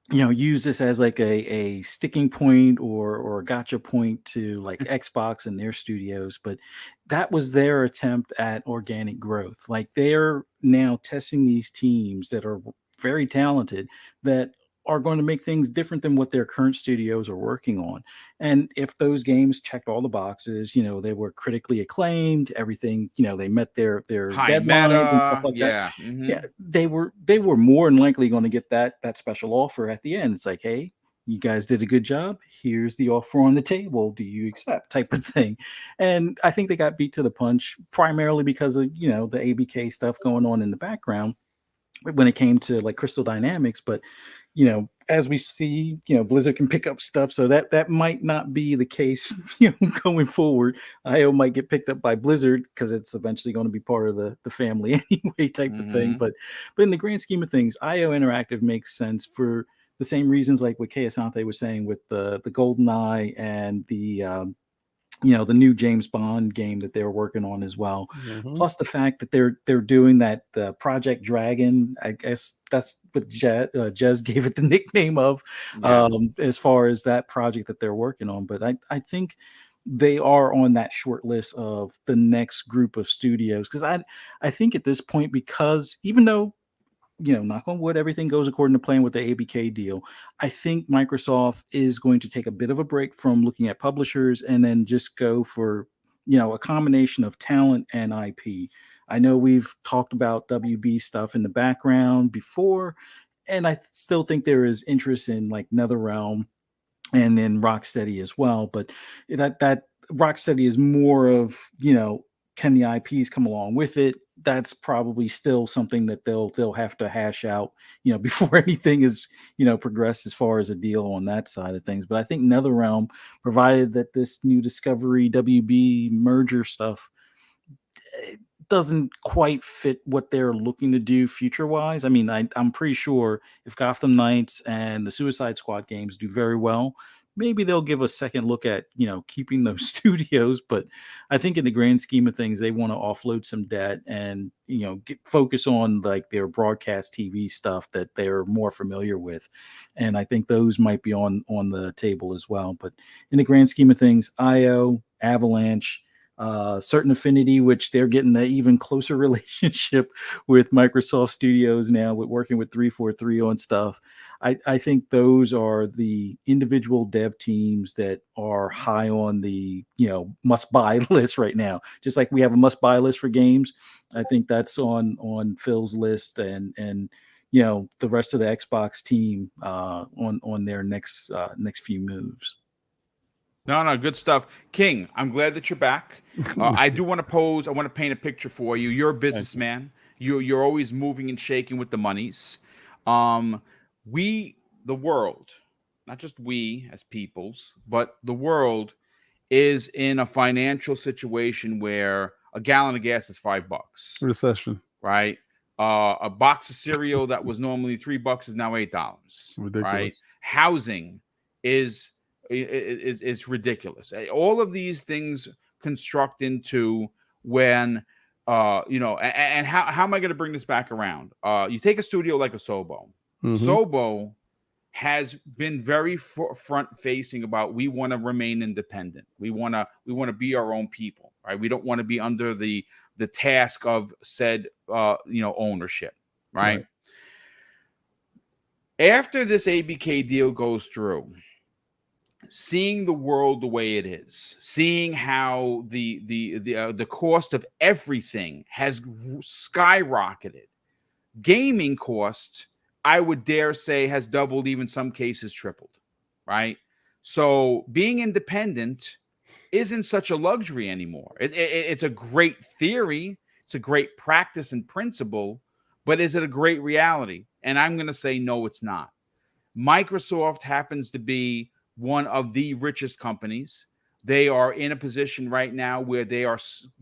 [SPEAKER 3] use this as like a sticking point or a gotcha point to like Xbox and their studios, but that was their attempt at organic growth. Like they're now testing these teams that are very talented that are going to make things different than what their current studios are working on. And if those games checked all the boxes, they were critically acclaimed, everything, they met their
[SPEAKER 1] High
[SPEAKER 3] deadlines
[SPEAKER 1] meta,
[SPEAKER 3] and stuff like that.
[SPEAKER 1] Mm-hmm.
[SPEAKER 3] Yeah, they were more than likely going to get that special offer at the end. It's like, hey, you guys did a good job. Here's the offer on the table. Do you accept? Type of thing. And I think they got beat to the punch primarily because of, the ABK stuff going on in the background when it came to like Crystal Dynamics. But as we see, Blizzard can pick up stuff, so that might not be the case, going forward. IO might get picked up by Blizzard because it's eventually going to be part of the family anyway, type of thing. But in the grand scheme of things, IO Interactive makes sense for the same reasons, like what Kay Asante was saying with the GoldenEye and the the new James Bond game that they're working on as well. Plus the fact that they're doing that Project Dragon. I guess that's what Jez gave it the nickname of, as far as that project that they're working on. But I think they are on that short list of the next group of studios, because I think at this point, because even though knock on wood, everything goes according to plan with the ABK deal, I think Microsoft is going to take a bit of a break from looking at publishers and then just go for, a combination of talent and IP. I know we've talked about WB stuff in the background before, and I still think there is interest in like NetherRealm and then Rocksteady as well. But that Rocksteady is more of, can the IPs come along with it? That's probably still something that they'll have to hash out, before anything is, progressed as far as a deal on that side of things. But I think NetherRealm, provided that this new Discovery WB merger stuff doesn't quite fit what they're looking to do future wise. I mean, I'm pretty sure if Gotham Knights and the Suicide Squad games do very well, maybe they'll give a second look at, keeping those studios. But I think in the grand scheme of things, they want to offload some debt and, focus on like their broadcast TV stuff that they're more familiar with. And I think those might be on the table as well. But in the grand scheme of things, IO, Avalanche, Certain Affinity, which they're getting an even closer relationship with Microsoft Studios now, with working with 343 on stuff. I think those are the individual dev teams that are high on the must buy list right now. Just like we have a must buy list for games, I think that's on Phil's list and the rest of the Xbox team on their next few moves.
[SPEAKER 1] No, good stuff. King, I'm glad that you're back. I do want to pose. I want to paint a picture for you. You're a businessman. You're always moving and shaking with the monies. The world, not just we as peoples, but the world is in a financial situation where a gallon of gas is $5.
[SPEAKER 4] Recession.
[SPEAKER 1] Right? A box of cereal that was normally $3 is now $8.
[SPEAKER 4] Ridiculous.
[SPEAKER 1] Right? Housing is ridiculous. All of these things construct into when and how am I going to bring this back around? You take a studio like Asobo. Asobo has been very front facing about, we want to remain independent. We want to be our own people, right? We don't want to be under the the task of said ownership, right? After this ABK deal goes through, seeing the world the way it is, seeing how the cost of everything has skyrocketed, gaming cost, I would dare say, has doubled, even some cases tripled, right? So being independent isn't such a luxury anymore. It's a great theory, it's a great practice and principle, but is it a great reality? And I'm going to say no, it's not. Microsoft happens to be one of the richest companies. They are in a position right now where they are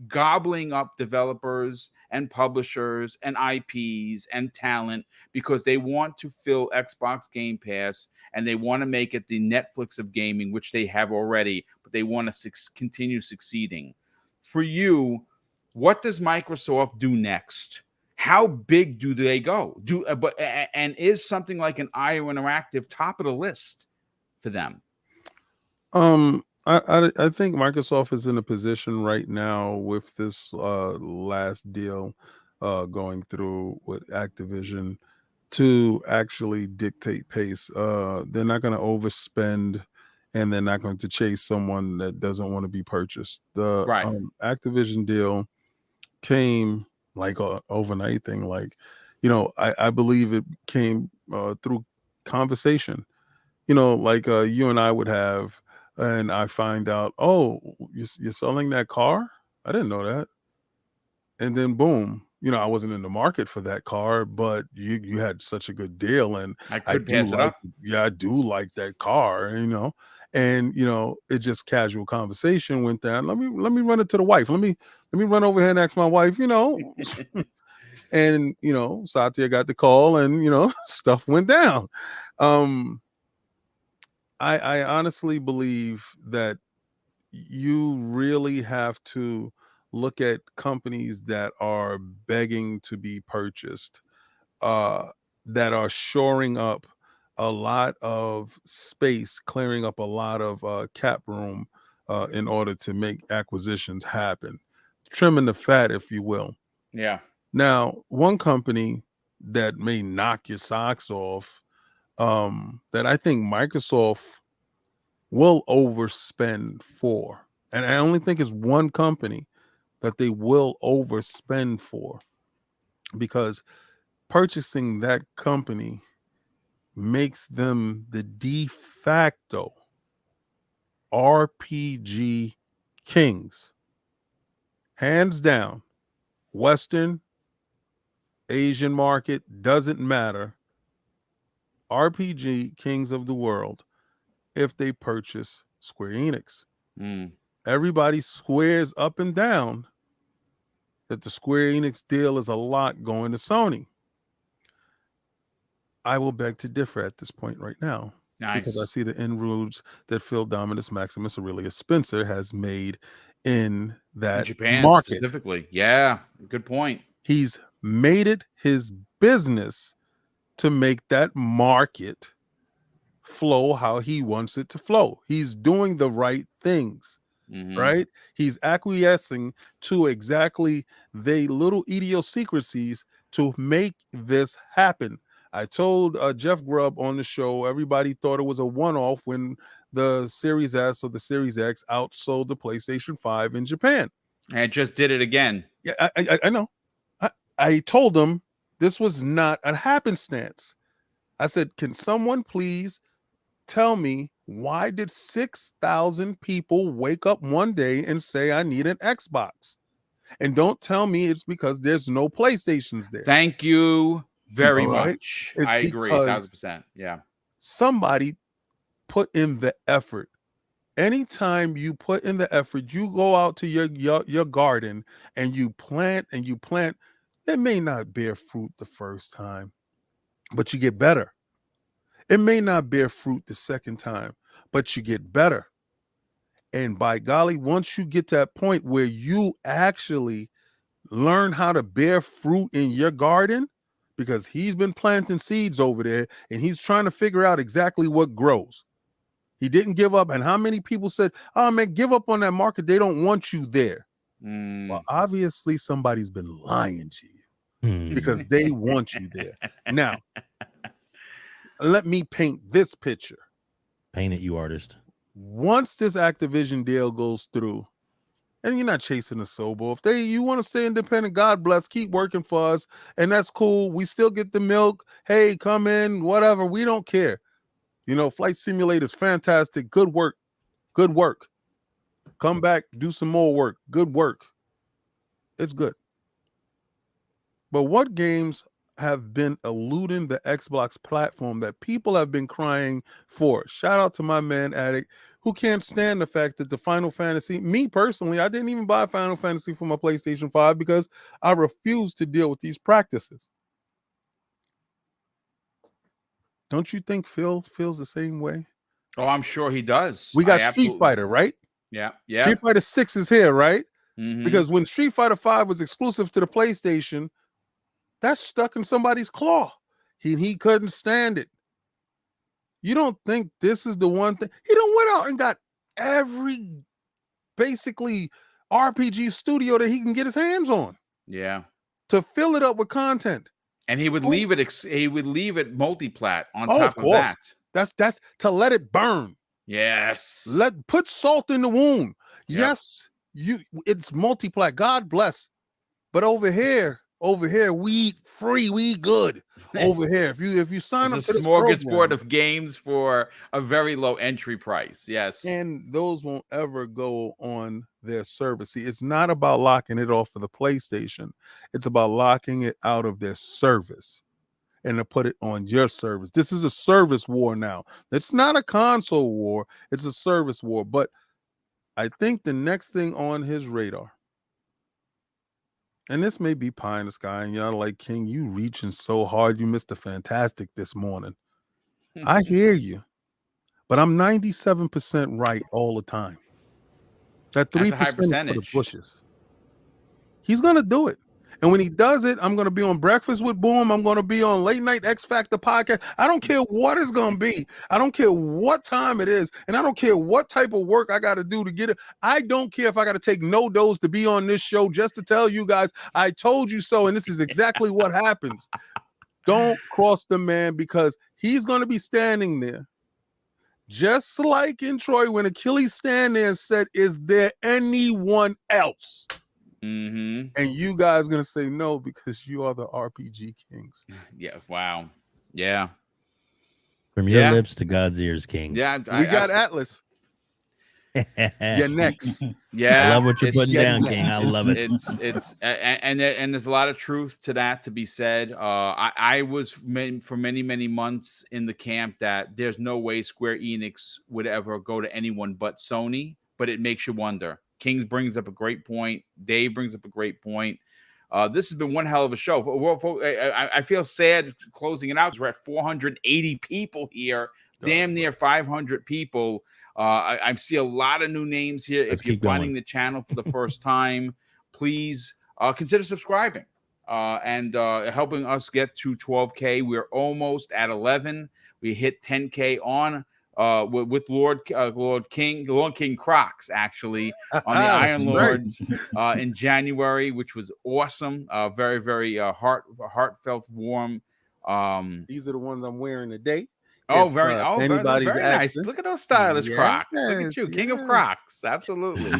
[SPEAKER 1] gobbling up developers and publishers and IPs and talent because they want to fill Xbox Game Pass and they want to make it the Netflix of gaming, which they have already, but they want to continue succeeding. For you, what does Microsoft do next? How big do they go? And is something like an IO Interactive top of the list for them?
[SPEAKER 4] I think Microsoft is in a position right now with this last deal going through with Activision to actually dictate pace. They're not going to overspend, and they're not going to chase someone that doesn't want to be purchased. The Activision deal came like a overnight thing. Like, I believe it came through conversation. Like you and I would have. And I find out, oh, you're selling that car? I didn't know that. And then boom, I wasn't in the market for that car, but you had such a good deal, and
[SPEAKER 1] I could pass it up.
[SPEAKER 4] Yeah, I do like that car, and it just casual conversation went down. Let me run it to the wife. Let me run over here and ask my wife, and Satya got the call, and stuff went down. I honestly believe that you really have to look at companies that are begging to be purchased, that are shoring up a lot of space, clearing up a lot of cap room in order to make acquisitions happen, trimming the fat, if you will.
[SPEAKER 1] Yeah.
[SPEAKER 4] Now, one company that may knock your socks off, that I think Microsoft will overspend for, and I only think it's one company that they will overspend for, because purchasing that company makes them the de facto RPG kings, hands down. Western, Asian market, doesn't matter. RPG kings of the world if they purchase Square Enix. Everybody squares up and down that the Square Enix deal is a lot going to Sony. I will beg to differ at this point right now.
[SPEAKER 1] Nice.
[SPEAKER 4] Because I see the inroads that Phil Dominus Maximus Aurelius Spencer has made in that
[SPEAKER 1] Japan
[SPEAKER 4] market.
[SPEAKER 1] Specifically. Yeah, good point.
[SPEAKER 4] He's made it his business to make that market flow how he wants it to flow. He's doing the right things, right? He's acquiescing to exactly the little idiosyncrasies to make this happen. I told Jeff Grubb on the show, everybody thought it was a one-off when the Series S or the Series X outsold the PlayStation 5 in Japan.
[SPEAKER 1] And it just did it again.
[SPEAKER 4] Yeah, I know. I told them this was not a happenstance. I said, can someone please tell me, why did 6,000 people wake up one day and say, I need an Xbox? And don't tell me it's because there's no PlayStations there.
[SPEAKER 1] Thank you very much.
[SPEAKER 4] It's
[SPEAKER 1] I agree 1,000%. Yeah.
[SPEAKER 4] Somebody put in the effort. Anytime you put in the effort, you go out to your garden and you plant. It may not bear fruit the first time, but you get better. It may not bear fruit the second time, but you get better. And by golly, once you get to that point where you actually learn how to bear fruit in your garden, because he's been planting seeds over there and he's trying to figure out exactly what grows. He didn't give up. And how many people said, oh man, give up on that market. They don't want you there. Well, obviously somebody's been lying to you
[SPEAKER 2] Hmm.
[SPEAKER 4] because they want you there. Now, let me paint this picture.
[SPEAKER 2] Paint it, you artist.
[SPEAKER 4] Once this Activision deal goes through, and you're not chasing Asobo. If you want to stay independent, God bless, keep working for us, and that's cool. We still get the milk. Hey, come in, whatever. We don't care. Flight Simulator is fantastic. Good work. Good work. Come back, do some more work. Good work. It's good. But what games have been eluding the Xbox platform that people have been crying for? Shout out to my man Addict, who can't stand the fact that the Final Fantasy, me personally, I didn't even buy Final Fantasy for my PlayStation 5 because I refuse to deal with these practices. Don't you think Phil feels the same way?
[SPEAKER 1] Oh, I'm sure he does.
[SPEAKER 4] We got Street Fighter, right?
[SPEAKER 1] Yeah.
[SPEAKER 4] Street Fighter 6 is here, right?
[SPEAKER 1] Mhm.
[SPEAKER 4] Because when Street Fighter 5 was exclusive to the PlayStation, that's stuck in somebody's claw. He couldn't stand it. You don't think this is the one thing? He done went out and got every basically RPG studio that he can get his hands on.
[SPEAKER 1] Yeah.
[SPEAKER 4] To fill it up with content.
[SPEAKER 1] And he would leave it. He would leave it multi-plat on
[SPEAKER 4] Oh,
[SPEAKER 1] top
[SPEAKER 4] of
[SPEAKER 1] of that.
[SPEAKER 4] That's to let it burn.
[SPEAKER 1] Yes.
[SPEAKER 4] Put salt in the wound.
[SPEAKER 1] Yep.
[SPEAKER 4] Yes, it's multi-plat. God bless. But over here, we free, we good. Over here, if you sign up
[SPEAKER 1] It's
[SPEAKER 4] to
[SPEAKER 1] a
[SPEAKER 4] this
[SPEAKER 1] smorgasbord
[SPEAKER 4] program,
[SPEAKER 1] of games for a very low entry price. Yes.
[SPEAKER 4] and those won't ever go on their service. See, it's not about locking it off of the PlayStation. It's about locking it out of their service and to put it on your service. This is a service war now. It's not a console war. It's a service war. But I think the next thing on his radar, and this may be pie in the sky, and y'all like, King, you reaching so hard, you missed the fantastic this morning. I hear you, but I'm 97% right all the time. That 3%
[SPEAKER 1] That's a high
[SPEAKER 4] is for the
[SPEAKER 1] percentage.
[SPEAKER 4] bushes. He's going to do it. And when he does it, I'm going to be on Breakfast with Boom. I'm going to be on Late Night X Factor podcast. I don't care what it's going to be. I don't care what time it is. And I don't care what type of work I got to do to get it. I don't care if I got to take no dose to be on this show just to tell you guys, I told you so. And this is exactly what happens. Don't cross the man, because he's going to be standing there. Just like in Troy, when Achilles stand there and said, is there anyone else?
[SPEAKER 1] Mm-hmm.
[SPEAKER 4] And you guys gonna say no because you are the RPG kings.
[SPEAKER 1] Yeah. Wow. Yeah.
[SPEAKER 2] From your lips to God's ears, King.
[SPEAKER 1] Yeah.
[SPEAKER 4] We got Atlas. You're next.
[SPEAKER 1] Yeah.
[SPEAKER 2] I love what you're putting down, King. I love it.
[SPEAKER 1] And there's a lot of truth to that to be said. I was for many months in the camp that there's no way Square Enix would ever go to anyone but Sony, but it makes you wonder. King brings up a great point. Dave brings up a great point. This has been one hell of a show. I feel sad closing it out. We're at 480 people here, damn near 500 people. I see a lot of new names here. If you're finding the channel for the first time, please consider subscribing and helping us get to 12K. We're almost at 11. We hit 10K on with Lord King Crocs, actually, on the Iron Lords in January, which was awesome. Very, very heartfelt, warm.
[SPEAKER 4] These are the ones I'm wearing today.
[SPEAKER 1] Very nice. Look at those stylish Crocs. Look at you, King of Crocs. Absolutely.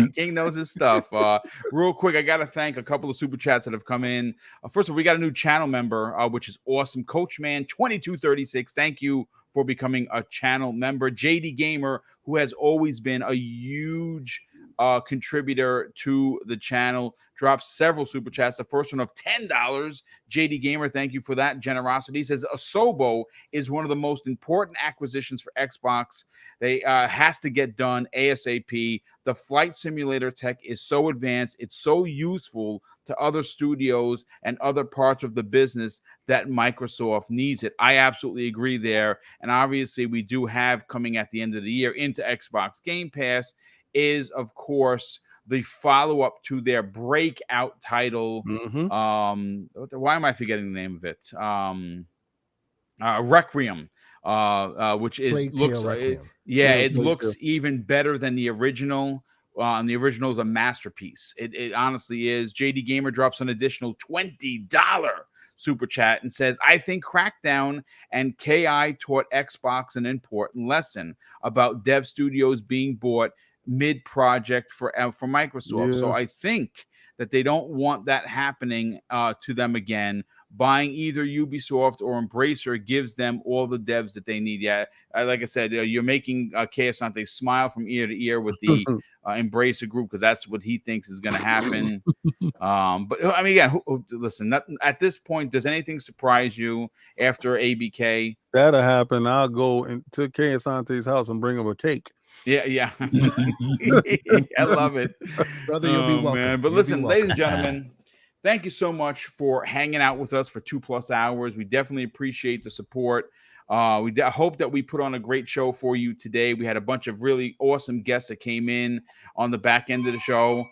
[SPEAKER 1] King knows his stuff. Real quick, I got to thank a couple of super chats that have come in. First of all, we got a new channel member, which is awesome. Coachman2236. Thank you for becoming a channel member. JD Gamer, who has always been a huge contributor to the channel, dropped several super chats. The first one of $10. JD Gamer, thank you for that generosity. He says Asobo is one of the most important acquisitions for Xbox. They has to get done ASAP. The flight simulator tech is so advanced. It's so useful to other studios and other parts of the business that Microsoft needs it. I absolutely agree there. And obviously, we do have coming at the end of the year into Xbox Game Pass is, of course, the follow-up to their breakout title. Why am I forgetting the name of it? Requiem, which is looks even better than the original. And the original is a masterpiece. It honestly is. JD Gamer drops an additional $20 super chat and says, I think Crackdown and KI taught Xbox an important lesson about dev studios being bought mid-project for Microsoft.
[SPEAKER 4] Yeah.
[SPEAKER 1] So I think that they don't want that happening to them again. Buying either Ubisoft or Embracer gives them all the devs that they need. Yeah, like I said, you're making Asante smile from ear to ear with the Embracer group, because that's what he thinks is going to happen. But I mean, yeah, listen, at this point, does anything surprise you after ABK?
[SPEAKER 4] That'll happen. I'll go to Kay Asante's house and bring him a cake.
[SPEAKER 1] Yeah. I love it.
[SPEAKER 5] Brother, you'll be welcome.
[SPEAKER 1] Man. But listen, ladies and gentlemen, thank you so much for hanging out with us for 2+ hours. We definitely appreciate the support. We hope that we put on a great show for you today. We had a bunch of really awesome guests that came in on the back end of the show.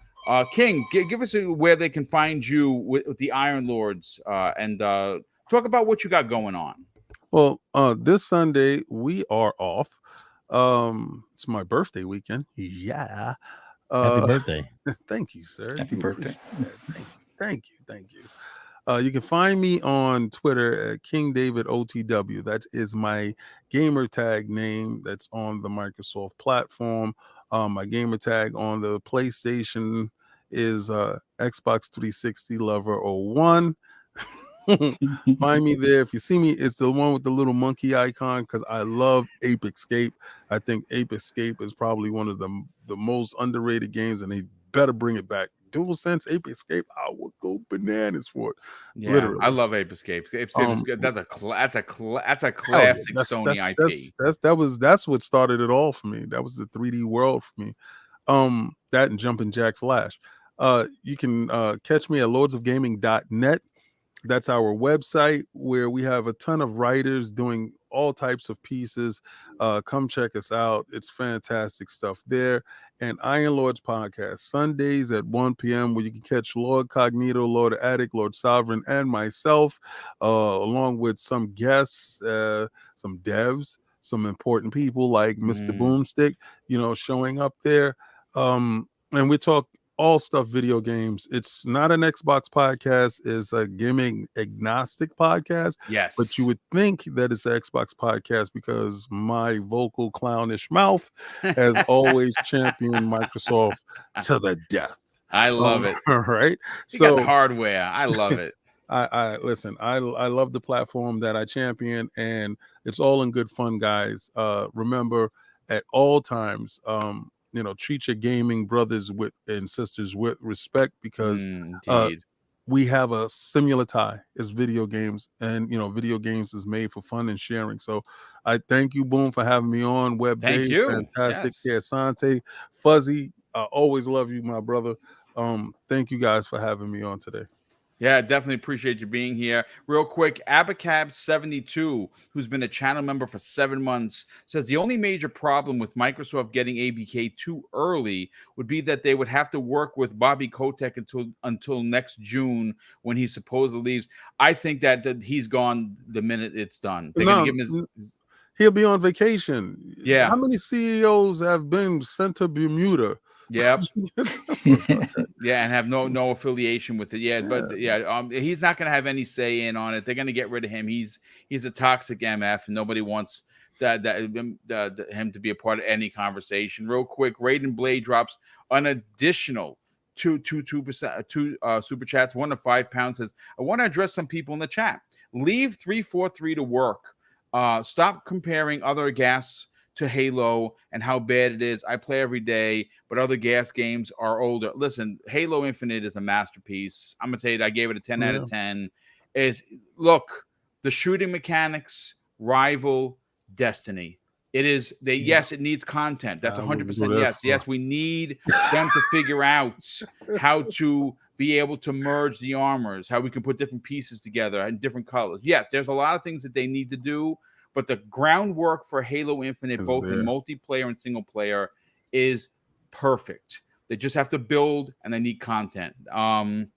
[SPEAKER 1] King, give us where they can find you with the Iron Lords and talk about what you got going on.
[SPEAKER 4] Well, this Sunday we are off. It's my birthday weekend. Yeah.
[SPEAKER 2] Happy birthday.
[SPEAKER 4] Thank you, sir.
[SPEAKER 3] Happy birthday.
[SPEAKER 4] Thank you. You can find me on Twitter at KingDavidOTW. That is my gamer tag name that's on the Microsoft platform. My gamer tag on the PlayStation is Xbox 360 Lover 01. Find me there. If you see me, it's the one with the little monkey icon, because I love Ape Escape. I think Ape Escape is probably one of the most underrated games, and they better bring it back. DualSense Ape Escape, I would go bananas for it.
[SPEAKER 1] Yeah,
[SPEAKER 4] literally.
[SPEAKER 1] I love Ape Escape. Ape Escape is good. That's a classic Sony IP.
[SPEAKER 4] That's what started it all for me. That was the 3D world for me. That and Jumpin' Jack Flash. You can catch me at lordsofgaming.net. That's our website where we have a ton of writers doing all types of pieces. Come check us out. It's fantastic stuff there. And Iron Lords podcast, Sundays at 1 p.m., where you can catch Lord Cognito, Lord Attic, Lord Sovereign, and myself, along with some guests, some devs, some important people like Mr. Boomstick, showing up there. And we talk all stuff video games. It's not an Xbox podcast, it's a gaming agnostic podcast.
[SPEAKER 1] Yes.
[SPEAKER 4] But you would think that it's an Xbox podcast because my vocal clownish mouth has always championed Microsoft to the death.
[SPEAKER 1] I love it.
[SPEAKER 4] All right.
[SPEAKER 1] You got the hardware. I love it.
[SPEAKER 4] I listen, I love the platform that I champion, and it's all in good fun, guys. Remember, at all times, treat your gaming brothers and sisters with respect, because we have a similar tie as video games, and video games is made for fun and sharing. So I thank you, Boom, for having me on.
[SPEAKER 1] Thank you.
[SPEAKER 4] Fantastic.
[SPEAKER 1] Yes.
[SPEAKER 4] Asante, Fuzzy, I always love you, my brother. Thank you guys for having me on today.
[SPEAKER 1] Yeah, definitely appreciate you being here. Real quick, Abacab72, who's been a channel member for 7 months, says the only major problem with Microsoft getting ABK too early would be that they would have to work with Bobby Kotick until next June, when he supposedly leaves. I think that he's gone the minute it's done. They're gonna give him
[SPEAKER 4] he'll be on vacation.
[SPEAKER 1] Yeah.
[SPEAKER 4] How many CEOs have been sent to Bermuda?
[SPEAKER 1] Yep. Yeah, and have no affiliation with it. Yeah, but he's not going to have any say in on it. They're going to get rid of him. He's a toxic MF, and nobody wants him to be a part of any conversation. Real quick, Raiden Blade drops an additional two super chats. 1 to £5 says, I want to address some people in the chat. Leave 343 to work. Stop comparing other gas to Halo and how bad it is. I play every day, but other gas games are older. Listen, Halo Infinite is a masterpiece. I'm gonna say I gave it a 10 out of 10. Look, the shooting mechanics rival Destiny. It is yes, it needs content. That's 100% yes. Yes, we need them to figure out how to be able to merge the armors, how we can put different pieces together in different colors. Yes, there's a lot of things that they need to do. But the groundwork for Halo Infinite, both in multiplayer and single player, is perfect. They just have to build, and they need content. And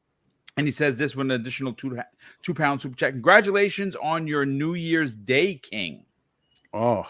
[SPEAKER 1] he says this with an additional £2 super chat. Congratulations on your New Year's Day, King.
[SPEAKER 4] Oh,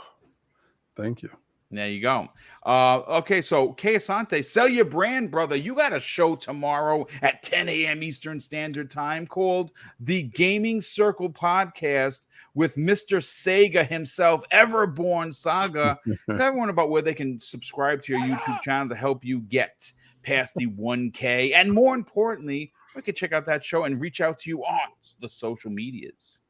[SPEAKER 4] thank you.
[SPEAKER 1] There you go. Okay, so Kay Asante, sell your brand, brother. You got a show tomorrow at 10 a.m. Eastern Standard Time called the Gaming Circle Podcast with Mr. Sega himself, Everborn Saga. Tell everyone about where they can subscribe to your YouTube channel to help you get past the 1K. And more importantly, we can check out that show and reach out to you on the social medias.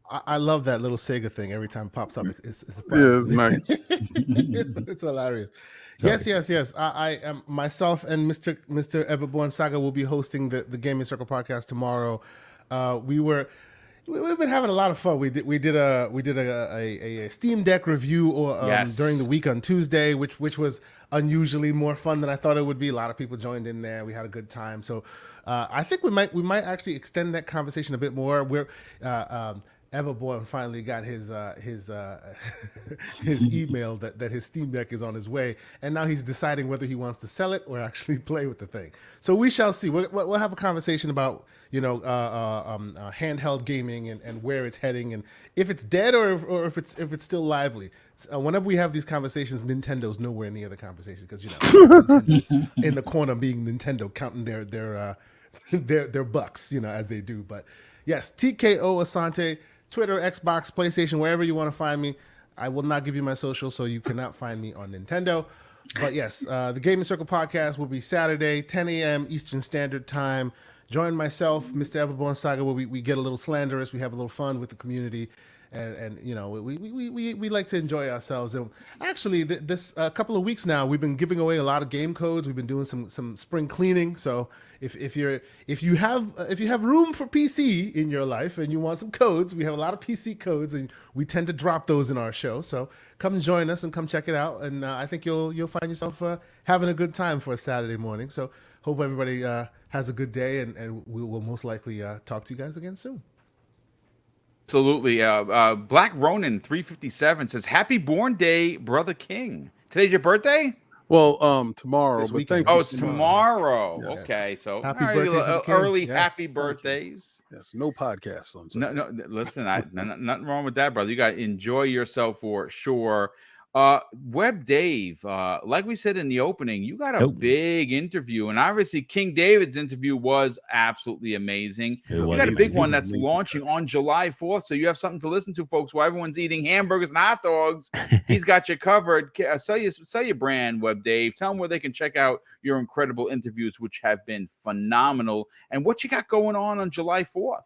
[SPEAKER 5] I love that little Sega thing. Every time it pops up, it's
[SPEAKER 4] Yeah, it's nice.
[SPEAKER 5] It's hilarious.
[SPEAKER 2] Sorry.
[SPEAKER 5] Yes. I am myself and Mr. Everborn Saga will be hosting the Gaming Circle podcast tomorrow. We've been having a lot of fun. We did a Steam Deck review during the week on Tuesday, which was unusually more fun than I thought it would be. A lot of people joined in there. We had a good time. So I think we might actually extend that conversation a bit more. We're Everborn finally got his email that his Steam Deck is on his way, and now he's deciding whether he wants to sell it or actually play with the thing. So we shall see. We'll have a conversation about handheld gaming and where it's heading, and if it's dead or if it's still lively. Whenever we have these conversations, Nintendo's nowhere near the conversation because Nintendo's in the corner being Nintendo, counting their bucks, as they do. But yes, TKO Asante. Twitter, Xbox, PlayStation, wherever you want to find me. I will not give you my social, so you cannot find me on Nintendo. But yes, the Gaming Circle podcast will be Saturday, 10 a.m. Eastern Standard Time. Join myself, Mr. Everborn Saga, where we get a little slanderous. We have a little fun with the community. And we like to enjoy ourselves. And actually, this couple of weeks now, we've been giving away a lot of game codes. We've been doing some spring cleaning. So if you have room for PC in your life and you want some codes, we have a lot of PC codes, and we tend to drop those in our show. So come join us and come check it out. And I think you'll find yourself having a good time for a Saturday morning. So hope everybody has a good day, and we will most likely talk to you guys again soon.
[SPEAKER 1] Absolutely. Black Ronin 357 says, "Happy Born Day, Brother King." Today's your birthday?
[SPEAKER 4] Well, tomorrow.
[SPEAKER 5] This
[SPEAKER 4] But
[SPEAKER 5] weekend.
[SPEAKER 4] thank you.
[SPEAKER 1] Oh, it's tomorrow.
[SPEAKER 4] Yes.
[SPEAKER 1] Okay, so
[SPEAKER 5] Happy
[SPEAKER 1] all right,
[SPEAKER 5] birthday to the king.
[SPEAKER 1] early
[SPEAKER 5] Yes.
[SPEAKER 1] happy
[SPEAKER 5] Thank you.
[SPEAKER 1] birthdays.
[SPEAKER 4] Yes, no podcast on Sunday.
[SPEAKER 1] No, listen, nothing wrong with that, brother. You got to enjoy yourself for sure. Web Dave, like we said in the opening, you got a big interview, and obviously King David's interview was absolutely amazing. You got a big one that's launching on July 4th, so you have something to listen to, folks. While everyone's eating hamburgers and hot dogs, he's got you covered. Sell your brand, Web Dave. Tell them where they can check out your incredible interviews, which have been phenomenal, and what you got going on July 4th.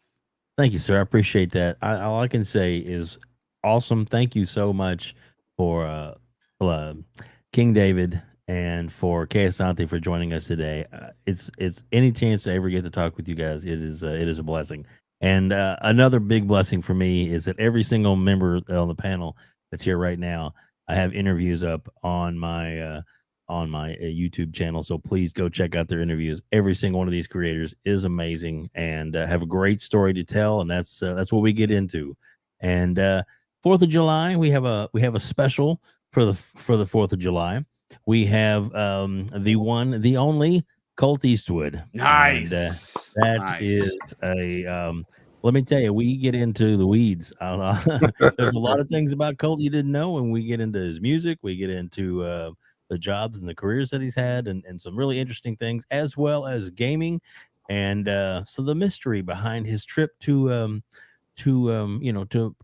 [SPEAKER 2] Thank you, sir. I appreciate that. All I can say is awesome. Thank you so much for King David and for Kay Asante for joining us today. It's any chance I ever get to talk with you guys, it is a blessing. And another big blessing for me is that every single member on the panel that's here right now, I have interviews up on my YouTube channel. So please go check out their interviews. Every single one of these creators is amazing and have a great story to tell, and that's what we get into. And 4th of July, we have a special for the 4th of July. We have the one, the only Colt Eastwood.
[SPEAKER 1] Nice.
[SPEAKER 2] And, that is a let me tell you, we get into the weeds. There's a lot of things about Colt you didn't know, and we get into his music, we get into the jobs and the careers that he's had, and some really interesting things, as well as gaming, and so the mystery behind his trip to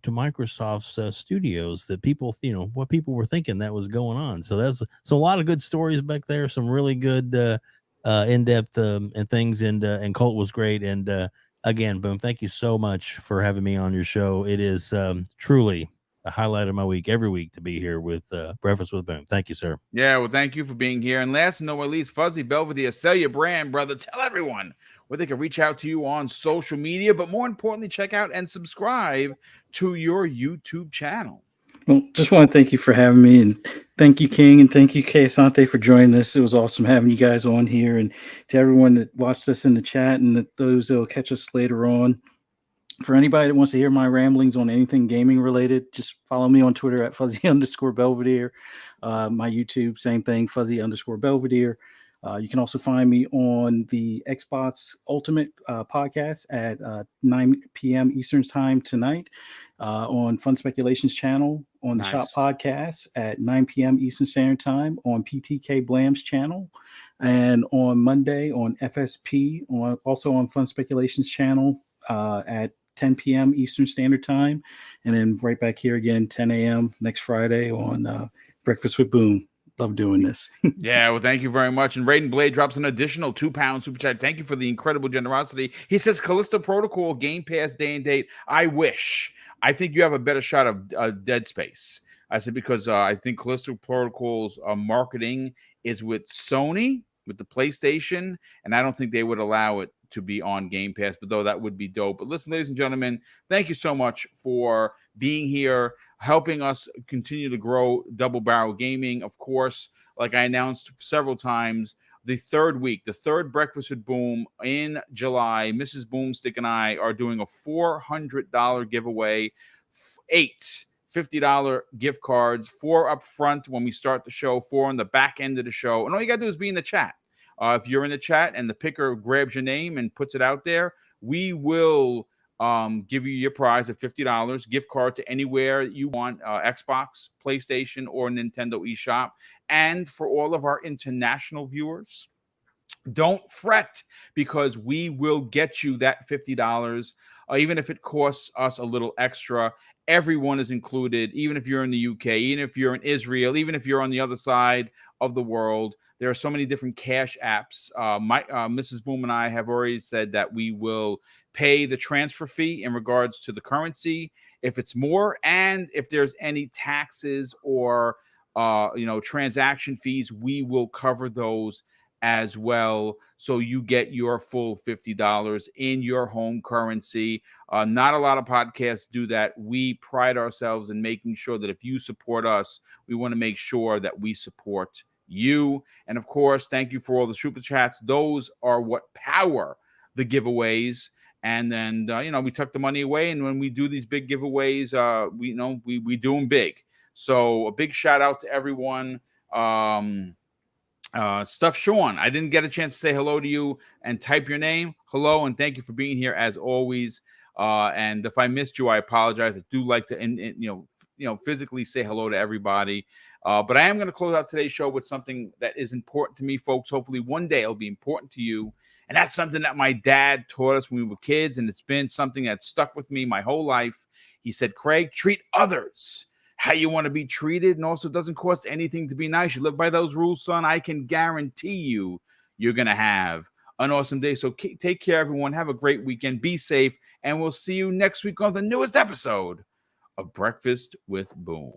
[SPEAKER 2] Microsoft's studios, that people, what people were thinking that was going on. So a lot of good stories back there, some really good in-depth and things, and Colt was great. And again, Boom, thank you so much for having me on your show. It is truly a highlight of my week every week to be here with Breakfast with Boom. Thank you, sir.
[SPEAKER 1] Yeah, well, thank you for being here. And last but not least, Fuzzy Belvedere, sell your brand, brother. Tell everyone where they can reach out to you on social media, but more importantly, check out and subscribe to your YouTube channel.
[SPEAKER 3] Well, just want to thank you for having me, and thank you, King, and thank you, Kay Asante, for joining us. It was awesome having you guys on here, and to everyone that watched us in the chat and those that will catch us later on. For anybody that wants to hear my ramblings on anything gaming related, just follow me on Twitter at Fuzzy_Belvedere. My YouTube, same thing, Fuzzy_Belvedere. You can also find me on the Xbox Ultimate podcast at 9 p.m. Eastern time tonight. on Fun Speculations channel on the Shop
[SPEAKER 1] Nice.
[SPEAKER 3] Podcast at 9 p.m. Eastern Standard Time on PTK Blam's channel, and on Monday on FSP, also on Fun Speculations channel at 10 p.m. Eastern Standard Time, and then right back here again 10 a.m. next Friday on Breakfast with Boom. Love doing this.
[SPEAKER 1] Yeah, well, thank you very much. And Raiden Blade drops an additional £2 super chat. Thank you for the incredible generosity. He says, Callisto Protocol, Game Pass, day and date. I wish. I think you have a better shot of Dead Space. I said because I think Callisto Protocol's marketing is with Sony, with the PlayStation, and I don't think they would allow it to be on Game Pass, but though that would be dope. But listen, ladies and gentlemen, thank you so much for being here, helping us continue to grow Double Barrel Gaming. Of course, like I announced several times, the third Breakfast with Boom in July, Mrs. Boomstick and I are doing a $400 giveaway, 8 $50 gift cards, 4 up front when we start the show, 4 on the back end of the show. And all you got to do is be in the chat. If you're in the chat and the picker grabs your name and puts it out there, we will give you your prize of $50 gift card to anywhere you want, Xbox, PlayStation, or Nintendo eShop. And for all of our international viewers, don't fret, because we will get you that $50, even if it costs us a little extra. Everyone is included, even if you're in the UK, even if you're in Israel, even if you're on the other side of the world. There are so many different cash apps. Mrs. Boom and I have already said that we will pay the transfer fee in regards to the currency if it's more, and if there's any taxes or transaction fees, we will cover those as well, so you get your full $50 in your home currency. Not a lot of podcasts do that. We pride ourselves in making sure that if you support us, we want to make sure that we support you. And of course, thank you for all the super chats. Those are what power the giveaways. And then we tuck the money away, and when we do these big giveaways, we do them big. So a big shout out to everyone. Stuff Sean, I didn't get a chance to say hello to you and type your name. Hello, and thank you for being here as always. And if I missed you, I apologize. I do like to physically say hello to everybody. But I am going to close out today's show with something that is important to me, folks. Hopefully one day it'll be important to you. And that's something that my dad taught us when we were kids, and it's been something that stuck with me my whole life. He said, Craig, treat others how you want to be treated, and also doesn't cost anything to be nice. You live by those rules, son, I can guarantee you're going to have an awesome day. So take care, everyone. Have a great weekend. Be safe, and we'll see you next week on the newest episode of Breakfast with Boom.